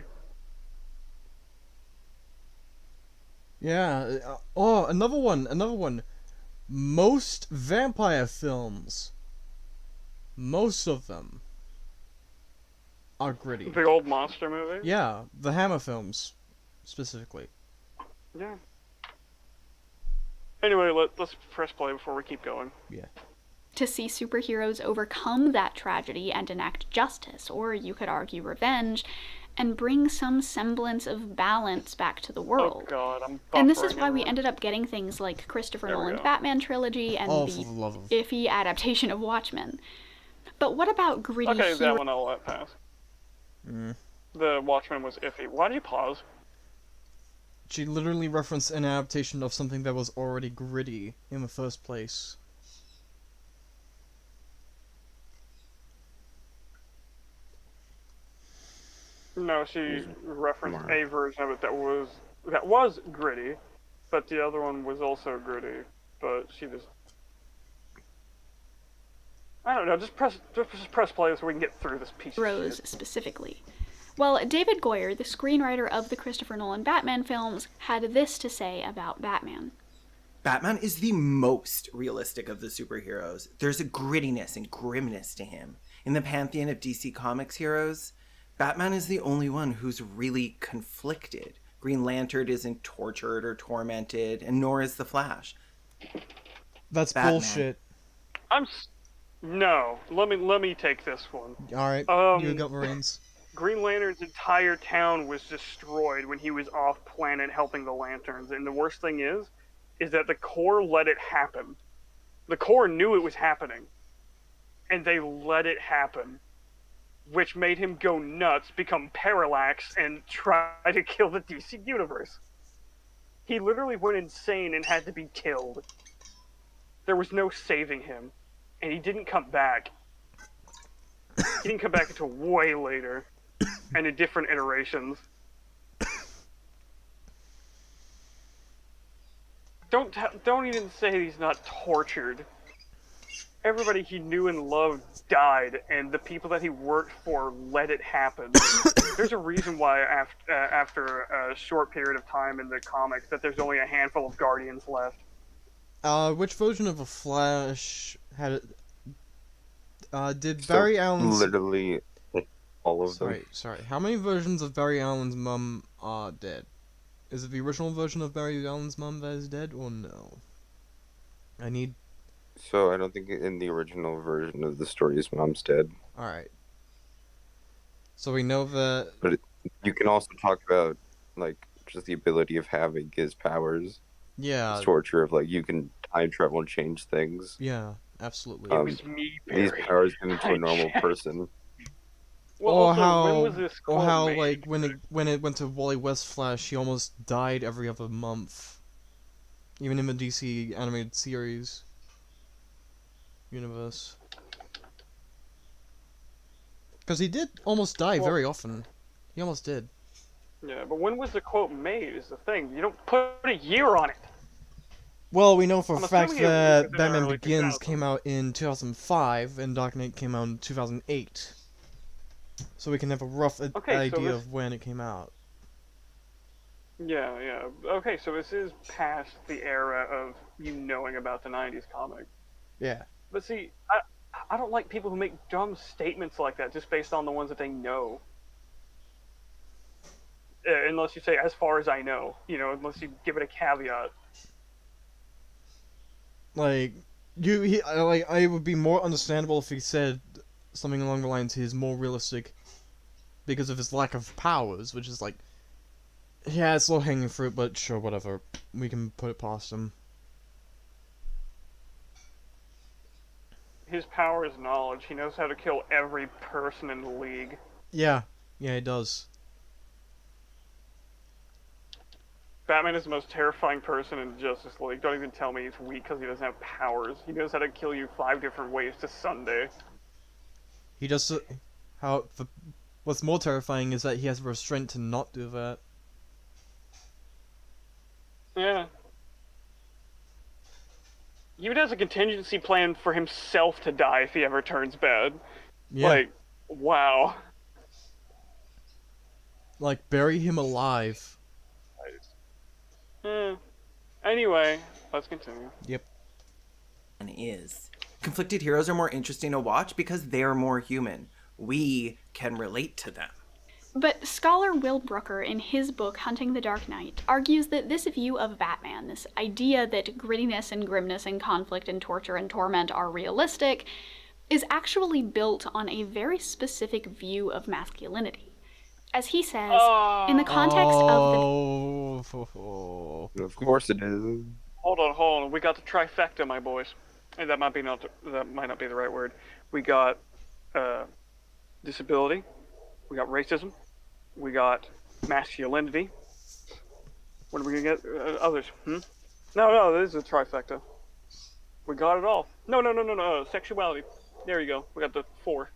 Yeah. Oh, another one. Most vampire films, most of them, are gritty. Big old monster movies. Yeah, the Hammer films, specifically. Yeah. Anyway, let's press play before we keep going. Yeah. To see superheroes overcome that tragedy and enact justice, or you could argue revenge, and bring some semblance of balance back to the world. Oh god, I'm And this is buffering why we everyone. ended up getting things like Christopher There we Nolan's go. Batman trilogy and Oh, the for the love of... iffy adaptation of Watchmen. But what about gritty Okay, that hero one I'll let pass. The Watchmen was iffy. Why did you pause? She literally referenced an adaptation of something that was already gritty in the first place. No, she referenced Tomorrow. a version of it that was gritty, but the other one was also gritty. But she just, I don't know. Just press play so we can get through this piece of Rose shit. specifically. Well, David Goyer, the screenwriter of the Christopher Nolan Batman films, had this to say about Batman. Batman is the most realistic of the superheroes. There's a grittiness and grimness to him. In the pantheon of DC Comics heroes, Batman is the only one who's really conflicted. Green Lantern isn't tortured or tormented, and nor is the Flash. That's Batman. bullshit. No. Let me take this one. Alright, you got the reins. Green Lantern's entire town was destroyed when he was off planet helping the Lanterns, and the worst thing is that the Corps let it happen. The Corps knew it was happening, and they let it happen, which made him go nuts, become parallax, and try to kill the DC Universe. He literally went insane and had to be killed. There was no saving him, and he didn't come back. He didn't come back until way later, and in different iterations. Don't even say he's not tortured. Everybody he knew and loved died, and the people that he worked for let it happen. There's a reason why after a short period of time in the comics that there's only a handful of Guardians left. Which version of the Flash had it? Did So, Barry Allen's... literally all of them. Sorry. How many versions of Barry Allen's mum are dead? Is it the original version of Barry Allen's mum that is dead, or no? I need... So I don't think in the original version of the story his mom's dead. Alright. So we know that... But you can also talk about, like, just the ability of having his powers. Yeah, His torture of, like, you can time travel and change things. yeah, absolutely. It was me, These Barry. powers given to a normal person. Well, or also, how, when was this or quote how, made? like, when it went to Wally West Flash, he almost died every other month. Even in the DC animated series universe. Because he did almost die very often. He almost did. Yeah, but when was the quote made is the thing. You don't put a year on it. Well, we know for a I'm fact assuming it was that within the Batman early Begins 2000s. came out in 2005 and Dark Knight came out in 2008. So we can have a rough Okay, so idea this- of when it came out. Yeah. Okay, so this is past the era of you knowing about the 90s comic. Yeah. But see, I don't like people who make dumb statements like that just based on the ones that they know. Unless you say, as far as I know, unless you give it a caveat. Like, I would be more understandable if he said something along the lines he's more realistic because of his lack of powers, which is like, yeah, it's low hanging fruit, but sure, whatever. We can put it past him. His power is knowledge. He knows how to kill every person in the league. Yeah, he does. Batman is the most terrifying person in the Justice League. Don't even tell me he's weak because he doesn't have powers. He knows how to kill you 5 different ways to Sunday. He just what's more terrifying is that he has the restraint to not do that. Yeah. He even has a contingency plan for himself to die if he ever turns bad. Yeah, Like, wow. like bury him alive. Anyway, let's continue. Is. Conflicted heroes are more interesting to watch because they're more human. We can relate to them. But scholar Will Brooker, in his book Hunting the Dark Knight, argues that this view of Batman, this idea that grittiness and grimness and conflict and torture and torment are realistic, is actually built on a very specific view of masculinity. As he says, in the context of the... Of course it is. Hold on. We got the trifecta, my boys. And that might not be the right word. We got disability. We got racism. We got masculinity. What are we gonna get? Others? No, this is a trifecta. We got it all. No. Sexuality. There you go. We got the 4.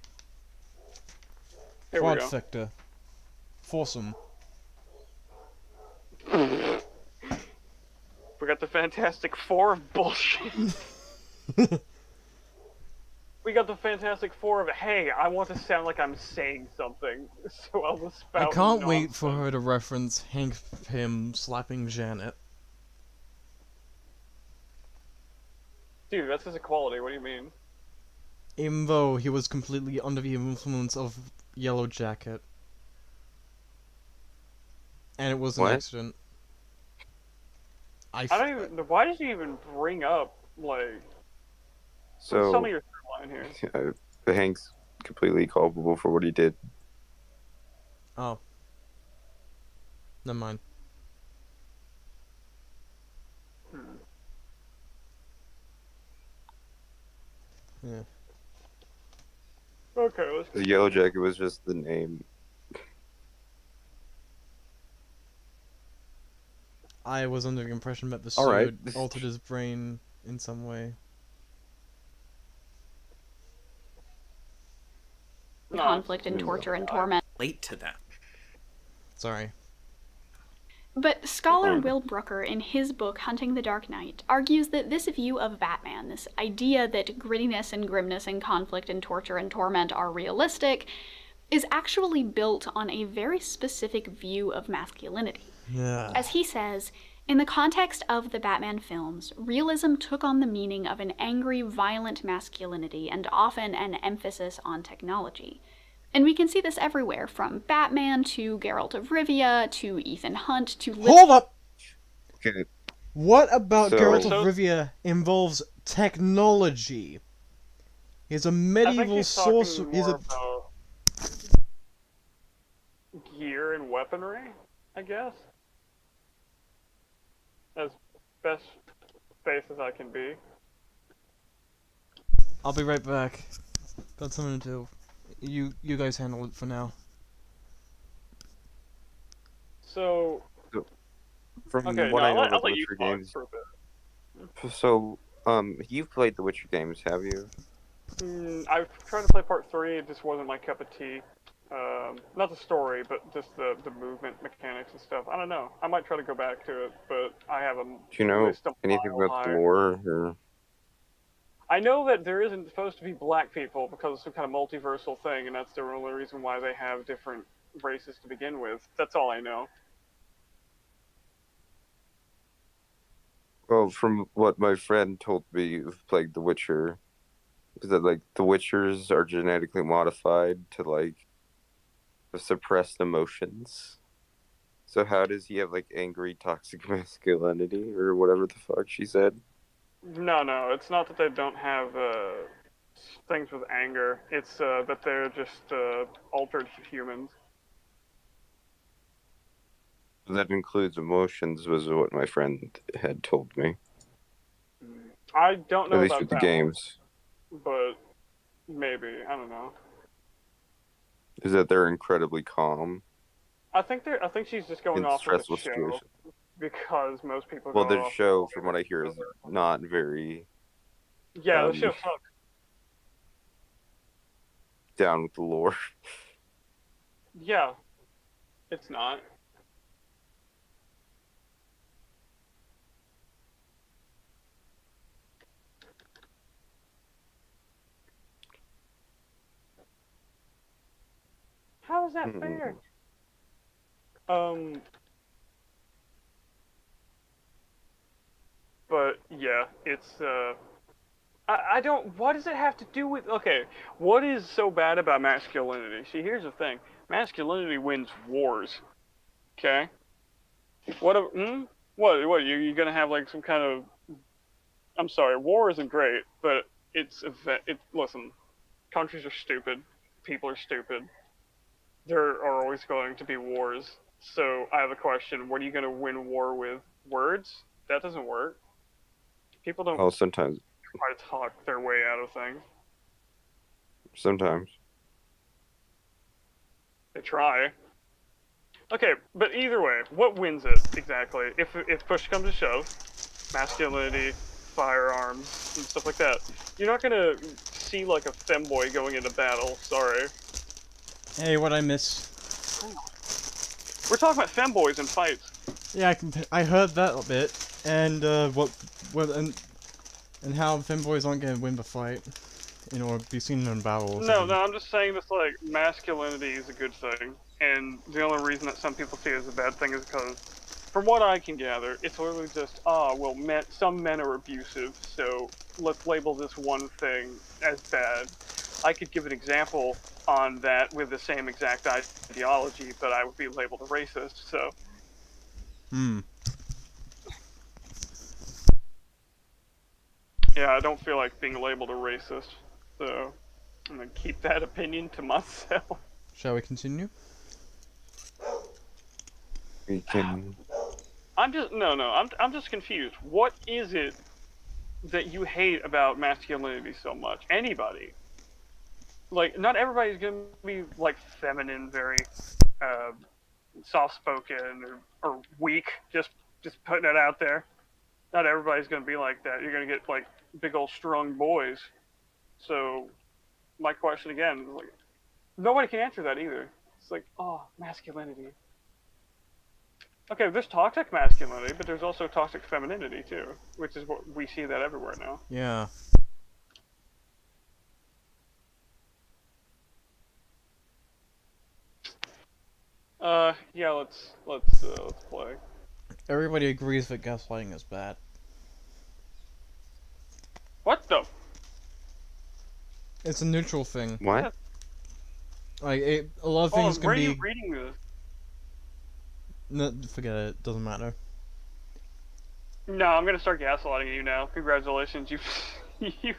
There we go. Quadfecta. Foursome. We got the Fantastic Four of bullshit. We got the Fantastic Four of, hey, I want to sound like I'm saying something, so I'll just spout I can't wait nonsense. for her to reference Hank Pym slapping Janet. Dude, that's his equality, what do you mean? Even though he was completely under the influence of Yellow Jacket. And it was an What? accident. I don't even, why did you even bring up, like, what's some So of your third line here? Hank's completely culpable for what he did. Oh. Never mind. Yeah. Okay, let's The Yellow Jacket was just the name. I was under the impression that the All right. suit altered his brain in some way. Conflict and torture and torment. Late to that. Sorry. But scholar Will Brooker, in his book Hunting the Dark Knight, argues that this view of Batman, this idea that grittiness and grimness and conflict and torture and torment are realistic, is actually built on a very specific view of masculinity. Yeah. As he says, in the context of the Batman films, realism took on the meaning of an angry, violent masculinity and often an emphasis on technology. And we can see this everywhere, from Batman to Geralt of Rivia to Ethan Hunt to... Hold up! Okay. What about So- Geralt of Rivia involves technology? He's a I think medieval he's talking sorcerer. more He's a about gear and weaponry, I guess. As best space as I can be. I'll be right back. Got something to do. You guys handle it for now. So, From okay, what no, I know I'll about the let you Witcher talk games. for a bit. So, you've played the Witcher games, have you? I've tried to play part 3, it just wasn't my cup of tea. Not the story, but just the movement mechanics and stuff. I don't know. I might try to go back to it, but I haven't. Do you know List a anything mile about the high. lore? Or... I know that there isn't supposed to be black people because it's some kind of multiversal thing, and that's the only reason why they have different races to begin with. That's all I know. Well, from what my friend told me who played The Witcher, is that like the Witchers are genetically modified to like suppress emotions. So how does he have like angry, toxic masculinity or whatever the fuck she said? No, it's not that they don't have things with anger. It's that they're just altered humans. That includes emotions, was what my friend had told me. I don't know At least about with the that games, one, but maybe, I don't know. is that they're incredibly calm I think she's just going in off of the stressful show situations. because most people. Well, go the off show, of from what I hear, is not very Yeah, the um, show sucks. down with the lore. Yeah, it's not. How is that fair? But yeah, it's I don't. What does it have to do with? Okay, what is so bad about masculinity? See, here's the thing: masculinity wins wars. Okay. What? What? You gonna have like some kind of? I'm sorry, war isn't great, but listen, countries are stupid, people are stupid. There are always going to be wars. So I have a question: what are you gonna win war with? Words? That doesn't work. People don't Well, sometimes. try to talk their way out of things. Sometimes. They try. Okay, but either way, what wins it exactly? If push comes to shove, masculinity, firearms, and stuff like that, you're not gonna see like a femboy going into battle. Sorry. Hey, what I miss? We're talking about femboys in fights. Yeah, I heard that a bit, and and how femboys aren't gonna win the fight, or be seen in battle. No, I'm just saying this like masculinity is a good thing, and the only reason that some people see it as a bad thing is because, from what I can gather, it's literally just well, some men are abusive, so let's label this one thing as bad. I could give an example on that with the same exact ideology, but I would be labeled a racist. So. Yeah, I don't feel like being labeled a racist, so I'm gonna keep that opinion to myself. Shall we continue? We can. I'm just confused. What is it that you hate about masculinity so much? Anybody? Like, not everybody's gonna be like feminine, very soft-spoken or weak. Just putting it out there. Not everybody's gonna be like that. You're gonna get like big old strong boys. So, my question again is like, nobody can answer that either. It's like, masculinity. Okay, there's toxic masculinity, but there's also toxic femininity too, which is what we see that everywhere now. Yeah. Yeah, let's play. Everybody agrees that gaslighting is bad. What the? It's a neutral thing. What? Like, a lot of things can where be. are you reading this? No, forget it. Doesn't matter. No, I'm gonna start gaslighting you now. Congratulations, you you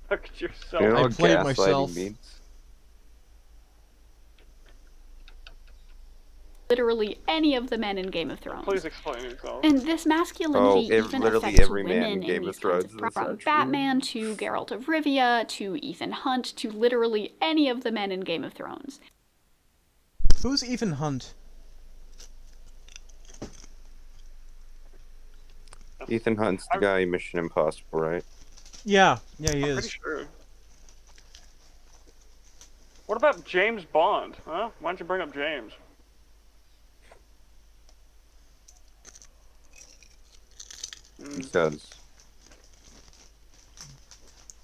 fucked yourself. You know I what played gaslighting myself. means? Literally any of the men in Game of Thrones. Please explain yourself. And this masculinity even literally affects every man women in Game in of these kinds Thrones of is from actually- Batman to Geralt of Rivia to Ethan Hunt to literally any of the men in Game of Thrones. Who's Ethan Hunt? Ethan Hunt's the guy in Mission Impossible, right? Yeah, he I'm is. pretty sure. What about James Bond? Huh? Why don't you bring up James? Because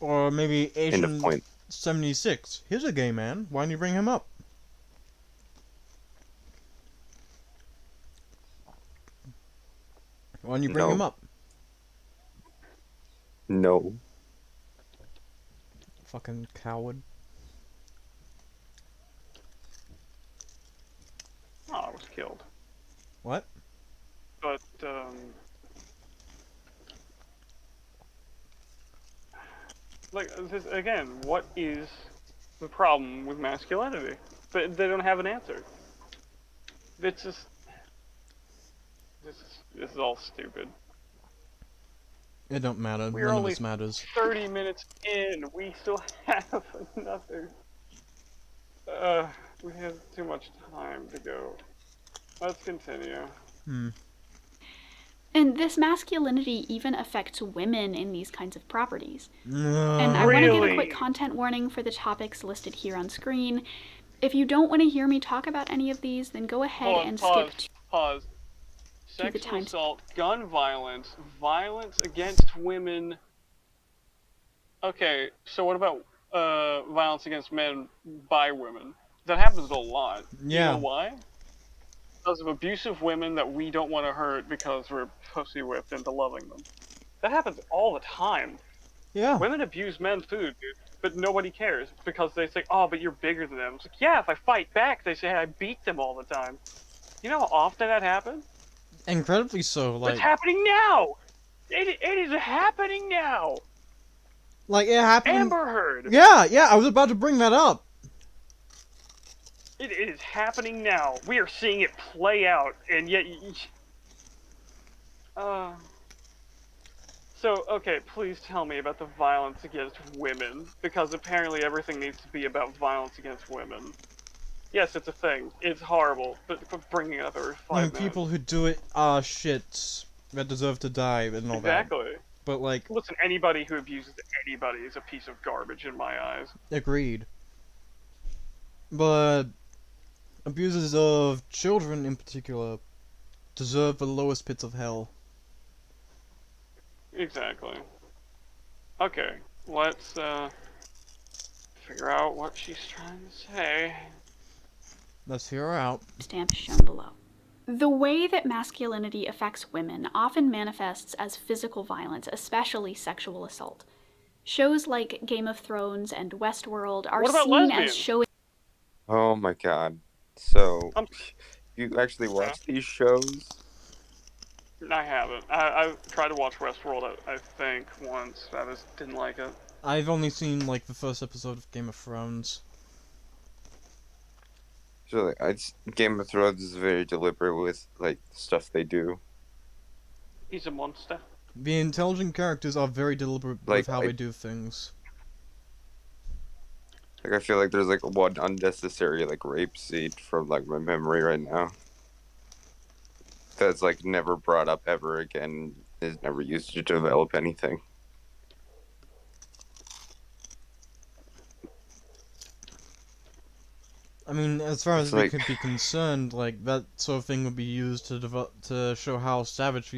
Or maybe end of Asian point. 76. He's a gay man. Why don't you bring him up? Why don't you bring No. him up? No. Fucking coward. Oh, I was killed. What? But like this, again, what is the problem with masculinity? But they don't have an answer. It's just this is all stupid. It don't matter. We're None of only this matters. 30 minutes in. We still have another. We have too much time to go. Let's continue. And this masculinity even affects women in these kinds of properties. No. And I want to give a Really? quick content warning for the topics listed here on screen. If you don't want to hear me talk about any of these, then go ahead and skip to Pause. the Sexual times. assault, gun violence, violence against women. Okay, so what about violence against men by women? That happens a lot. Yeah. You know why? Because of abusive women that we don't want to hurt because we're pussy whipped into loving them. That happens all the time. Yeah. Women abuse men too, dude. But nobody cares because they say, "Oh, but you're bigger than them." It's like, yeah, if I fight back, they say I beat them all the time. You know how often that happens? Incredibly so. Like, It's happening now. It is happening now. like it happened. Amber Heard. Yeah. I was about to bring that up. It is happening now. We are seeing it play out, and yet. So, okay, please tell me about the violence against women, because apparently everything needs to be about violence against women. Yes, it's a thing. It's horrible, but for bringing it up every I mean, 5 minutes. people who do it are shit that deserve to die and all that. Exactly. But like, Listen, anybody who abuses anybody is a piece of garbage in my eyes. agreed. But abusers of children in particular deserve the lowest pits of hell. Exactly. Okay, let's figure out what she's trying to say. Let's hear her out. Stamp shown below. The way that masculinity affects women often manifests as physical violence, especially sexual assault. Shows like Game of Thrones and Westworld are What about seen lesbians? as showing Oh my god. So, Um, you actually watch these shows? I haven't. I tried to watch Westworld, I think, once. I just didn't like it. I've only seen like the first episode of Game of Thrones. So, like, Game of Thrones is very deliberate with, like, stuff they do. He's a monster. The intelligent characters are very deliberate Like, with how they do things. Like, I feel like there's, like, one unnecessary, like, rape scene from, like, my memory right now. That's, like, never brought up ever again. Is never used to develop anything. I mean, as far as It's we like- could be concerned, like that sort of thing would be used to show how savage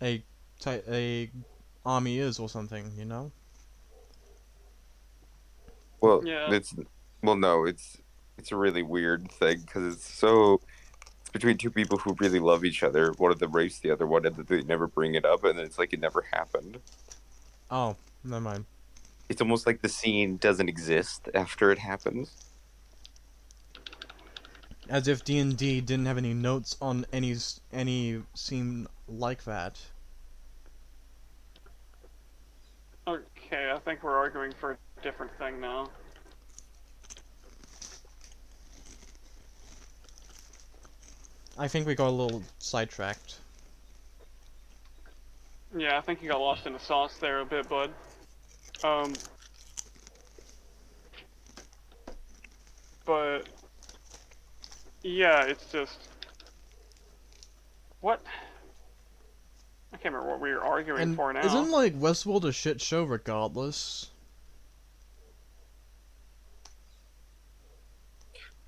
a army is or something, you know? Well, Yeah. no, it's a really weird thing because it's between two people who really love each other. One of them rapes the other one, and they never bring it up, and then it's like it never happened. Oh, never mind. It's almost like the scene doesn't exist after it happens. As if D&D didn't have any notes on any scene like that. Okay, I think we're arguing for a different thing now. I think we got a little sidetracked. Yeah, I think you got lost in the sauce there a bit, bud. But yeah, it's just what I can't remember what we were arguing And for now. isn't like Westworld a shit show regardless?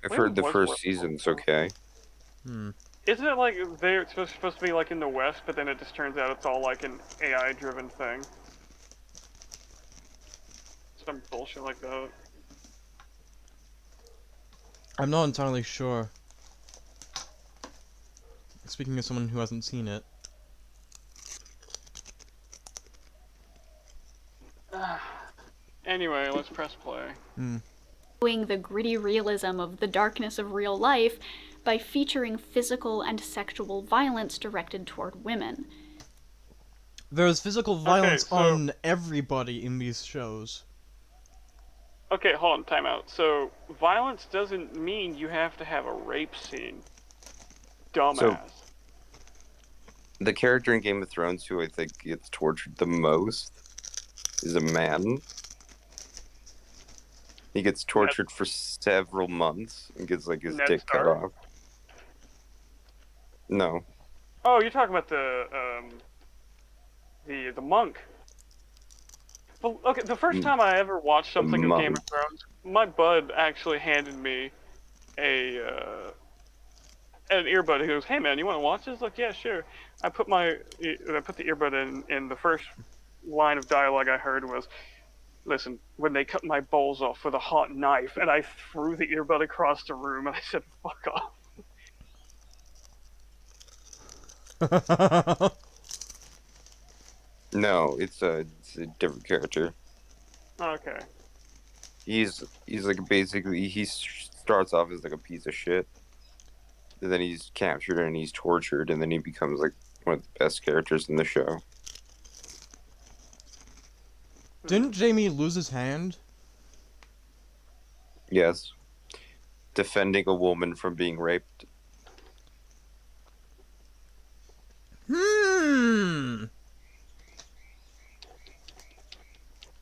I've When heard the was first Westworld? season's okay. Isn't it like they're supposed to be like in the West, but then it just turns out it's all like an AI-driven thing? Some bullshit like that. I'm not entirely sure. Speaking of someone who hasn't seen it. Anyway, let's press play. showing the gritty realism of the darkness of real life by featuring physical and sexual violence directed toward women. There's physical violence so- on everybody in these shows. Okay, hold on, time out. So, violence doesn't mean you have to have a rape scene. Dumbass. The character in Game of Thrones who I think gets tortured the most is a man. He gets tortured for several months and gets like his Ned dick cut Stark? off. No. Oh, you're talking about the monk. Well, okay, the first time I ever watched something of Game of monk. Thrones, my bud actually handed me an earbud. He goes, "Hey man, you want to watch this?" Like, yeah, sure. I put the earbud in, and the first line of dialogue I heard was, "Listen, when they cut my balls off with a hot knife," and I threw the earbud across the room, and I said, "Fuck off." No, it's a different character. Okay. He's like basically he starts off as like a piece of shit. And then he's captured and he's tortured and then he becomes like one of the best characters in the show. Didn't Jamie lose his hand? Yes. Defending a woman from being raped.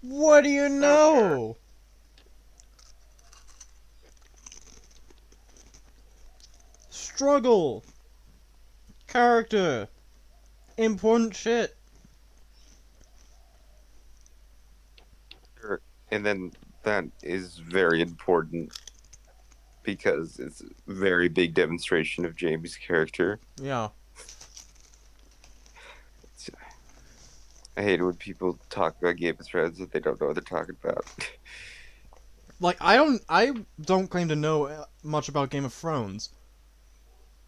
What do you know? struggle, character, important shit. Sure. And then that is very important because it's a very big demonstration of Jamie's character. Yeah. I hate it when people talk about Game of Thrones that they don't know what they're talking about. Like, I don't claim to know much about Game of Thrones.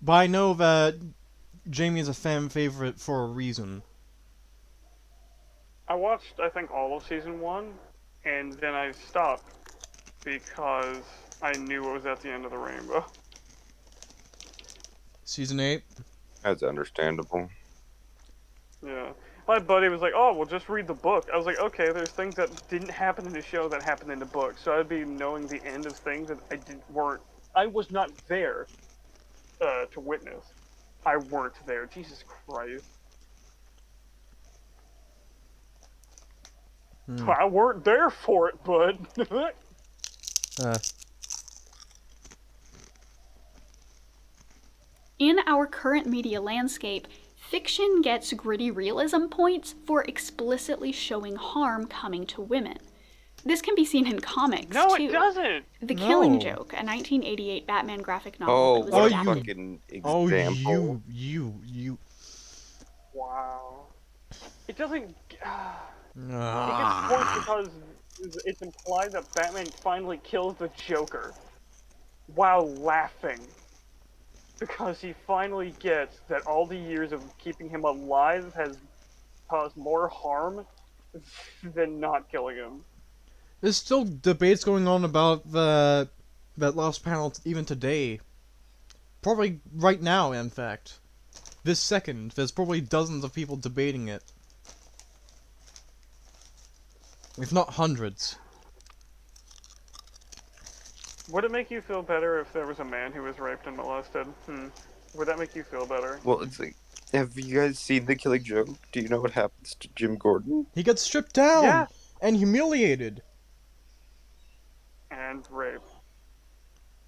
But I know that Jamie is a fan favorite for a reason. I watched, I think, all of season 1, and then I stopped because I knew what was at the end of the rainbow. Season 8? That's understandable. Yeah. My buddy was like, oh, well, just read the book. I was like, okay, there's things that didn't happen in the show that happened in the book, so I'd be knowing the end of things that I was not there to witness. I weren't there. Jesus Christ. I weren't there for it, bud. In our current media landscape, fiction gets gritty realism points for explicitly showing harm coming to women. This can be seen in comics, No, too. it doesn't! The Killing No. Joke, a 1988 Batman graphic novel Oh, that was what a adapted. fucking Oh, example. you. Wow. It doesn't... It gets Ah. points because it's implied that Batman finally kills the Joker while laughing. Because he finally gets that all the years of keeping him alive has caused more harm than not killing him. There's still debates going on about that last panel even today. Probably right now, in fact. This second, there's probably dozens of people debating it. If not hundreds. Would it make you feel better if there was a man who was raped and molested? Would that make you feel better? Well, it's like, have you guys seen The Killing Joke? Do you know what happens to Jim Gordon? He gets stripped down Yeah. and humiliated. And raped.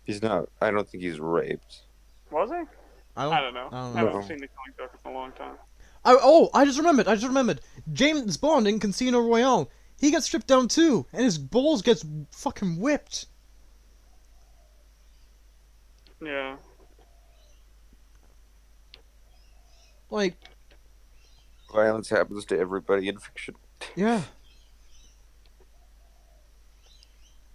He's not. I don't think he's raped. Was he? I don't know. I don't I know. haven't seen The Killing Joke in a long time. I just remembered. James Bond in Casino Royale. He gets stripped down too, and his balls gets fucking whipped. Yeah. Like, Violence happens to everybody in fiction. yeah.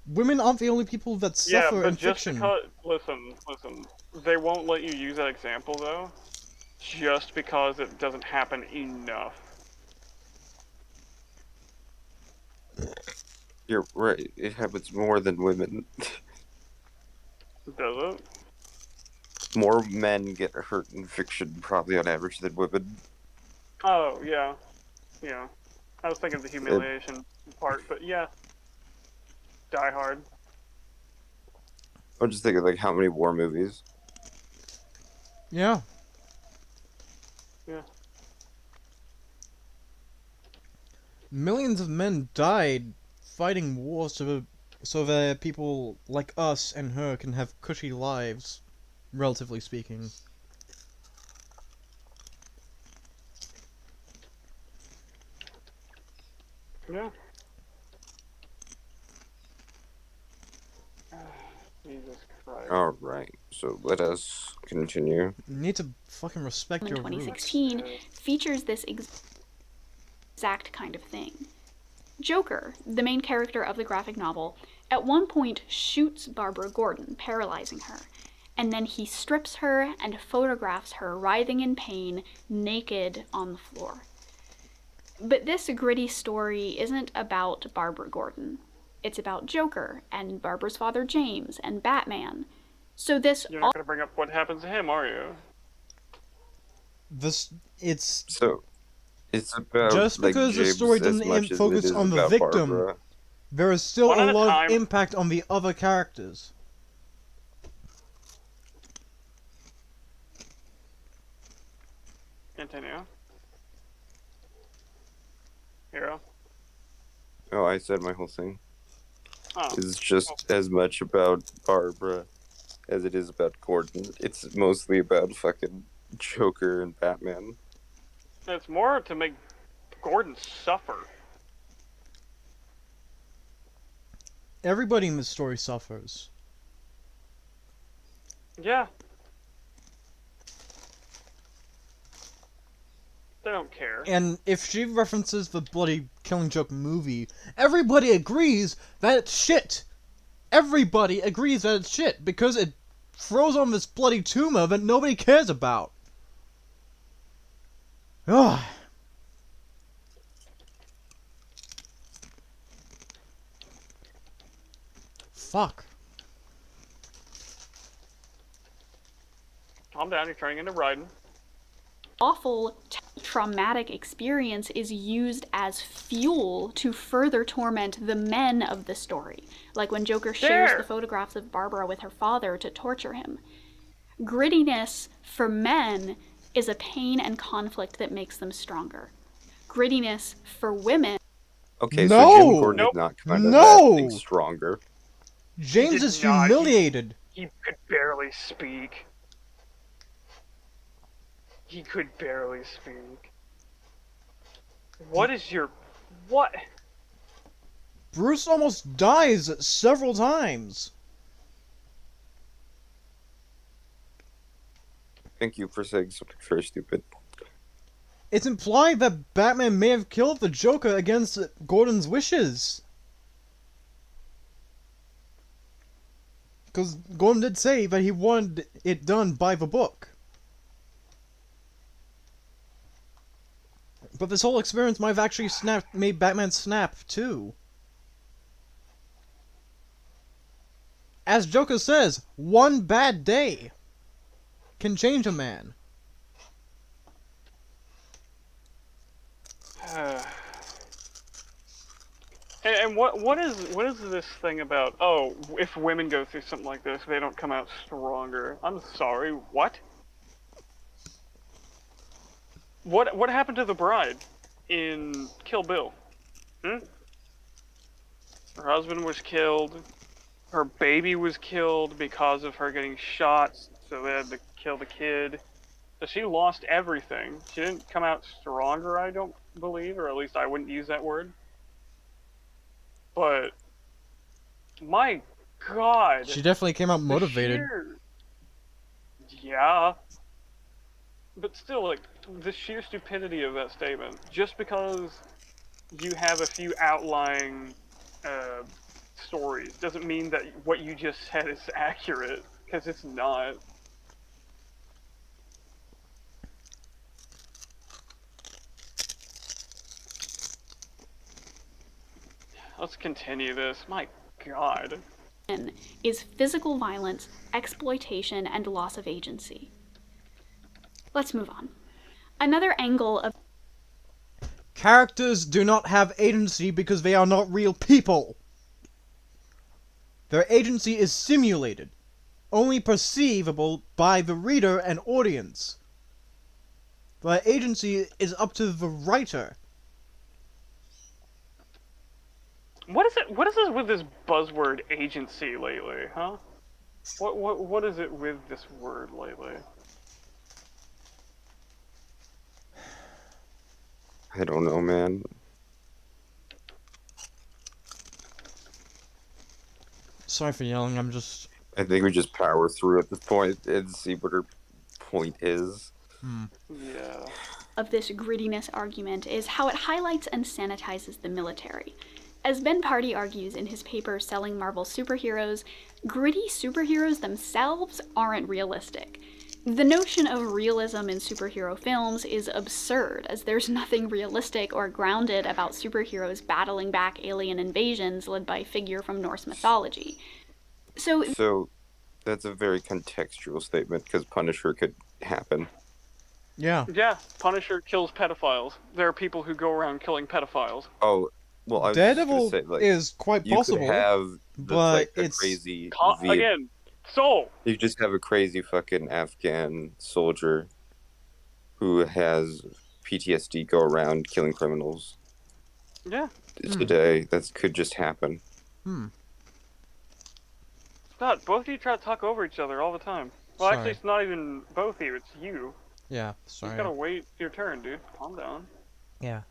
Women aren't the only people that Yeah, suffer but in just fiction. because... Listen. They won't let you use that example, though, just because it doesn't happen enough. You're right. It happens more than women. Does it? More men get hurt in fiction, probably on average, than women. Oh, yeah. Yeah. I was thinking of the humiliation part, but yeah. Die Hard. I'm just thinking, like, how many war movies? Yeah. Yeah. Millions of men died fighting wars so that people like us and her can have cushy lives, relatively speaking. Yeah. Jesus Christ. Alright, so let us continue. You need to fucking respect In your roots. 2016 features this exact kind of thing. Joker, the main character of the graphic novel, at one point shoots Barbara Gordon, paralyzing her, and then he strips her and photographs her writhing in pain, naked on the floor. But this gritty story isn't about Barbara Gordon. It's about Joker and Barbara's father James and Batman. So this You're not going to bring up what happens to him, are you? It's So, it's about, just like, because the James story as doesn't much as focus it is on the about victim. Barbara. There is still One at a a lot time. of impact on the other characters. Continue. Hero. Oh, I said my whole thing. Oh. It's just as much about Barbara as it is about Gordon. It's mostly about fucking Joker and Batman. It's more to make Gordon suffer. Everybody in this story suffers. Yeah. They don't care. And if she references the bloody Killing Joke movie, everybody agrees that it's shit. Everybody agrees that it's shit because it throws on this bloody tumor that nobody cares about. Ugh. Fuck. Calm down, you're turning into Raiden. Awful traumatic experience is used as fuel to further torment the men of the story. Like when Joker shares There. the photographs of Barbara with her father to torture him. Grittiness for men is a pain and conflict that makes them stronger. Grittiness for women. Okay, No! so Jim Gordon Nope. did not come out of No! that thing stronger. James did is not. humiliated. He could barely speak. He could barely speak. What is your... What? Bruce almost dies several times. Thank you for saying something very stupid. It's implied that Batman may have killed the Joker against Gordon's wishes. Because Gordon did say that he wanted it done by the book. But this whole experience might have actually made Batman snap, too. As Joker says, one bad day can change a man. And what is this thing about? Oh, if women go through something like this, they don't come out stronger. I'm sorry. What? What happened to the bride in Kill Bill? Her husband was killed. Her baby was killed because of her getting shot, so they had to kill the kid. So she lost everything. She didn't come out stronger, I don't believe, or at least I wouldn't use that word. But my God, She definitely came out the motivated. Yeah, but still, like the sheer stupidity of that statement. Just because you have a few outlying stories doesn't mean that what you just said is accurate, because it's not. Let's continue this. My God. Is physical violence, exploitation, and loss of agency. Let's move on. Another angle of Characters do not have agency because they are not real people. Their agency is simulated, only perceivable by the reader and audience. Their agency is up to the writer. What is this with this buzzword agency lately, huh? What is it with this word lately? I don't know, man. Sorry for yelling, I'm just... I think we just power through at this point and see what her point is. Yeah. of this grittiness argument is how it highlights and sanitizes the military. As Ben Pardy argues in his paper Selling Marvel Superheroes, gritty superheroes themselves aren't realistic. The notion of realism in superhero films is absurd, as there's nothing realistic or grounded about superheroes battling back alien invasions led by a figure from Norse mythology. So that's a very contextual statement, because Punisher could happen. Yeah. Yeah, Punisher kills pedophiles. There are people who go around killing pedophiles. Oh, well, I was Daredevil just gonna say, like, is quite you possible, could have but like a it's... crazy Again, Soul! You just have a crazy fucking Afghan soldier who has PTSD go around killing criminals Yeah. today. That could just happen. God, both of you try to talk over each other all the time. Well, Sorry. actually, it's not even both of you, it's you. Yeah, You sorry. just gotta wait your turn, dude. Calm down. Yeah.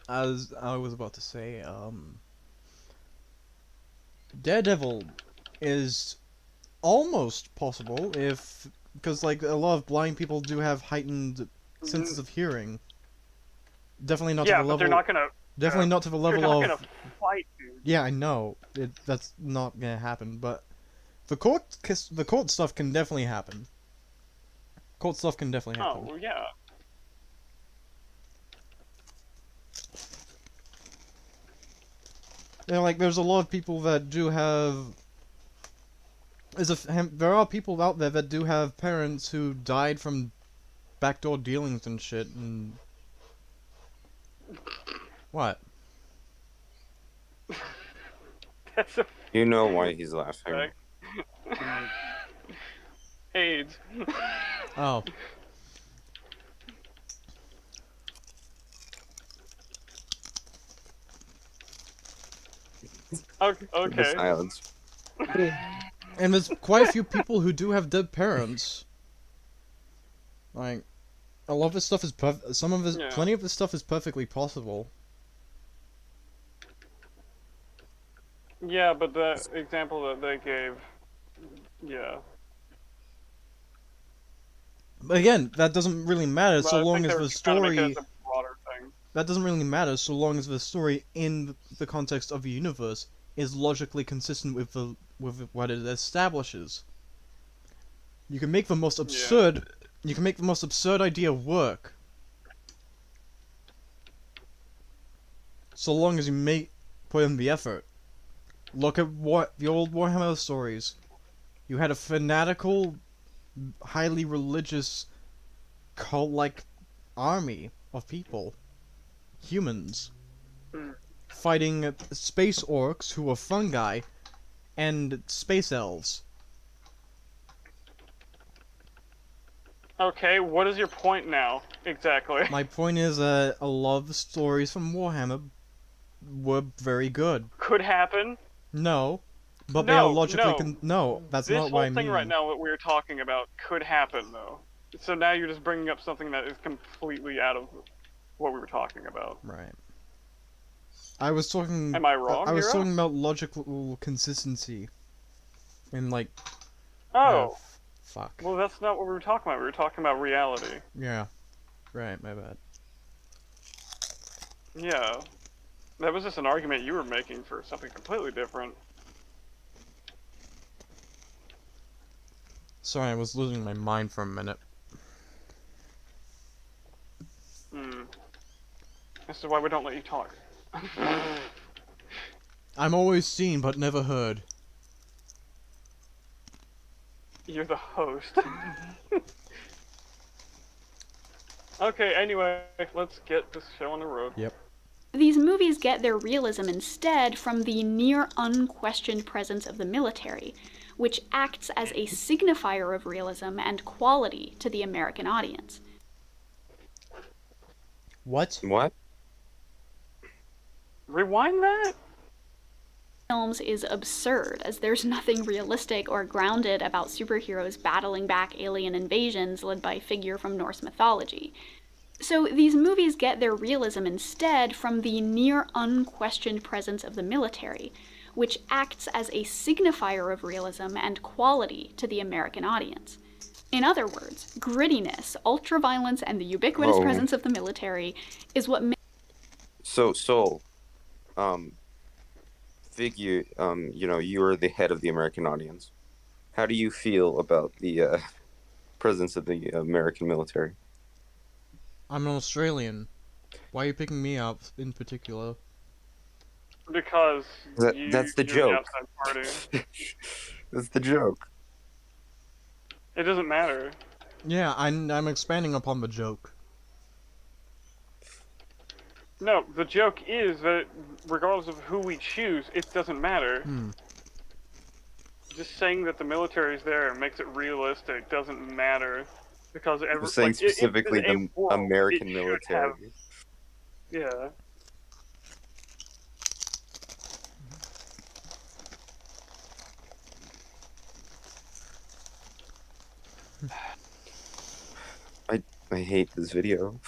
As I was about to say, Daredevil is almost possible if, because like a lot of blind people do have heightened senses of hearing. Definitely not to Yeah, the but level. they're not gonna. Definitely not to the They're level not of. gonna fight, dude. Yeah, I know. That's not gonna happen, but the court stuff can definitely happen. Court stuff can definitely Oh, happen. well, yeah. Yeah, like there's a lot of people that do have. There are people out there that do have parents who died from backdoor dealings and shit. And what? That's a You know why he's laughing. AIDS. Oh, The Okay. silence. and there's quite a few people who do have dead parents. Like, a lot of this stuff is Yeah. plenty of this stuff is perfectly possible. Yeah, but the example that they gave, yeah. But again, that doesn't really matter But so I long think as they're the trying to make story. it as a broader thing. That doesn't really matter so long as the story in the context of the universe is logically consistent with what it establishes. You can make the most absurd. You can make the most absurd idea work. So long as you put in the effort. Look at the old Warhammer stories. You had a fanatical, highly religious, cult-like army of people, humans, fighting space orcs who were fungi, and space elves. Okay, what is your point now, exactly? My point is that a lot of the stories from Warhammer were very good. Could happen. No, but they are No, logically no. no. That's This not what I whole thing mean. right now that we're talking about could happen, though. So now you're just bringing up something that is completely out of what we were talking about. Right. I was talking. Am I wrong, I was Hero? talking about logical consistency. And like. Oh, Fuck. well, that's not what we were talking about. We were talking about reality. Yeah. Right. My bad. Yeah. That was just an argument you were making for something completely different. Sorry, I was losing my mind for a minute. This is why we don't let you talk. I'm always seen but never heard. You're the host. Okay, anyway, let's get this show on the road. Yep. These movies get their realism instead from the near unquestioned presence of the military, which acts as a signifier of realism and quality to the American audience. What? What? Rewind that? Films is absurd, as there's nothing realistic or grounded about superheroes battling back alien invasions led by a figure from Norse mythology. So these movies get their realism instead from the near unquestioned presence of the military, which acts as a signifier of realism and quality to the American audience. In other words, grittiness, ultraviolence, and the ubiquitous presence of the military is what makes... So, Soul, figure, you're the head of the American audience. How do you feel about the presence of the American military? I'm an Australian. Why are you picking me up in particular? Because That's the you're joke. outside party. That's the joke. It doesn't matter. Yeah, I'm expanding upon the joke. No, the joke is that regardless of who we choose, it doesn't matter. Just saying that the military is there makes it realistic doesn't matter. Because I'm saying specifically the American military. Yeah. I hate this video.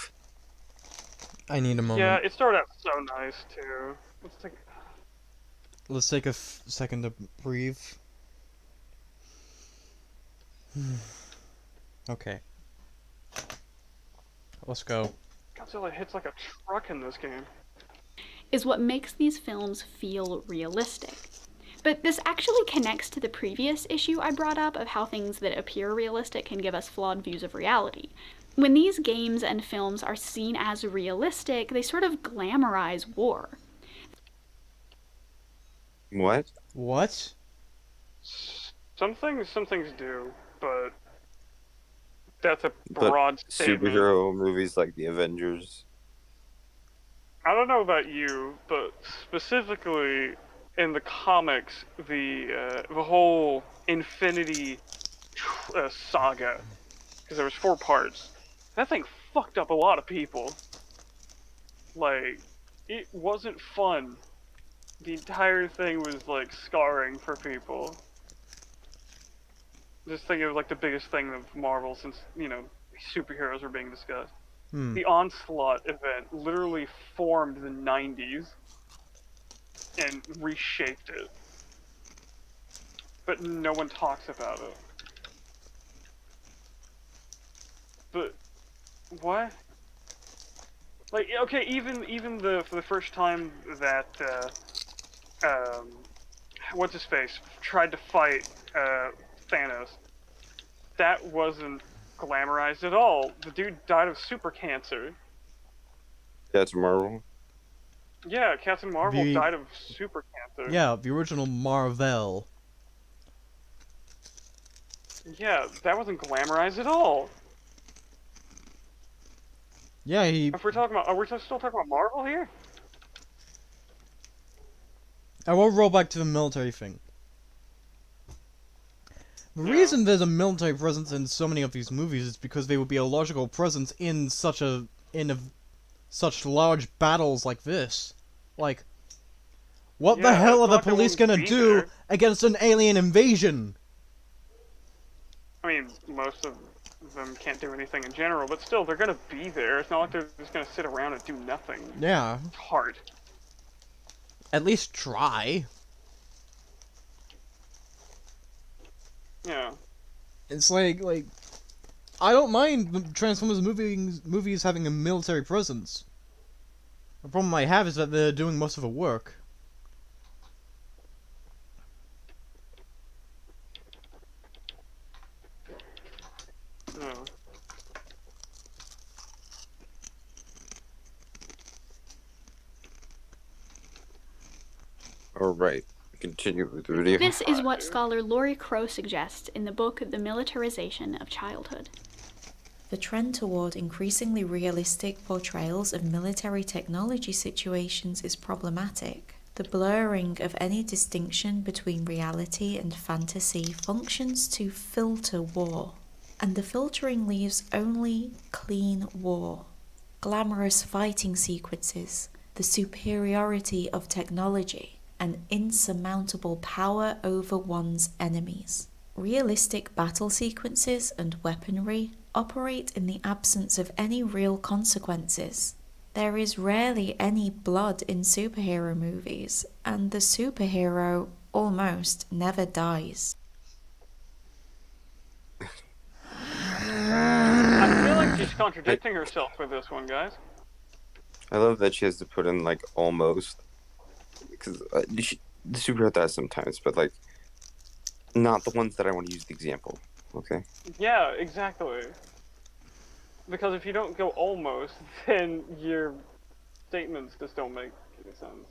I need a Yeah, moment. it started out so nice too. Let's take a second to breathe. Okay. Let's go. Godzilla hits like a truck in this game. Is what makes these films feel realistic. But this actually connects to the previous issue I brought up of how things that appear realistic can give us flawed views of reality. When these games and films are seen as realistic, they sort of glamorize war. What? What? Some things do, but that's a But broad statement. superhero movies like the Avengers. I don't know about you, but specifically in the comics, the whole Infinity saga, because there was 4 parts. That thing fucked up a lot of people. Like, it wasn't fun. The entire thing was like scarring for people. Just think it was like the biggest thing of Marvel since, superheroes were being discussed. The Onslaught event literally formed the 90s and reshaped it. But no one talks about it. But what? Like, okay, even for the first time that what's his face tried to fight Thanos, that wasn't glamorized at all. The dude died of super cancer. That's Marvel. Yeah, Captain Marvel died of super cancer. Yeah, the original Marvel. Yeah, that wasn't glamorized at all. Yeah, If we're talking about, are we still talking about Marvel here? I will roll back to the military thing. The reason there's a military presence in so many of these movies is because they would be a logical presence in such large battles like this. Like, what the hell are the police gonna do against an alien invasion? I mean, most of them can't do anything in general, but still, they're gonna be there. It's not like they're just gonna sit around and do nothing. Yeah. It's hard. At least try. Yeah. It's like I don't mind the Transformers movies having a military presence. The problem I have is that they're doing most of the work. Yeah. Alright, continue with the video. This is what scholar Laurie Crow suggests in the book The Militarization of Childhood. The trend toward increasingly realistic portrayals of military technology situations is problematic. The blurring of any distinction between reality and fantasy functions to filter war, and the filtering leaves only clean war. Glamorous fighting sequences, the superiority of technology, and insurmountable power over one's enemies. Realistic battle sequences and weaponry operate in the absence of any real consequences. There is rarely any blood in superhero movies, and the superhero almost never dies. I feel like she's contradicting herself with this one, guys. I love that she has to put in, like, almost. Because the superhero does sometimes, but, like, not the ones that I want to use the example, okay? Yeah, exactly. Because if you don't go almost, then your statements just don't make any sense.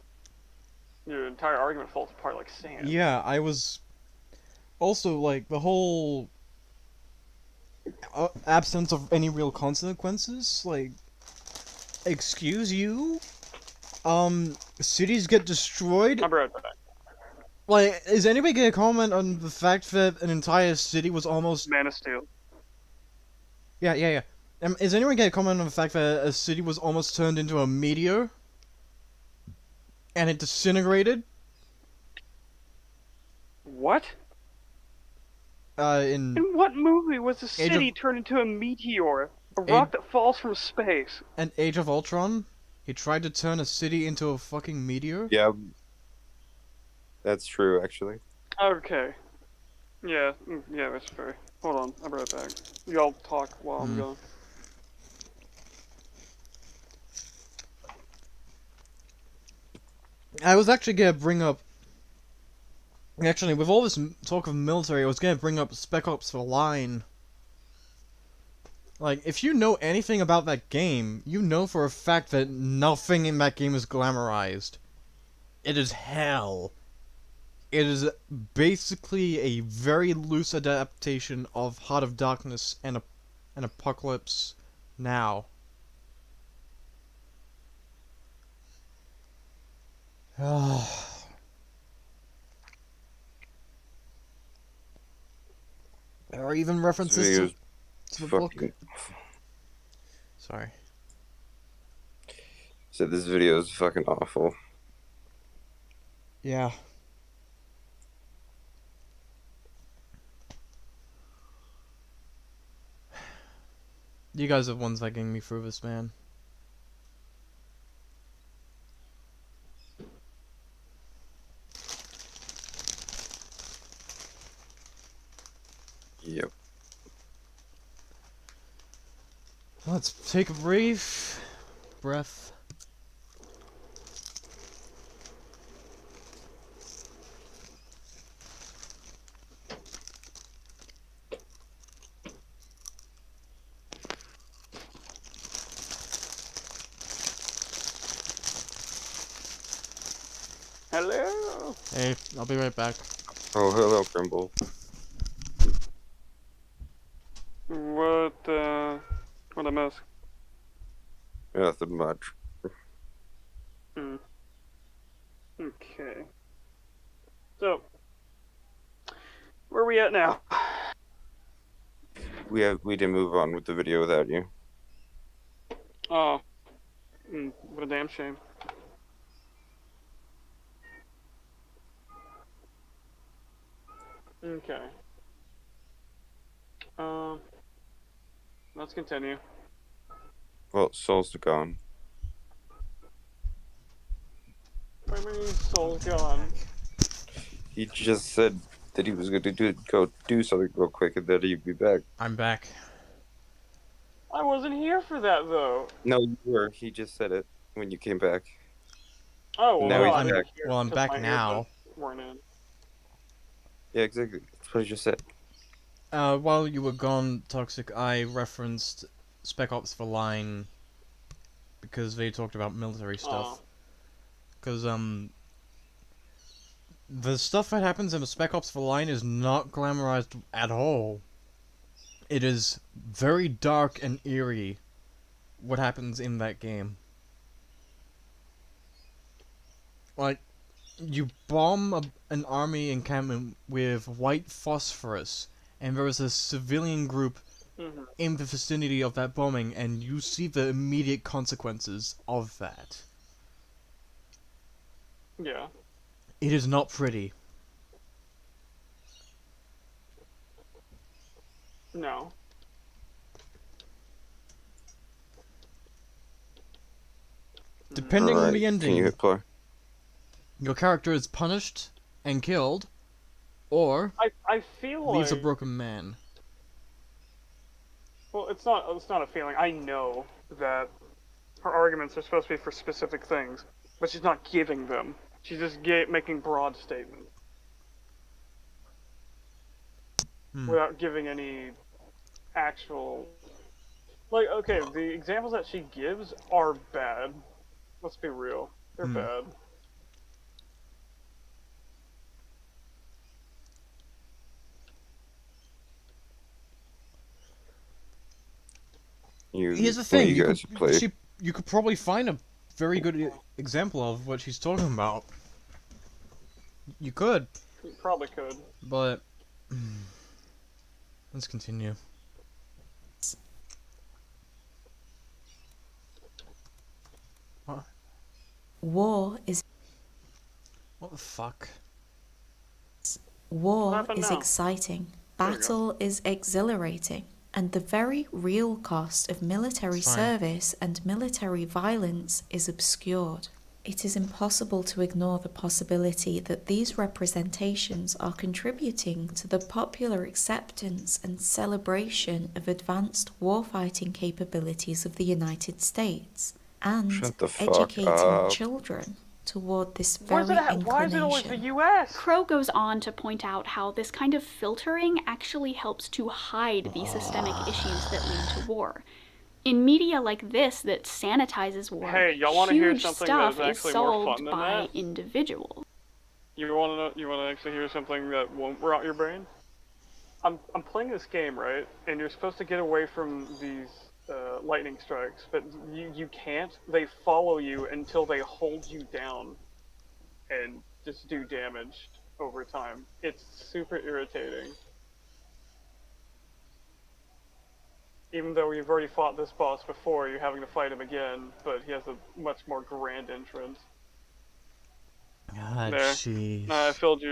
Your entire argument falls apart like sand. Yeah, I was also like the whole absence of any real consequences. Like, excuse you? Cities get destroyed. I'll be right back. Like, is anybody gonna comment on the fact that an entire city was almost... Man of Steel. Yeah. Is anyone gonna comment on the fact that a city was almost turned into a meteor? And it disintegrated? What? In In what movie was a Age city of- turned into a meteor? A rock that falls from space. And Age of Ultron, he tried to turn a city into a fucking meteor. Yeah, that's true, actually. Okay. Yeah, that's fair. Hold on, I'll be right back. Y'all talk while I'm gone. I was actually gonna bring up. Actually, with all this talk of military, I was gonna bring up Spec Ops for Line. Like, if you know anything about that game, you know for a fact that nothing in that game is glamorized. It is hell. It is basically a very loose adaptation of Heart of Darkness and Apocalypse Now. There are even references Video's to the book. fucking. Sorry. Said this video is fucking awful. Yeah. You guys are the ones that getting me through this, man. Yep. Let's take a brief breath. Hello. Hey, I'll be right back. Oh, hello, Grimble. What I miss? Nothing much. Okay. So, where are we at now? We didn't move on with the video without you. Oh. What a damn shame. Okay. Let's continue. Well, Soul's gone. What do you mean Soul's gone? He just said that he was going to go do something real quick and then he'd be back. I'm back. I wasn't here for that though. No, you were. He just said it when you came back. Oh, well, Now no, he's I didn't back. hear Well, I'm 'cause back my now. earbuds weren't in. Yeah, exactly. That's what he just said. While you were gone, Toxic, I referenced Spec Ops for Line because they talked about military stuff. Because, the stuff that happens in the Spec Ops for Line is not glamorized at all. It is very dark and eerie, what happens in that game. Like, you bomb an army encampment with white phosphorus, and there is a civilian group in the vicinity of that bombing, and you see the immediate consequences of that. Yeah. It is not pretty. No. Depending on the Can you ending, hit play? your character is punished and killed, or I feel leaves a like broken man. well, it's not a feeling. I know that her arguments are supposed to be for specific things, but she's not giving them. She's just making broad statements without giving any actual. Like, okay, the examples that she gives are bad. Let's be real, they're bad. Here's the When thing, you guys played. you could probably find a very good example of what she's talking about. You could, You probably could. but let's continue. What? War is What the fuck? What war happened is now? exciting. There we go. Battle is exhilarating. and the very real cost of military Fine. service and military violence is obscured. It is impossible to ignore the possibility that these representations are contributing to the popular acceptance and celebration of advanced warfighting capabilities of the United States and Shut the fuck educating up. children toward this Why very is it always the inclination. U.S.? Crow goes on to point out how this kind of filtering actually helps to hide the systemic issues that lead to war. In media like this that sanitizes war, Hey, y'all wanna hear huge something stuff that is is actually more solved fun than by that? individuals. You wanna actually hear something that won't rot your brain? I'm playing this game, right? And you're supposed to get away from these lightning strikes, but you can't. They follow you until they hold you down and just do damage over time. It's super irritating. Even though you've already fought this boss before, you're having to fight him again, but he has a much more grand entrance. God, There. jeez. I filled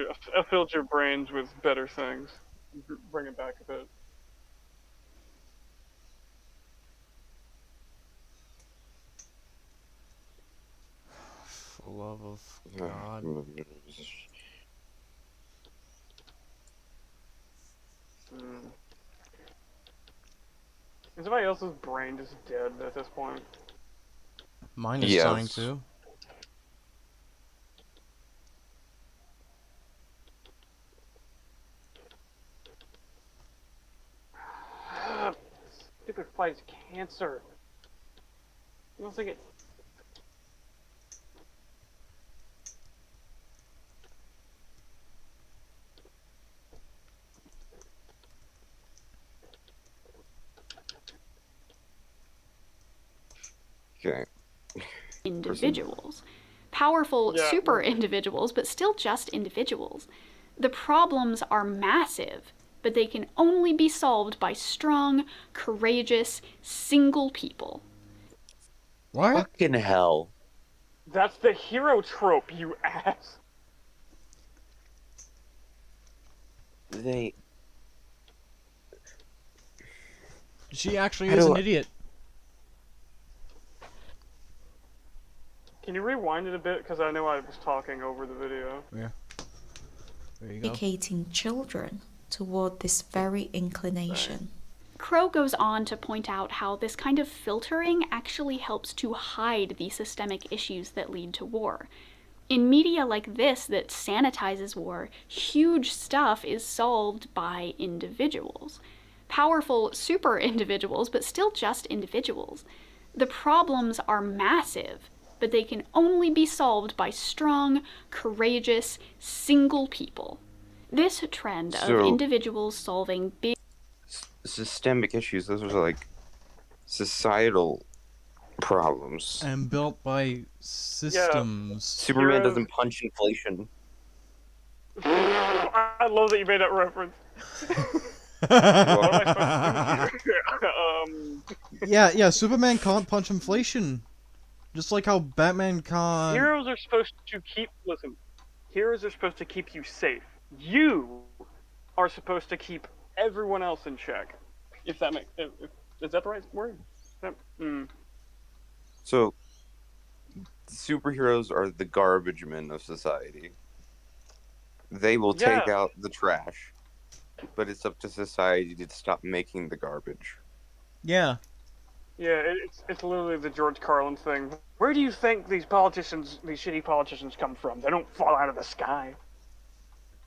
your brains with better things. Bring it back a bit. For the love of God. Is anybody else's brain just dead at this point? Mine is Yes. starting to. Stupid fight is cancer. You don't think it? Okay. Individuals. Powerful Yeah. super individuals, but still just individuals. The problems are massive, but they can only be solved by strong, courageous, single people. What? Fucking hell. That's the hero trope, you ass. They. She actually How is do an I- idiot. Can you rewind it a bit? Because I know I was talking over the video. There you go. Educating children toward this very inclination. Crow goes on to point out how this kind of filtering actually helps to hide the systemic issues that lead to war. In media like this that sanitizes war, huge stuff is solved by individuals. Powerful super individuals, but still just individuals. The problems are massive, but they can only be solved by strong, courageous, single people. This trend of So- individuals solving big Systemic issues, those are like societal problems. And built by systems. Superman Heroes- doesn't punch inflation. I love that you made that reference. What am I supposed to do here? Yeah, Superman can't punch inflation. Just like how Batman can't. Heroes are supposed to keep. Listen, heroes are supposed to keep you safe. You are supposed to keep everyone else in check. If that makes. Is that the right word? So, superheroes are the garbage men of society. They will take Yeah. out the trash, but it's up to society to stop making the garbage. Yeah. Yeah, it's literally the George Carlin thing. Where do you think these politicians, these shitty politicians, come from? They don't fall out of the sky.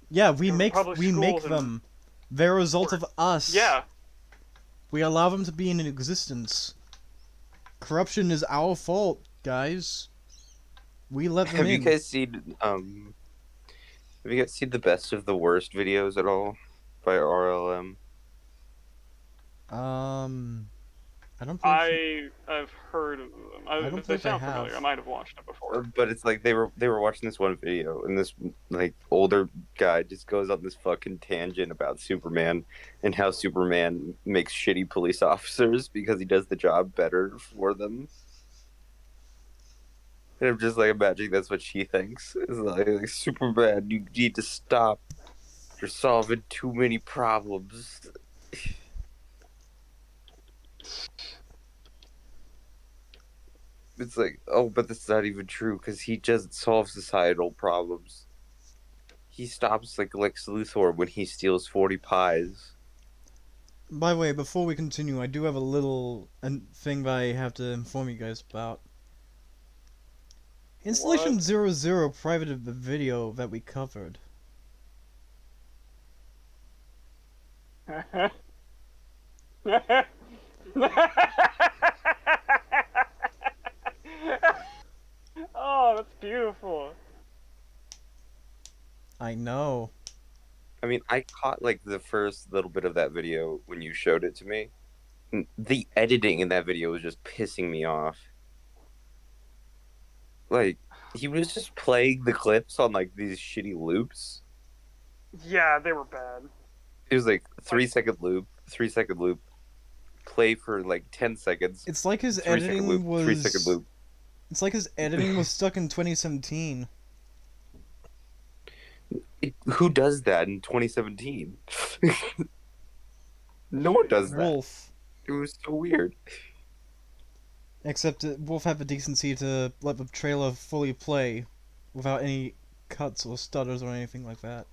Yeah, we The make public schools and- them. They're a result of us. Yeah. We allow them to be in existence. Corruption is our fault, guys. We let them Have in. you guys seen the best of the worst videos at all by RLM? I don't think. I've heard of them. don't They think I sound have. familiar. I might have watched it before. But it's like they were watching this one video, and this like older guy just goes on this fucking tangent about Superman and how Superman makes shitty police officers because he does the job better for them. And I'm just like imagining that's what she thinks. It's like Superman, you need to stop. You're solving too many problems. It's like, oh, but that's not even true because he just solves societal problems. He stops like Lex Luthor when he steals 40 pies. By the way, before we continue, I do have a little thing that I have to inform you guys about. Installation 00 privated the video that we covered. Oh, that's beautiful. I know. I mean, I caught like the first little bit of that video when you showed it to me. The editing in that video was just pissing me off. Like, he was just playing the clips on like these shitty loops. Yeah, they were bad. It was like 3-second loop, 3-second loop, play for like 10 seconds. It's like his 3-second editing loop, was 3-second loop. It's like his editing was stuck in 2017. Who does that in 2017? No one does that. Wolf. It was so weird. Except Wolf had the decency to let the trailer fully play without any cuts or stutters or anything like that.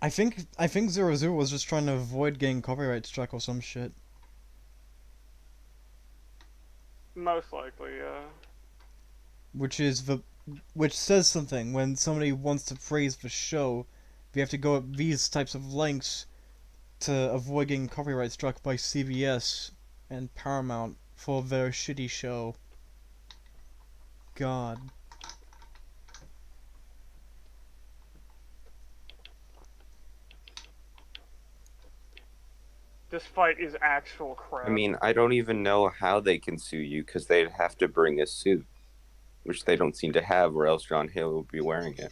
I think 00 was just trying to avoid getting copyright struck or some shit. Most likely, yeah. Which says something when somebody wants to praise the show. They have to go at these types of lengths to avoid getting copyright struck by CBS and Paramount for their shitty show. God. This fight is actual crap. I mean, I don't even know how they can sue you because they'd have to bring a suit, which they don't seem to have, or else John Hale would be wearing it.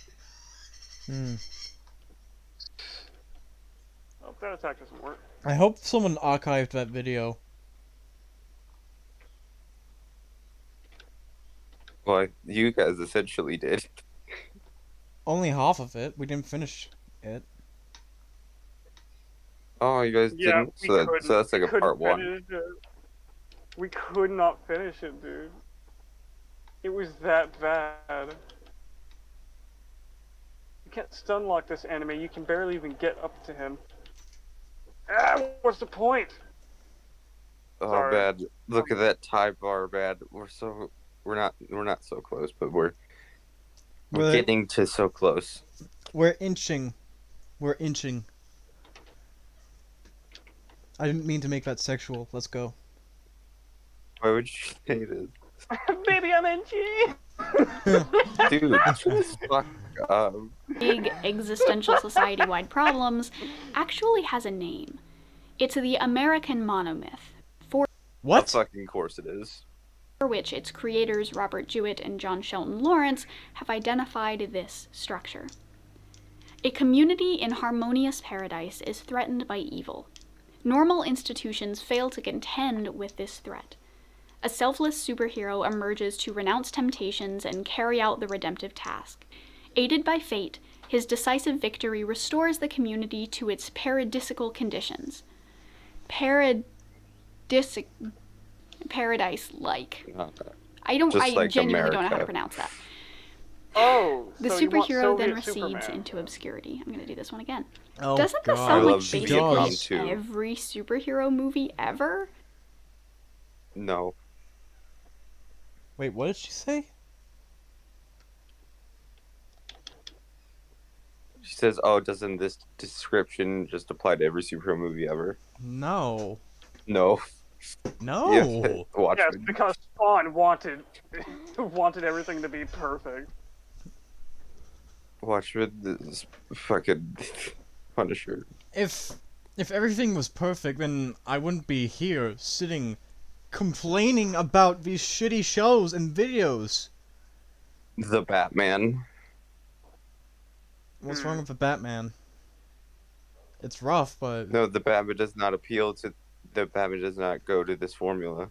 Oh, that attack doesn't work. I hope someone archived that video. Well, you guys essentially did. Only half of it. We didn't finish it. Oh, you guys Yeah, didn't? So that's like a part one. We could not finish it, dude. It was that bad. You can't stun lock this enemy. You can barely even get up to him. Ah, what's the point? Oh, Sorry. bad. Look at that tie bar, bad. We're not so close, but we're getting to so close. We're inching. We're inching. I didn't mean to make that sexual. Let's go. Why would you say this? Baby, I'm itchy. Dude, fuck up. Big existential society-wide problems actually has a name. It's the American monomyth, for What? Of fucking course it is. which its creators Robert Jewett and John Shelton Lawrence have identified this structure. A community in harmonious paradise is threatened by evil. Normal institutions fail to contend with this threat. A selfless superhero emerges to renounce temptations and carry out the redemptive task. Aided by fate, his decisive victory restores the community to its paradisical conditions. Paradise-like. I like genuinely don't know how to America. pronounce that. Oh, The so you want superhero then Soviet recedes Superman. into obscurity. I'm gonna do this one again. Oh, Doesn't this God. sound I like love basically Vietnam too. every superhero movie ever? No. Wait, what did she say? She says, "Oh, doesn't this description just apply to every superhero movie ever?" No. No. No. Yeah, watch Yes, it. because Spawn wanted everything to be perfect. Watch it. This fucking Punisher. If everything was perfect, then I wouldn't be here sitting complaining about these shitty shows and videos. The Batman. What's wrong with the Batman? It's rough, but No, the Batman does not appeal to. The Batman does not go to this formula.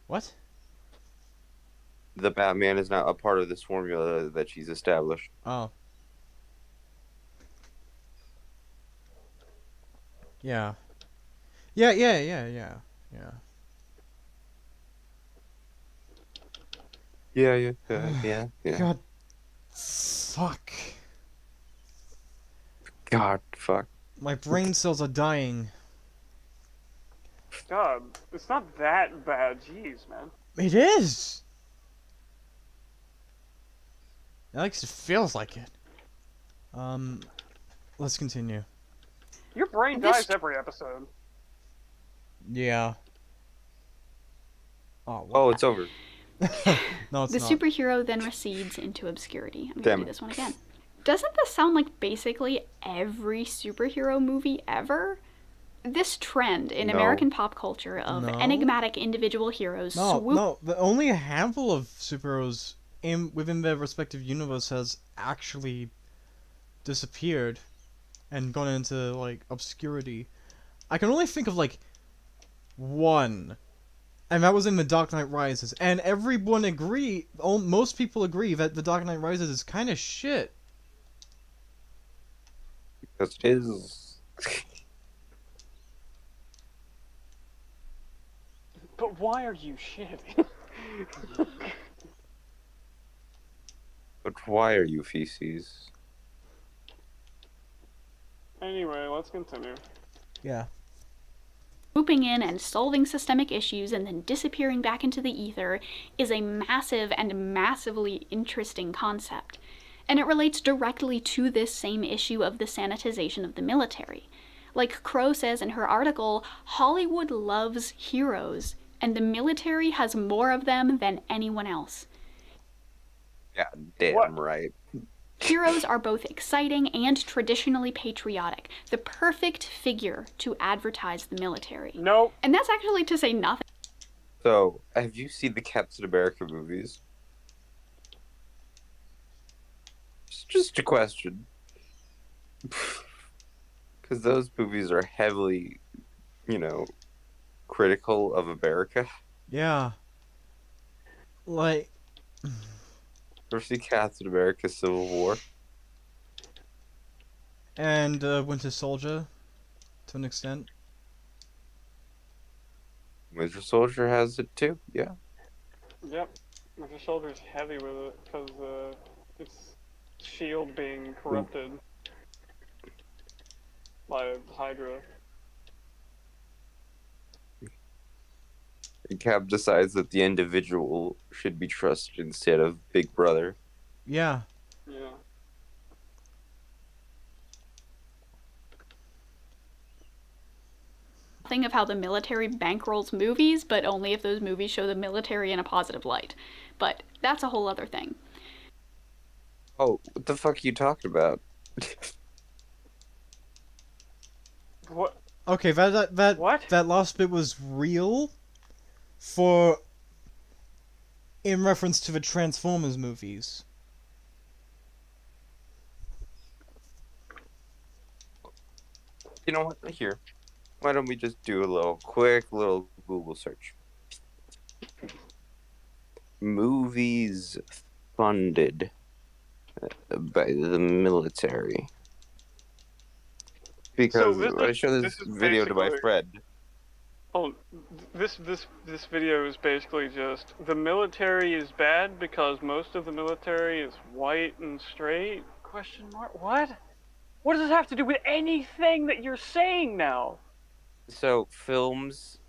what? The Batman is not a part of this formula that she's established. Oh. Yeah. Yeah. Yeah. God, fuck. God, fuck. My brain cells are dying. God, it's not that bad. Jeez, man. It is. At least it feels like it. Let's continue. Your brain This- dies every episode. Yeah. Oh, Oh, well. it's over. No, it's The not. superhero then recedes into obscurity. I'm Damn gonna it. do this one again. Doesn't this sound like basically every superhero movie ever? This trend in No. American pop culture of No. enigmatic individual heroes No, swoop no. Only a handful of superheroes within their respective universe has actually disappeared and gone into like obscurity. I can only think of like one, and that was in The Dark Knight Rises. And most people agree that The Dark Knight Rises is kind of shit. Because it is. But why are you shitting? But why are you feces? Anyway, let's continue. Yeah. swooping in and solving systemic issues and then disappearing back into the ether is a massive and massively interesting concept. And it relates directly to this same issue of the sanitization of the military. Like Crow says in her article, Hollywood loves heroes, and the military has more of them than anyone else. Yeah, damn What? right. Heroes are both exciting and traditionally patriotic, the perfect figure to advertise the military. Nope. And that's actually to say nothing. So, have you seen the Captain America movies? It's just a question. Because those movies are heavily, critical of America. Yeah. Like, Ever see Captain America Civil War? and Winter Soldier, to an extent. Winter Soldier has it too, yeah. Yep. Winter Soldier's heavy with it because it's shield being corrupted by Hydra. And Cap decides that the individual should be trusted instead of Big Brother. Yeah. Yeah. Thing of how the military bankrolls movies, but only if those movies show the military in a positive light. But that's a whole other thing. Oh, what the fuck are you talking about? What? Okay, that What? that last bit was real in reference to the Transformers movies. You know what? Here. Why don't we just do a quick little Google search? Movies funded by the military. Because I showed this is video to my basically- friend. Oh, this video is basically just the military is bad because most of the military is white and straight? Question mark? What? What does this have to do with anything that you're saying now? So films,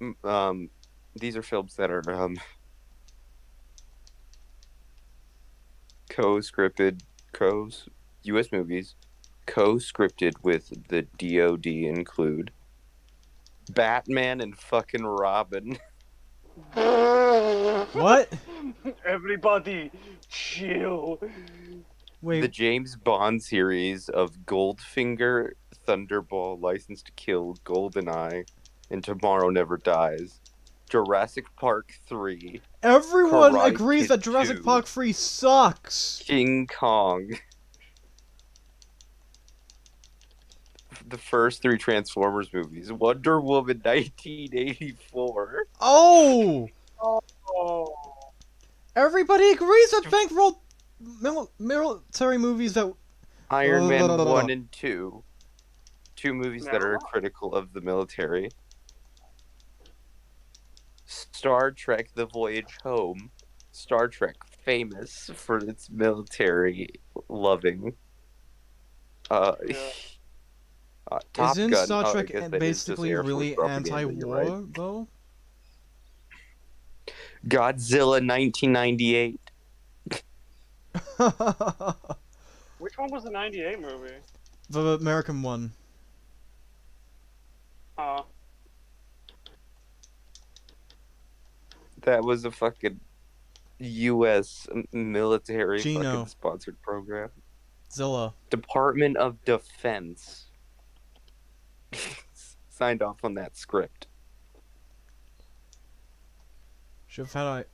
these are films that are co-scripted, U.S. movies, co-scripted with the DoD include Batman and fucking Robin. What? Everybody, chill. Wait. The James Bond series of Goldfinger, Thunderball, License to Kill, GoldenEye, and Tomorrow Never Dies. Jurassic Park 3, Everyone Karate agrees Kid that Jurassic 2. Park 3 sucks. King Kong. The first 3 Transformers movies. Wonder Woman 1984. Oh! Oh. Everybody agrees that bankroll military movies that... Iron Man 1 and 2. 2 movies that Never are mind. critical of the military. Star Trek: The Voyage Home. Star Trek, famous for its military loving. Yeah. Top Isn't Gun. Star I Trek guess that is just basically Air Force really propaganda. You're right. anti-war, though? Godzilla 1998. Which one was the '98 movie? The American one. That was a fucking U.S. military Gino. fucking sponsored program. Zilla. Department of Defense signed off on that script. Should've had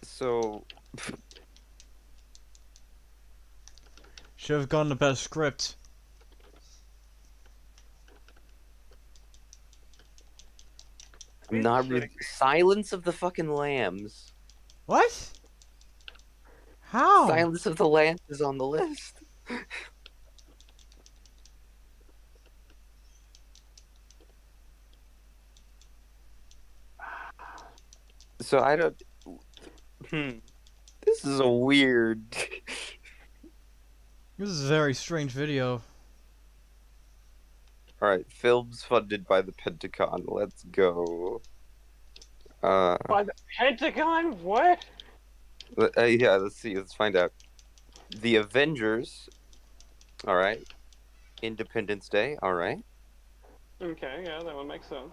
So Should've gotten a better script. I'm not really Silence of the fucking Lambs. What? How? Silence of the Lambs is on the list. So I don't. This is a weird. This is a very strange video. All right, films funded by the Pentagon. Let's go. By the Pentagon? What? Yeah, let's see. Let's find out. The Avengers. All right. Independence Day. All right. Okay, yeah, that would make sense.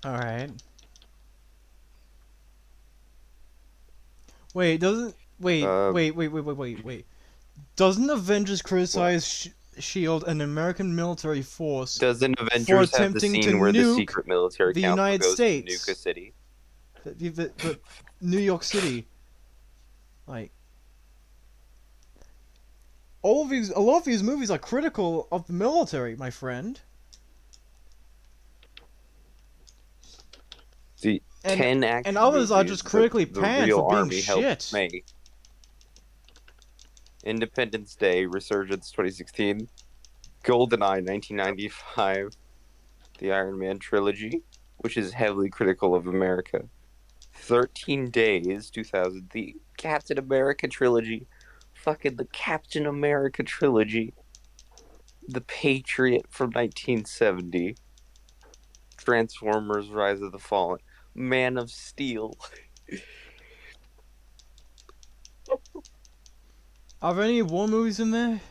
Alright. Wait, doesn't... Wait. Doesn't Avengers criticize S.H.I.E.L.D., an American military force, Doesn't for Avengers have the attempting scene to where the nuke secret military the council United goes States? to nuke a city? the New York City? Like... a lot of these movies are critical of the military, my friend. The And- 10 action and others are movies just that critically the panned real for being army helped shit. make. Independence Day, Resurgence 2016, GoldenEye 1995, the Iron Man trilogy, which is heavily critical of America. 13 Days 2000, the Captain America trilogy, fucking the Captain America trilogy, The Patriot from 1970, Transformers: Rise of the Fallen, Man of Steel. Are there any war movies in there?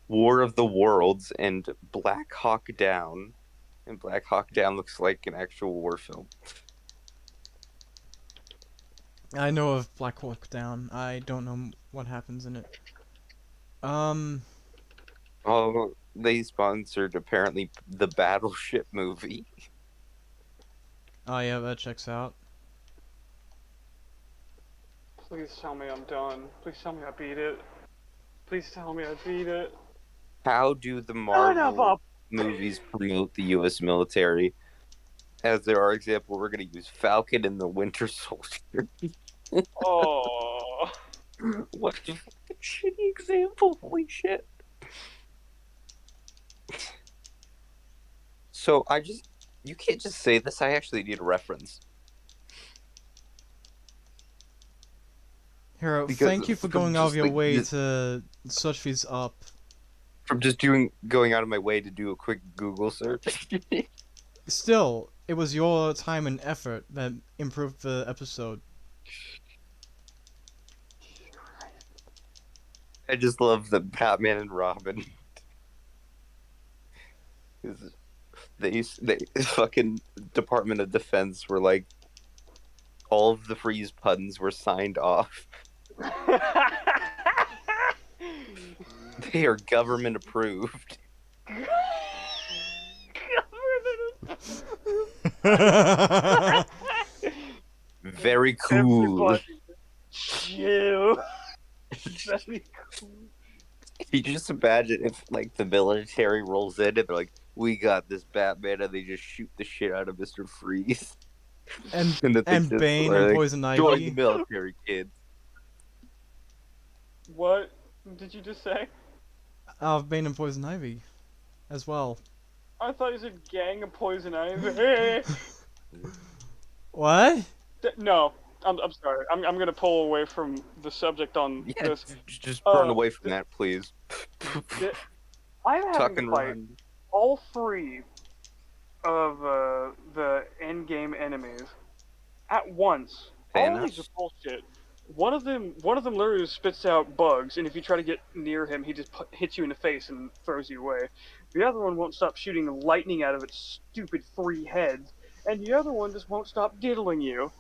War of the Worlds and Black Hawk Down. And Black Hawk Down looks like an actual war film. I know of Black Hawk Down. I don't know what happens in it. Oh, they sponsored apparently the Battleship movie. Oh yeah, that checks out. Please tell me I'm done. Please tell me I beat it. Please tell me I beat it. How do the Son of Marvel movies promote the U.S. military? As our example, we're going to use Falcon and the Winter Soldier. Oh. What a shitty example. Holy shit. So you can't just say this. I actually need a reference. Hero, Because thank you for from going out of just, your like, way this- to search these up. From just going out of my way to do a quick Google search. Still, it was your time and effort that improved the episode. I just love the Batman and Robin. They fucking Department of Defense were like, all of the freeze puns were signed off. They are government approved. Very cool. Everybody, chill. Very cool. You just imagine if like the military rolls in and they're like, "We got this, Batman," and they just shoot the shit out of Mr. Freeze. And And and Bane and Poison join Ivy. the military, kids. What did you just say? Bane and Poison Ivy, as well. I thought you said gang of poison ivy. What? No, I'm sorry. I'm gonna pull away from the subject on Yeah, this. just run away from that, please. I'm Tuck having and to fight run. all three of the end-game enemies at once. All of these are Thanos? bullshit. One of them literally spits out bugs, and if you try to get near him, he just hits you in the face and throws you away. The other one won't stop shooting lightning out of its stupid 3 heads, and the other one just won't stop diddling you.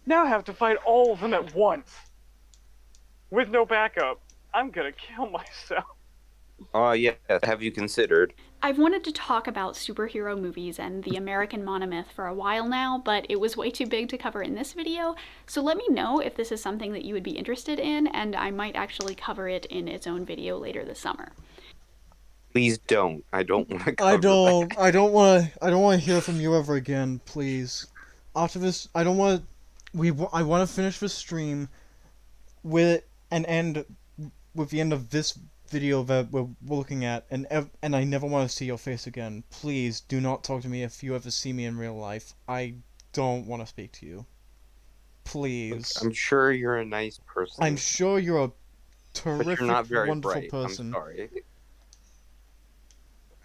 Now I have to fight all of them at once with no backup. I'm gonna kill myself. Yes. Have you considered? I've wanted to talk about superhero movies and the American monomyth for a while now, but it was way too big to cover in this video, so let me know if this is something that you would be interested in, and I might actually cover it in its own video later this summer. Please don't. I don't want to cover I that. don't want to hear from you ever again, please. After this, I don't want. I want to finish the stream with and end with the end of this video that we're looking at, and I never want to see your face again. Please do not talk to me if you ever see me in real life. I don't want to speak to you. Please. I'm sure you're a nice person. I'm sure you're a but terrific, you're not very wonderful bright. person. I'm sorry.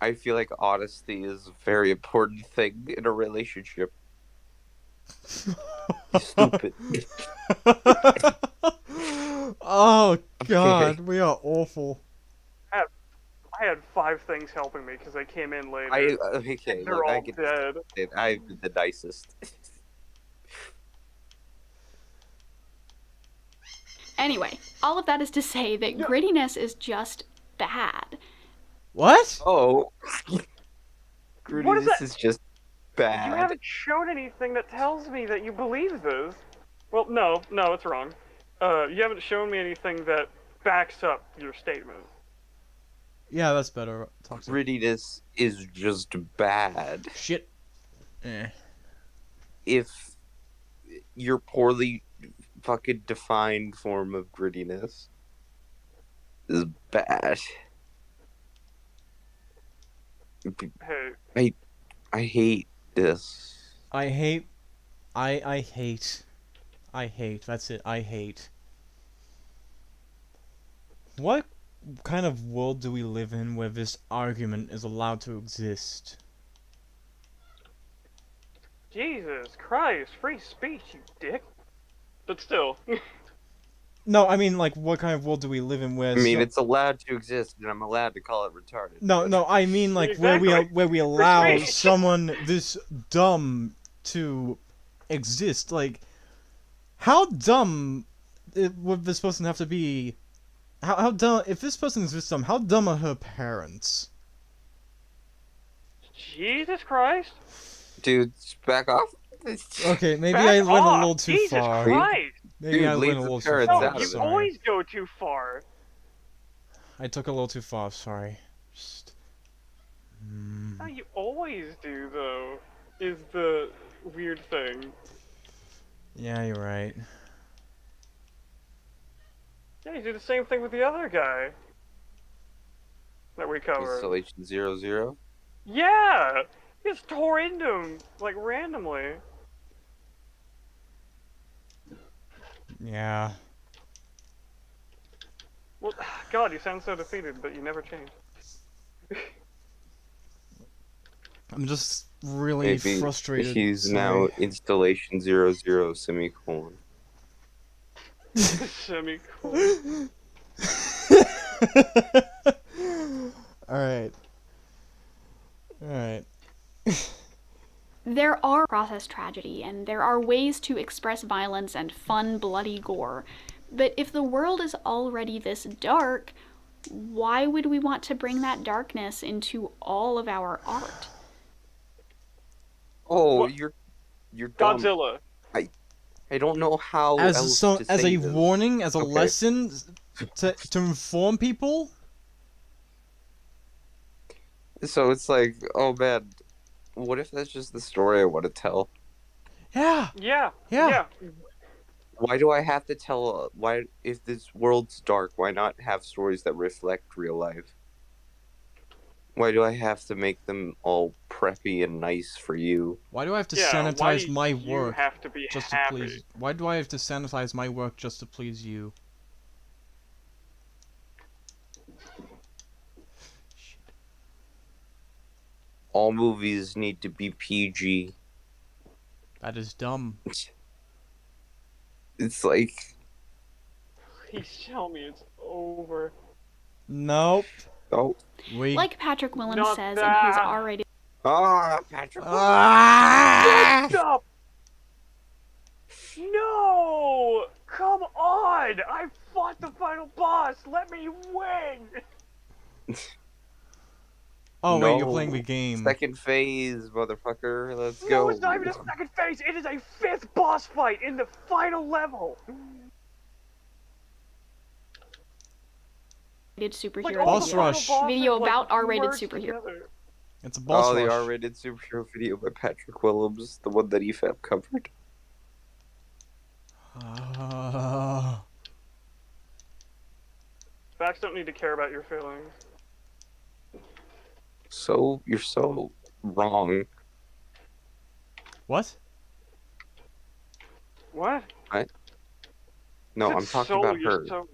I feel like honesty is a very important thing in a relationship. Stupid. Oh God, Okay. we are awful. I had 5 things helping me because I came in later. Okay, and they're look, I all get dead. it. I'm the nicest. Anyway, all of that is to say that grittiness is just bad. What? Oh. What Grudy, is this that? is just You bad. haven't shown anything that tells me that you believe this. Well, no, it's wrong. You haven't shown me anything that backs up your statement. Yeah, that's better. Toxic. Grittiness is just bad. Shit. Eh. If your poorly fucking defined form of grittiness is bad. Hey, I hate this. I hate. That's it. I hate. What kind of world do we live in where this argument is allowed to exist? Jesus Christ, free speech, you dick. But still. No, I mean, like, what kind of world do we live in where? I mean, it's allowed to exist, and I'm allowed to call it retarded. No, I mean, like, Exactly. where we allow speech. someone this dumb to exist. Like, how dumb would this person have to be? How dumb? If this person is this dumb, how dumb are her parents? Jesus Christ. Dude, just back off. Okay, maybe Back I went a off. little too Jesus far. Christ. Maybe Dude, I leave went a the little too parents far. out No, of you it. Sorry. always go too far. I took a little too far. Sorry. Just... No, you always do, though, is the weird thing. Yeah, you're right. Yeah, you do the same thing with the other guy that we covered. Installation 00. Yeah! He just tore into him, like, randomly. Yeah. Well, God, you sound so defeated, but you never change. I'm just really Maybe frustrated. he's now Sorry. installation 00 semicolon. Semi-cool. Alright. Alright. There are process tragedy, and there are ways to express violence and fun, bloody gore. But if the world is already this dark, why would we want to bring that darkness into all of our art? Oh, What? you're dumb. Godzilla. I don't know how As else so, to as say a this. warning, as a Okay. lesson to inform people. So it's like, oh man, what if that's just the story I want to tell? Yeah. Yeah. Yeah. Why do I have to tell? Why, if this world's dark, why not have stories that reflect real life? Why do I have to make them all preppy and nice for you? Why do I have to Yeah, why sanitize my do you work have to be just to happy? please? Why do I have to sanitize my work just to please you? All movies need to be PG. That is dumb. It's like, Please tell me it's over. Nope. oh, We. Like Patrick Willem Not says in that. his R-rated Patrick. Ah! Stop! No! Come on! I fought the final boss! Let me win! Oh wait, you're No. playing the game. Second phase, motherfucker. Let's No, go. it's not even a second phase! It is a 5th boss fight in the final level! superhero Like, Boss all the video. rush. final bosses, Video like, about R-rated merged superhero. together. It's a boss Oh, the rush. R-rated superhero video by Patrick Willems, the one that EFAP covered. Facts don't need to care about your feelings. So, you're so wrong. What? What? No, Said I'm talking so, about you're her. so-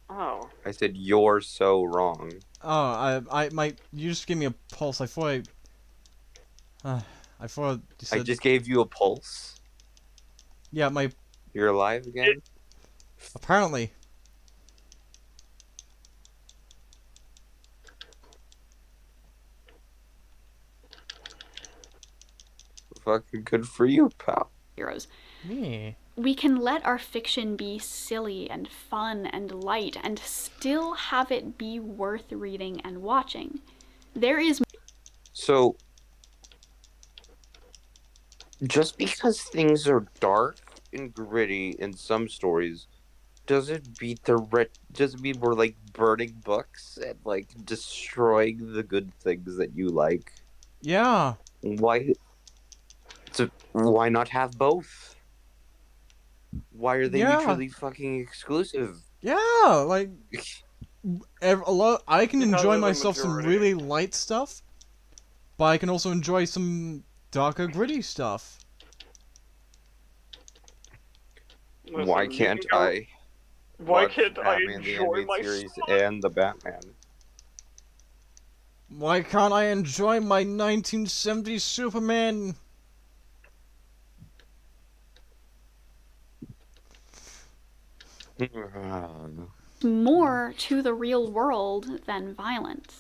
Oh. I said, you're so wrong. Oh, you just gave me a pulse. I thought I thought you said. I just gave you a pulse. Yeah, my You're alive again? apparently. Fucking good for you, pal. Heroes. Yeah. We can let our fiction be silly and fun and light and still have it be worth reading and watching. There is So, just because things are dark and gritty in some stories, doesn't mean we're like burning books and like destroying the good things that you like. Yeah. Why? Why not have both? Why are they Yeah. mutually fucking exclusive? Yeah. Like a lot. I can Because enjoy of the myself some majority. really light stuff, but I can also enjoy some darker, gritty stuff. Listen, Why you can't can go- I? Why watch can't I Batman the enjoy Animated my Series stuff? and the Batman? Why can't I enjoy my 1970s Superman? more to the real world than violence.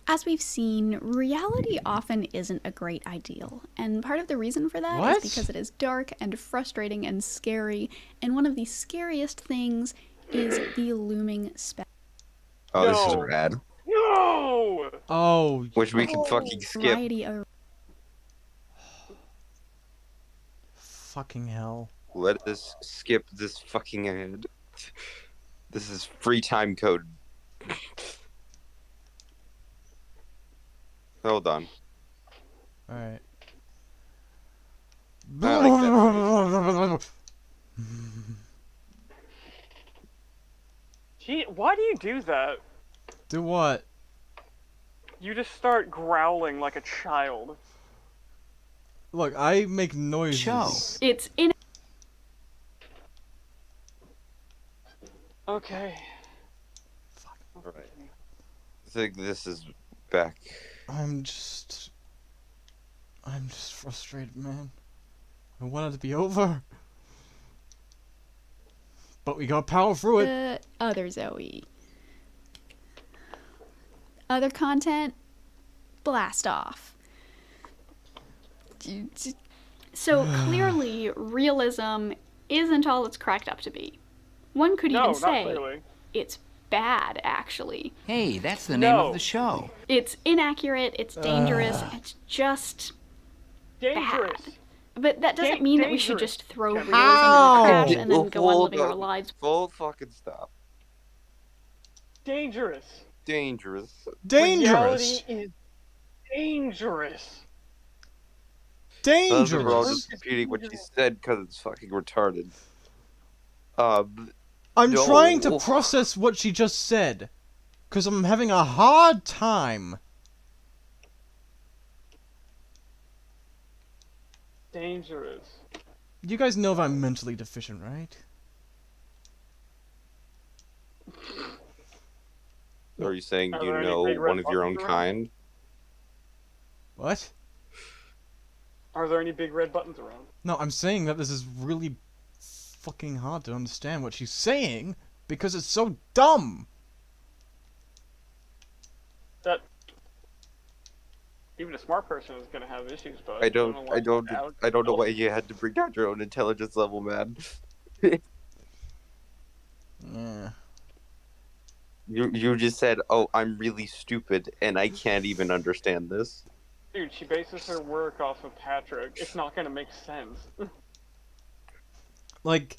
As we've seen, reality often isn't a great ideal, and part of the reason for that What? is because it is dark and frustrating and scary, and one of the scariest things is the looming Oh, this is No. rad. No! Oh, Which we can fucking skip. variety of fucking hell. Let us skip this fucking ad. This is free time code. Hold on. Alright. I like Gee, why do you do that? Do what? You just start growling like a child. Look, I make noises. Show. it's in Okay. Alright. I think this is back. I'm just frustrated, man. I want it to be over. But we got power through it. the other Zoe. Other content, blast off. So clearly, realism isn't all it's cracked up to be. One could No, even not say clearly. it's bad, actually. Hey, that's the name No. of the show. It's inaccurate, it's dangerous, it's just Dangerous. bad. But that doesn't mean that we should Dangerous. just throw Kevin. realism in the trash Ow! and then go on Hold living our on. lives. Full fucking stop. Dangerous. Dangerous. Dangerous. Reality is dangerous. We're all dangerous. just repeating what she said because it's fucking retarded. I'm No. trying to process what she just said, because I'm having a hard time. Dangerous. You guys know if I'm mentally deficient, right? Are you saying Are you there any know big red one of your own buttons around? kind? What? Are there any big red buttons around? No, I'm saying that this is really fucking hard to understand what she's saying, because it's so dumb. That even a smart person is gonna have issues, but I don't know why you had to bring down your own intelligence level, man. Yeah. You just said, "Oh, I'm really stupid and I can't even understand this." Dude, she bases her work off of Patrick. It's not gonna make sense. Like,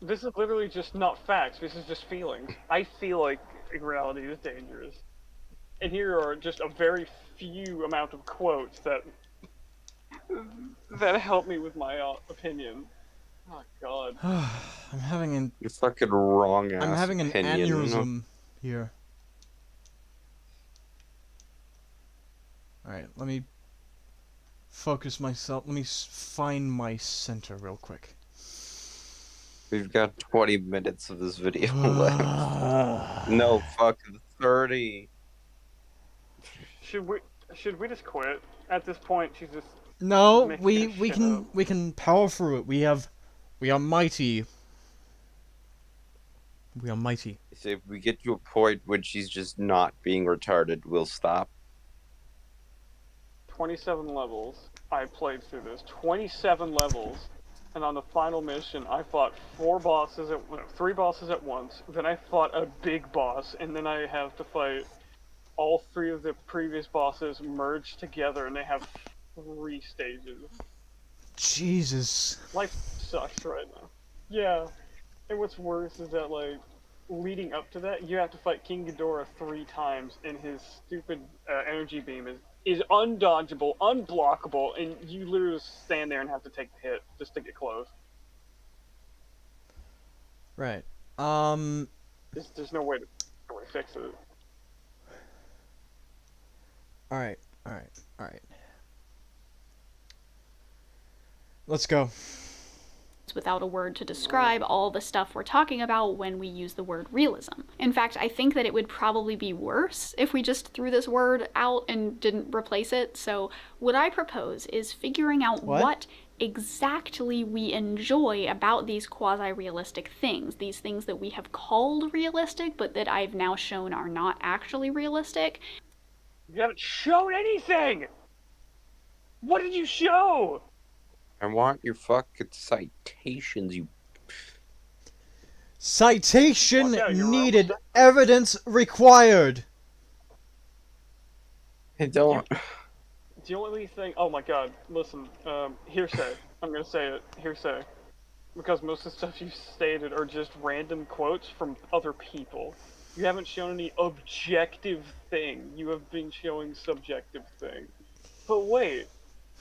This is literally just not facts. This is just feelings. I feel like reality is dangerous. And here are just a very few amount of quotes that help me with my opinion. Oh god. I'm having an You're fucking wrong ass I'm having an opinion. aneurysm here. Alright, let me focus myself. Let me find my center real quick. We've got 20 minutes of this video left. No, fuck 30. Should we just quit? At this point she's just No, making we this we shit can up. we can power through it. We are mighty. We are mighty. So if we get to a point when she's just not being retarded, we'll stop. 27 levels. I played through this. 27 levels. And on the final mission, I fought 3 bosses at once. Then I fought a big boss, and then I have to fight all 3 of the previous bosses merged together, and they have 3 stages. Jesus. Life sucks right now. Yeah. And what's worse is that, like, leading up to that, you have to fight King Ghidorah 3 times, and his stupid energy beam is undodgeable, unblockable, and you literally just stand there and have to take the hit just to get close. Right. There's no way to fix it. Alright. Let's go. Without a word to describe all the stuff we're talking about when we use the word realism. In fact, I think that it would probably be worse if we just threw this word out and didn't replace it. So what I propose is figuring out what exactly we enjoy about these quasi-realistic things, these things that we have called realistic, but that I've now shown are not actually realistic. You haven't shown anything! What did you show? I want your fucking citations, you. Citation Watch out, you're needed. almost Evidence required. I don't. The only thing. Oh my god, listen, hearsay. I'm gonna say it. Hearsay. Because most of the stuff you stated are just random quotes from other people. You haven't shown any objective thing. You have been showing subjective thing. But wait,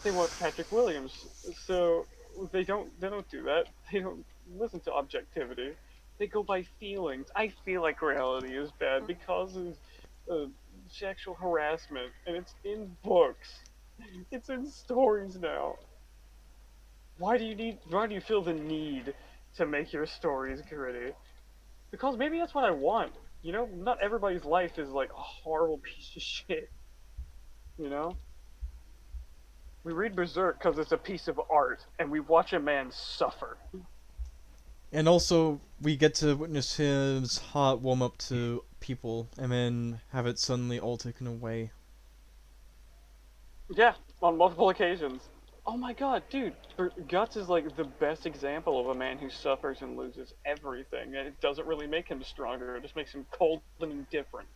they want Patrick Williams, so they don't do that. They don't listen to objectivity. They go by feelings. I feel like reality is bad because of sexual harassment, and it's in books. It's in stories now. Why do you feel the need to make your stories gritty? Because maybe that's what I want. You know, not everybody's life is like a horrible piece of shit. You know? We read Berserk because it's a piece of art, and we watch a man suffer. And also, we get to witness his heart warm up to people, and then have it suddenly all taken away. Yeah, on multiple occasions. Oh my god, dude, Guts is like the best example of a man who suffers and loses everything, and it doesn't really make him stronger, it just makes him cold and indifferent.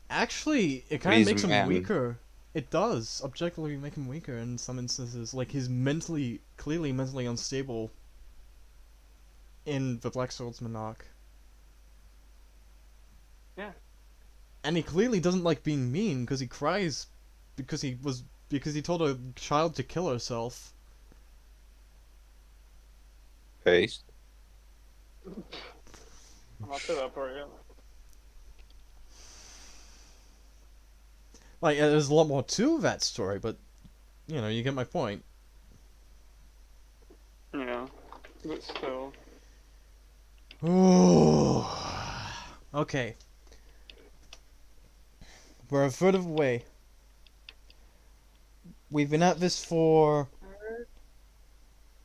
Actually, it kind He's of a makes him man. weaker. It does objectively make him weaker in some instances. Like, he's clearly mentally unstable in the Black Swordsman arc. Yeah. And he clearly doesn't like being mean, because he cries because he was because he told a child to kill herself. Based. I'm not to that part yet. Like, there's a lot more to that story, but, you know, you get my point. Yeah, but still. Ooh. Okay. We're a third of the way. We've been at this for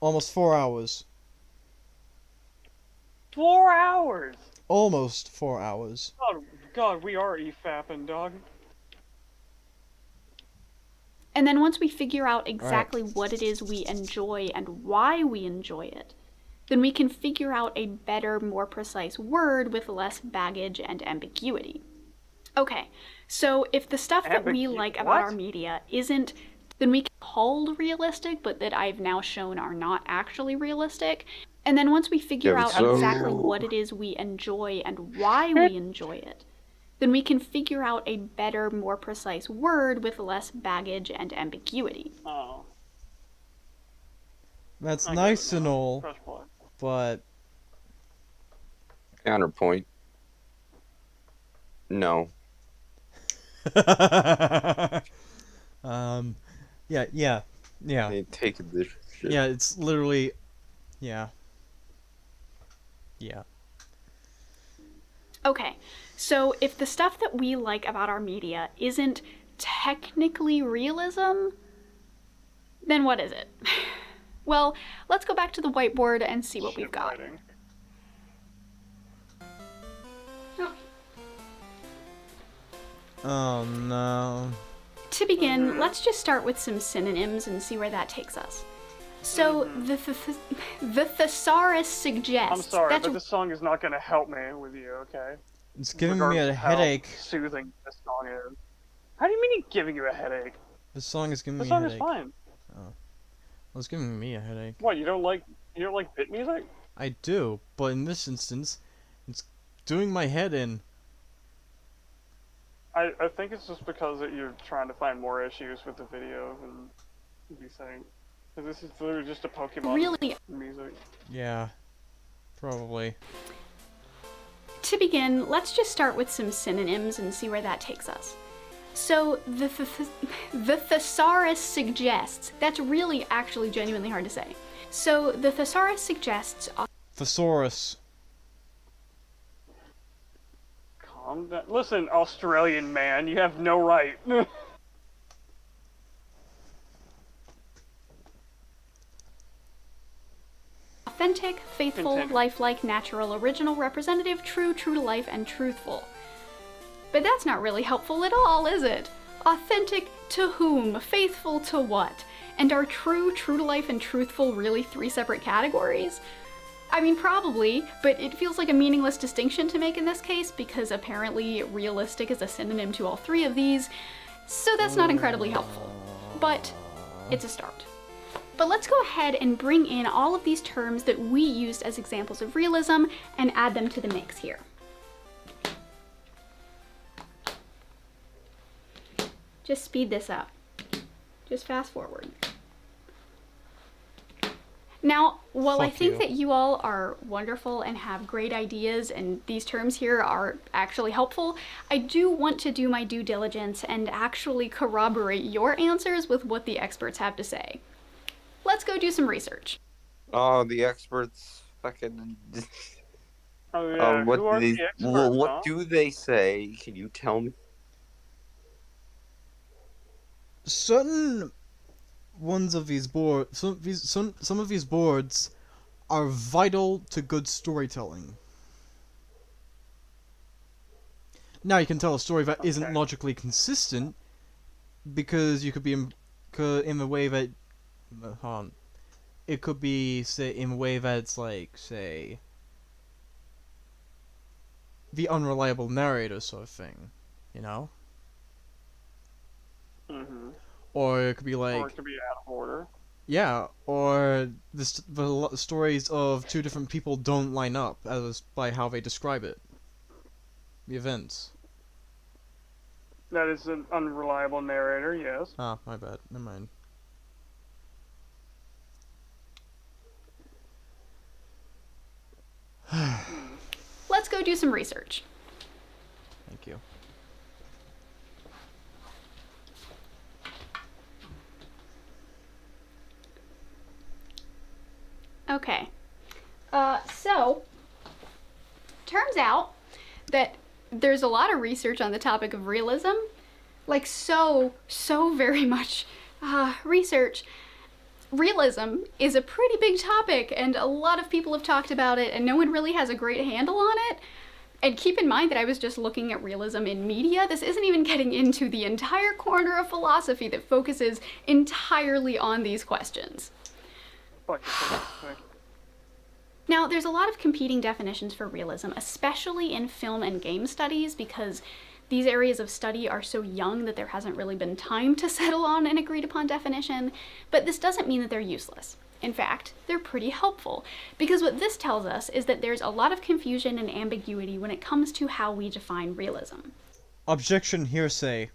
almost 4 hours. 4 hours! Almost 4 hours. God, we are e-fapping, dog. And then once we figure out exactly what it is we enjoy and why we enjoy it, then we can figure out a better, more precise word with less baggage and ambiguity. Okay, so if the stuff that we like about our media isn't, then we can call realistic, but that I've now shown are not actually realistic. And then once we figure out exactly what it is we enjoy and why we enjoy it, then we can figure out a better, more precise word with less baggage and ambiguity. Oh. That's nice and all, Press play. but... Counterpoint. No. Yeah. I ain't taking this shit. Yeah, it's literally... Yeah. Okay, so if the stuff that we like about our media isn't technically realism, then what is it? Well, let's go back to the whiteboard and see what we've got. Writing. Oh no. To begin, let's just start with some synonyms and see where that takes us. So, the thesaurus suggests... I'm sorry, but this song is not going to help me with you, okay? It's giving me Regardless a of how headache. soothing this song is. How do you mean it's giving you a headache? This song is giving This me a song is headache. fine. Well, it's giving me a headache. What, you don't like bit music? I do, but in this instance, it's doing my head in. I think it's just because that you're trying to find more issues with the video than be saying. Because this is literally just a Pokemon Really? music. Yeah, probably. To begin, let's just start with some synonyms and see where that takes us. So, the thesaurus suggests... That's really actually genuinely hard to say. So, the thesaurus suggests... Thesaurus. Calm down. Listen, Australian man, you have no right. Authentic, faithful, Continue. lifelike, natural, original, representative, true, true to life, and truthful. But that's not really helpful at all, is it? Authentic to whom? Faithful to what? And are true, true to life, and truthful really 3 separate categories? I mean, probably, but it feels like a meaningless distinction to make in this case because apparently realistic is a synonym to all 3 of these, so that's not incredibly helpful. But it's a start. But let's go ahead and bring in all of these terms that we used as examples of realism and add them to the mix here. Just speed this up. Just fast forward. Now, while I Fuck think you. that you all are wonderful and have great ideas and these terms here are actually helpful, I do want to do my due diligence and actually corroborate your answers with what the experts have to say. Let's go do some research. Oh, the experts fucking. Oh yeah, what who are do the they? experts, What huh? do they say? Can you tell me? Certain ones of these boards, some of these boards are vital to good storytelling. Now you can tell a story that isn't Okay. logically consistent because you could be in the way that hold on. It could be say in a way that's like say the unreliable narrator sort of thing, you know? Mm-hmm. Or it could be like Or it could be out of order. yeah, or the stories of 2 different people don't line up as by how they describe it. The events. That is an unreliable narrator, yes. Ah, my bad. Never mind. Let's go do some research. Thank you. Okay. So, turns out that there's a lot of research on the topic of realism. Like, so very much research. Realism is a pretty big topic, and a lot of people have talked about it, and no one really has a great handle on it. And keep in mind that I was just looking at realism in media. This isn't even getting into the entire corner of philosophy that focuses entirely on these questions. Now, there's a lot of competing definitions for realism, especially in film and game studies, because these areas of study are so young that there hasn't really been time to settle on an agreed upon definition, but this doesn't mean that they're useless. In fact, they're pretty helpful, because what this tells us is that there's a lot of confusion and ambiguity when it comes to how we define realism. Objection, hearsay.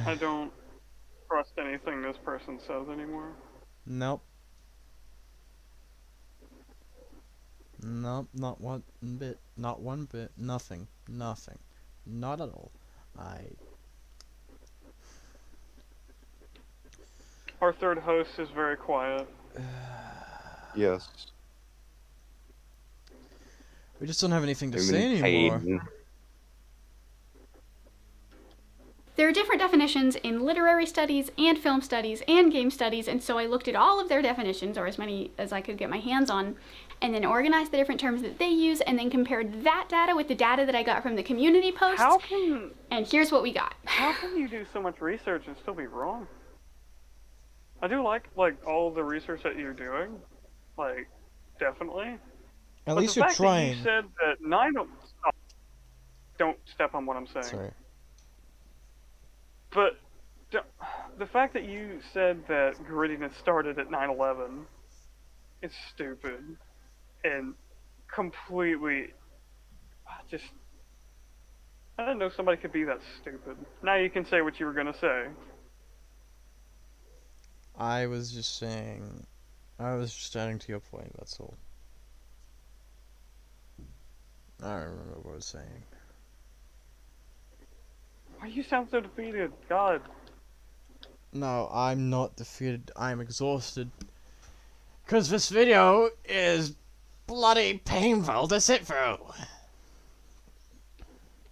I don't trust anything this person says anymore. Nope. Nope, not one bit. Not one bit. Nothing. Nothing. Not at all. Our third host is very quiet. Yes. We just don't have anything to I've say been anymore. paid. There are different definitions in literary studies and film studies and game studies, and so I looked at all of their definitions, or as many as I could get my hands on, and then organized the different terms that they use, and then compared that data with the data that I got from the community posts, and here's what we got. How can you do so much research and still be wrong? I do like all the research that you're doing, like, definitely. At But least the you're fact that trying. you said that don't step on what I'm saying. Sorry. But the fact that you said that grittiness started at 9/11 is stupid and completely just. I didn't know somebody could be that stupid. Now you can say what you were gonna say. I was just saying. I was just adding to your point, that's all. I don't remember what I was saying. Why you sound so defeated? God. No, I'm not defeated. I'm exhausted. Because this video is bloody painful to sit through.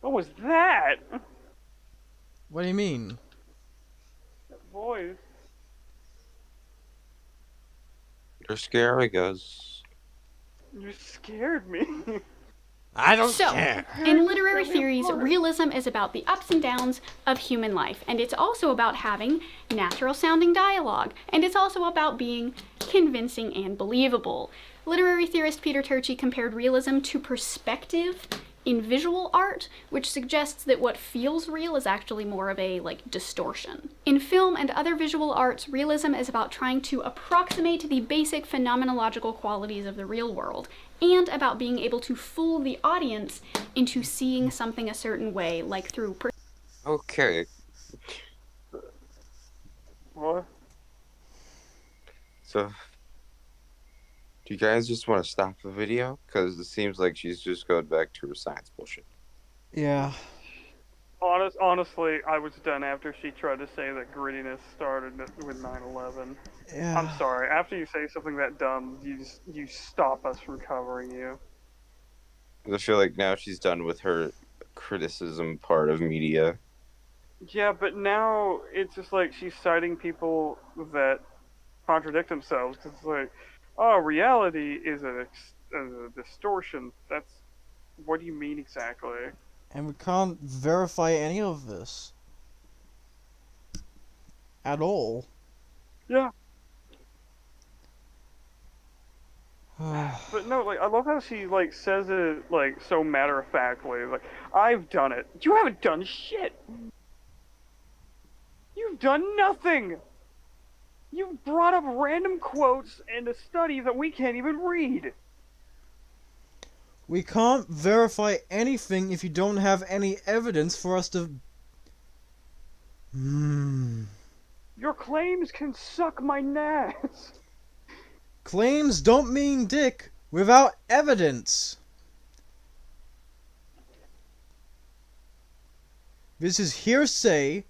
What was that? What do you mean? That voice. You're scary, guys. You scared me. I don't So, care. in literary theories, realism is about the ups and downs of human life, and it's also about having natural-sounding dialogue, and it's also about being convincing and believable. Literary theorist Peter Turchi compared realism to perspective in visual art, which suggests that what feels real is actually more of a, distortion. In film and other visual arts, realism is about trying to approximate the basic phenomenological qualities of the real world, and about being able to fool the audience into seeing something a certain way, like through Okay. What? So, do you guys just want to stop the video? Because it seems like she's just going back to her science bullshit. Yeah. Honestly, I was done after she tried to say that grittiness started with 9/11. Yeah. I'm sorry. After you say something that dumb, you stop us from covering you. I feel like now she's done with her criticism part of media. Yeah, but now it's just like she's citing people that contradict themselves. It's like, oh, reality is a distortion. That's what do you mean exactly? And we can't verify any of this. At all. Yeah. But no, I love how she says it so matter of factly. Like, I've done it. You haven't done shit. You've done nothing! You brought up random quotes and a study that we can't even read. We can't verify anything if you don't have any evidence for us to... Your claims can suck my nuts. Claims don't mean dick without evidence. This is hearsay,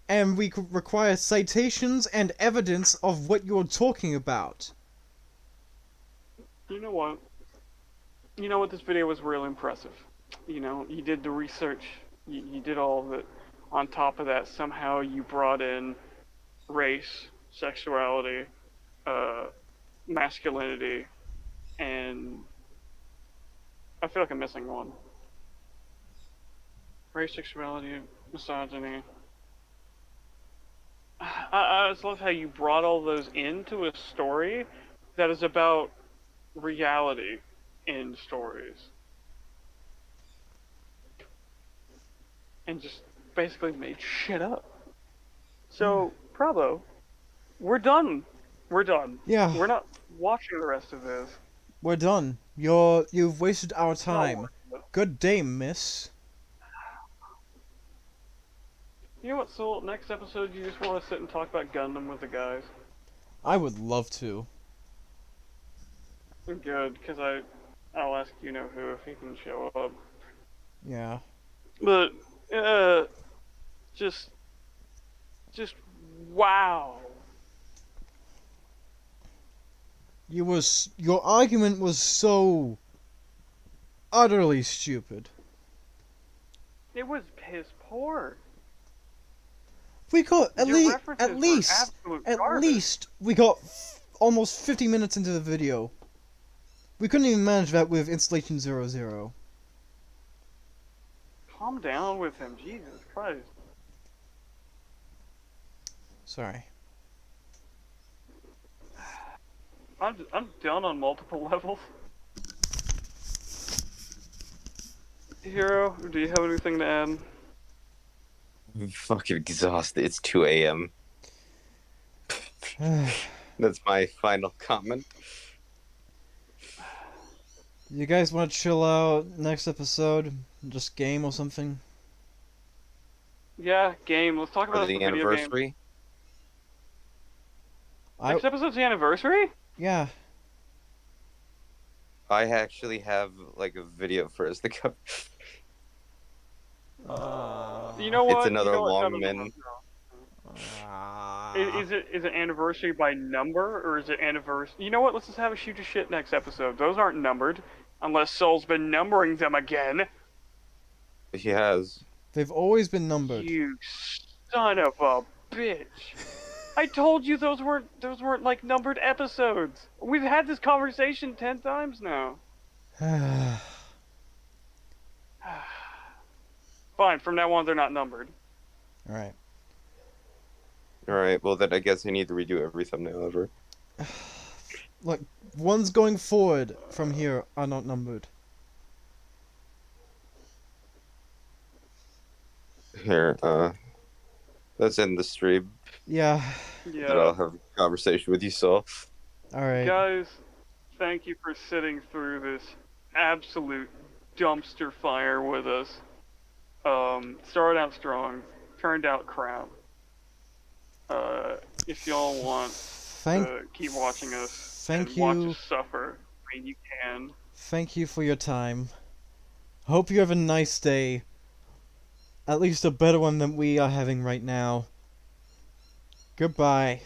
and we require citations and evidence of what you're talking about. You know what? You know what? This video was real impressive. You know, you did the research. You did all of it. On top of that, somehow you brought in race, sexuality, masculinity, and I feel like I'm missing one. Race, sexuality, misogyny. I just love how you brought all those into a story that is about reality in stories. And just basically made shit up. So, bravo. We're done. We're done. Yeah. We're not watching the rest of this. We're done. You've wasted our time. Good day, miss. You know what, Soul? Next episode, you just want to sit and talk about Gundam with the guys. I would love to. Good, because I'll ask you know who if he can show up. Yeah. But just wow. Your argument was so utterly stupid. It was piss poor. We got at Your least references were absolute garbage. we got almost 50 minutes into the video. We couldn't even manage that with installation 00. Calm down with him, Jesus Christ. Sorry. I'm done on multiple levels. Hero, do you have anything to add? I'm fucking exhausted. It's 2 a.m. That's my final comment. You guys want to chill out next episode? Just game or something? Yeah, game. Let's talk For about the the video game. anniversary. Next episode's the anniversary? Yeah. I actually have like a video for us to cover. You know what? It's another you know what? long No. min. Is it anniversary by number, or is it anniversary? You know what? Let's just have a shoot to shit next episode. Those aren't numbered, unless Soul's been numbering them again. He has. They've always been numbered. You son of a bitch! I told you those weren't like numbered episodes. We've had this conversation 10 times now. Fine. From now on, they're not numbered. Alright. Alright, well then I guess I need to redo every thumbnail ever. Look, ones going forward from here are not numbered. Here, let's end the stream. Yeah. And I'll Yeah. have a conversation with you, Saul. Alright. Guys, thank you for sitting through this absolute dumpster fire with us. Started out strong, turned out crap. If y'all want to keep watching us and watch us suffer, I mean, you can. Thank you for your time. Hope you have a nice day. At least a better one than we are having right now. Goodbye.